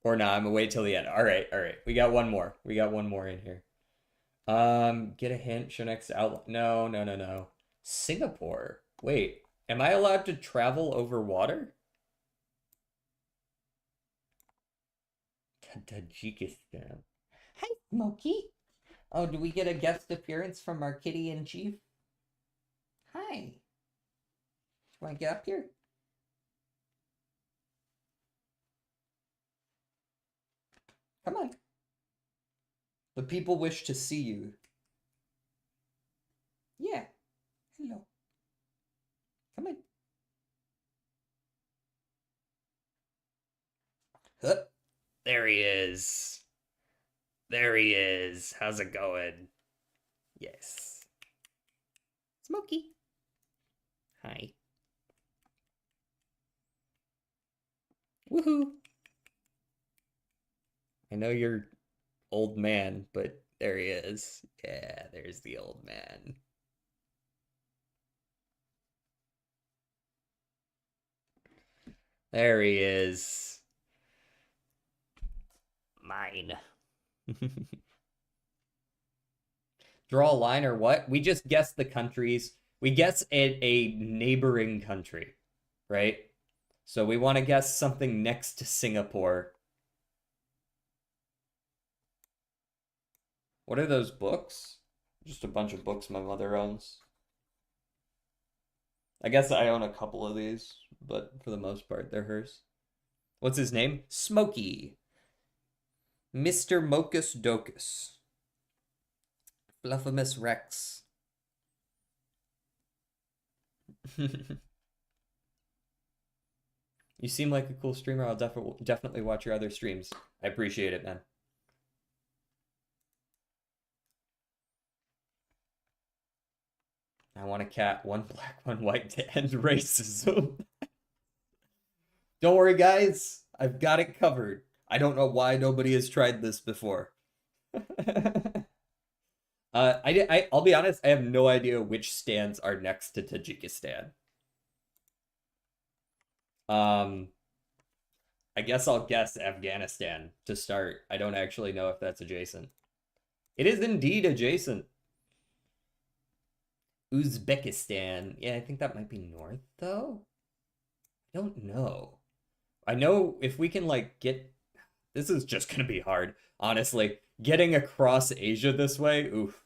Or nah, I'm gonna wait till the end. All right, all right. We got one more. We got one more in here. Get a hint. Show next outline. No, no, no, no. Singapore. Wait, am I allowed to travel over water? Tajikistan. Hi, Smokey. Oh, do we get a guest appearance from our kitty in chief? Hi. Want to get up here? Come on. The people wish to see you. Yeah. Hello. Come on. Huh. There he is. There he is. How's it going? Yes. Smokey. Hi. Woohoo. I know you're old man, but there he is. Yeah, there's the old man. There he is. Mine. Draw a line or what? We just guess the countries. We guess a neighboring country, right? So we want to guess something next to Singapore. What are those books? Just a bunch of books my mother owns. I guess I own a couple of these, but for the most part, they're hers. What's his name? Smokey. Mr. Mocus Docus. Fluffamus Rex. You seem like a cool streamer. I'll definitely watch your other streams. I appreciate it, man. I want a cat, one black, one white to end racism. Don't worry, guys. I've got it covered. I don't know why nobody has tried this before. I'll be honest, I have no idea which stands are next to Tajikistan. Um, I guess I'll guess Afghanistan to start. I don't actually know if that's adjacent. It is indeed adjacent. Uzbekistan. Yeah, I think that might be north, though. I don't know. I know if we can, like, get... This is just gonna be hard, honestly. Getting across Asia this way, oof.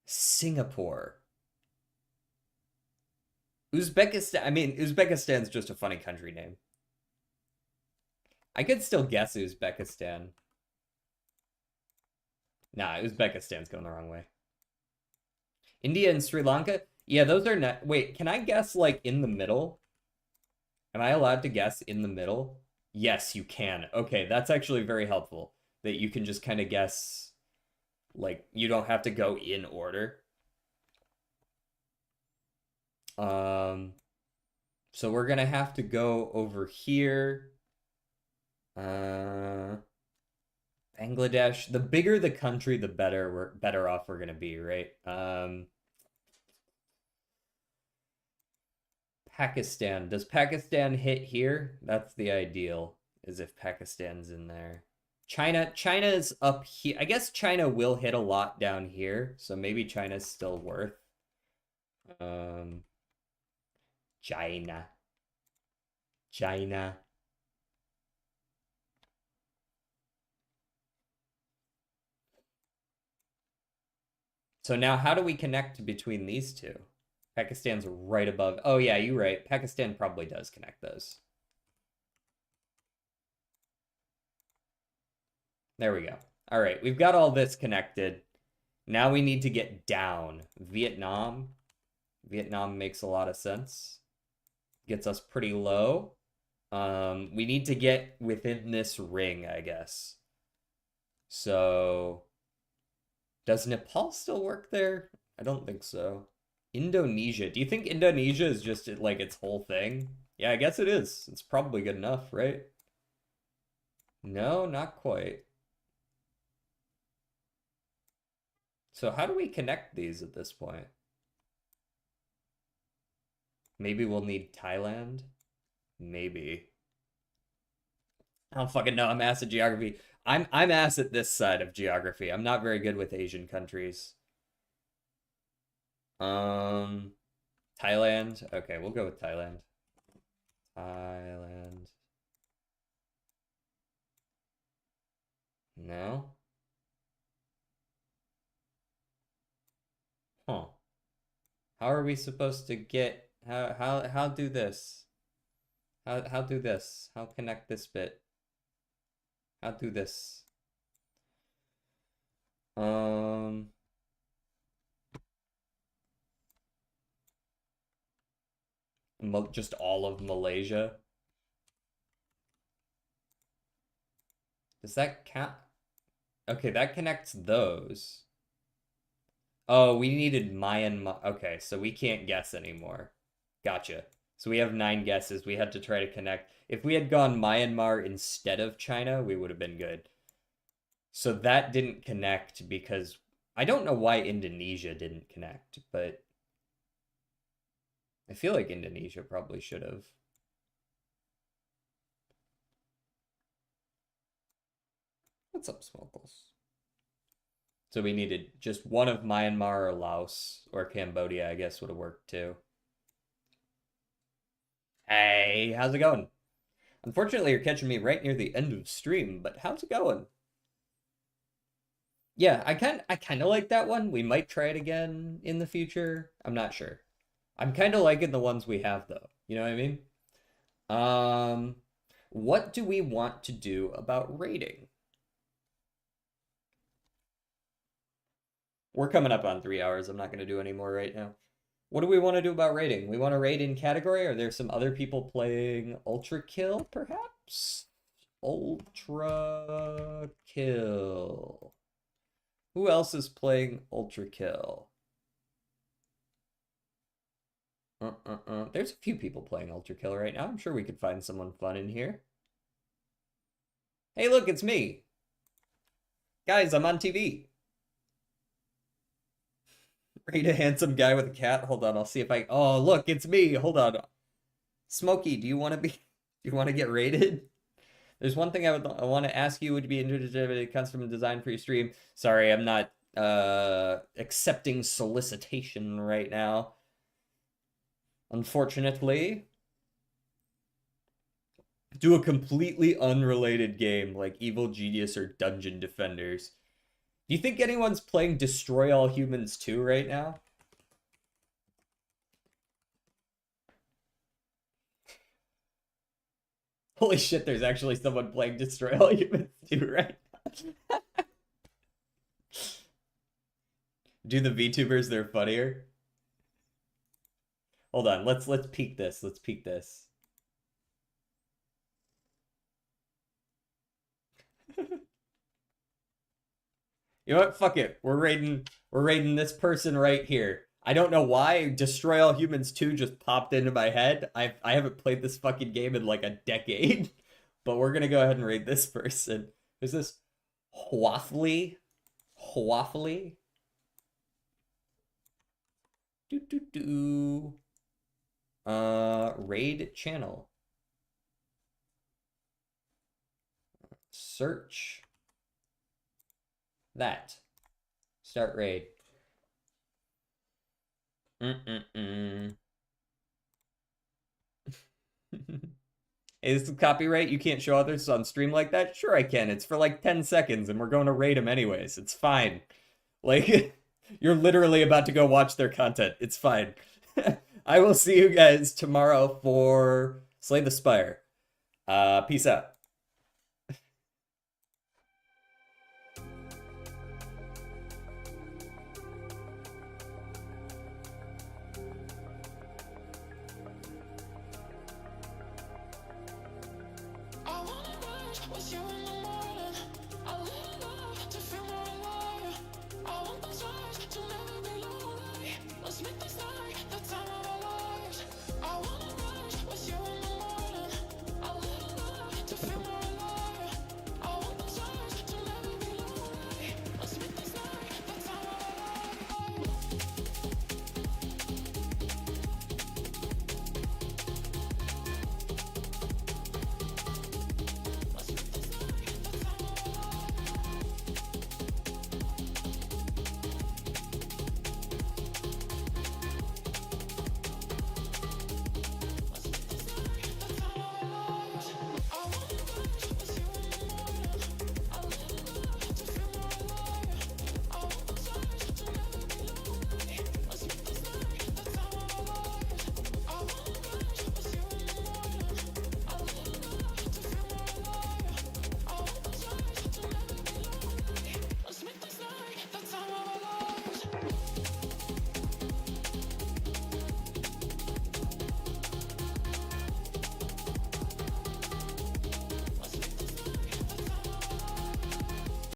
Singapore. Uzbekistan. I mean, Uzbekistan's just a funny country name. I could still guess Uzbekistan. Nah, Uzbekistan's going the wrong way. India and Sri Lanka? Yeah, those are not. Wait, can I guess like in the middle? Am I allowed to guess in the middle? Yes, you can. Okay, that's actually very helpful. That you can just kind of guess, like, you don't have to go in order. Um, so we're gonna have to go over here. Bangladesh. The bigger the country, the better off we're gonna be, right? Pakistan. Does Pakistan hit here? That's the ideal, is if Pakistan's in there. China's up here. I guess China will hit a lot down here, so maybe China's still worth. Um, China. China. So now how do we connect between these two? Pakistan's right above. Oh yeah, you're right. Pakistan probably does connect those. There we go. All right, we've got all this connected. Now we need to get down. Vietnam. Vietnam makes a lot of sense. Gets us pretty low. We need to get within this ring, I guess. So, does Nepal still work there? I don't think so. Indonesia. Do you think Indonesia is just like its whole thing? Yeah, I guess it is. It's probably good enough, right? No, not quite. So how do we connect these at this point? Maybe we'll need Thailand? Maybe. I don't fucking know. I'm ass at geography. I'm ass at this side of geography. I'm not very good with Asian countries. Um, Thailand. Okay, we'll go with Thailand. Thailand. No? Huh. How are we supposed to get how do this? How do this? How connect this bit? How do this? Um just all of Malaysia. Does that count? Okay, that connects those. Oh, we needed Myanmar. Okay, so we can't guess anymore. Gotcha. So we have 9 guesses. We had to try to connect. If we had gone Myanmar instead of China, we would have been good. So that didn't connect because I don't know why Indonesia didn't connect, but I feel like Indonesia probably should have. What's up, Smokles? So we needed just one of Myanmar or Laos or Cambodia, I guess would have worked too. Hey, how's it going? Unfortunately, you're catching me right near the end of stream, but how's it going? Yeah, I kind of like that one. We might try it again in the future. I'm not sure. I'm kind of liking the ones we have though. You know what I mean? Um, what do we want to do about rating? We're coming up on 3 hours. I'm not going to do any more right now. What do we want to do about rating? We want to rate in category? Are there some other people playing Ultrakill, perhaps? Ultrakill. Who else is playing Ultrakill? There's a few people playing Ultrakill right now. I'm sure we could find someone fun in here. Hey, look, it's me. Guys, I'm on TV. Rate a handsome guy with a cat. Hold on, I'll see if I. Oh, look, it's me. Hold on. Smokey, do you want to be? Do you want to get rated? There's one thing I want to ask you. Would you be interested in a custom design for your stream? Sorry, I'm not accepting solicitation right now. Unfortunately. Do a completely unrelated game like Evil Genius or Dungeon Defenders. Do you think anyone's playing Destroy All Humans 2 right now? Holy shit, there's actually someone playing Destroy All Humans 2 right now. Do the VTubers, they're funnier? Hold on, let's peek this. Let's peek this. You know what? Fuck it. We're raiding this person right here. I don't know why Destroy All Humans 2 just popped into my head. I haven't played this fucking game in like a decade. But we're gonna go ahead and raid this person. Who's this? Waffly? Waffly? Do do do. Raid channel. Search. That. Start raid. Mm-mm-mm. Is copyright? You can't show others on stream like that? Sure I can. It's for like 10 seconds and we're going to raid them anyways. It's fine. Like, you're literally about to go watch their content. It's fine. I will see you guys tomorrow for Slay the Spire. Peace out.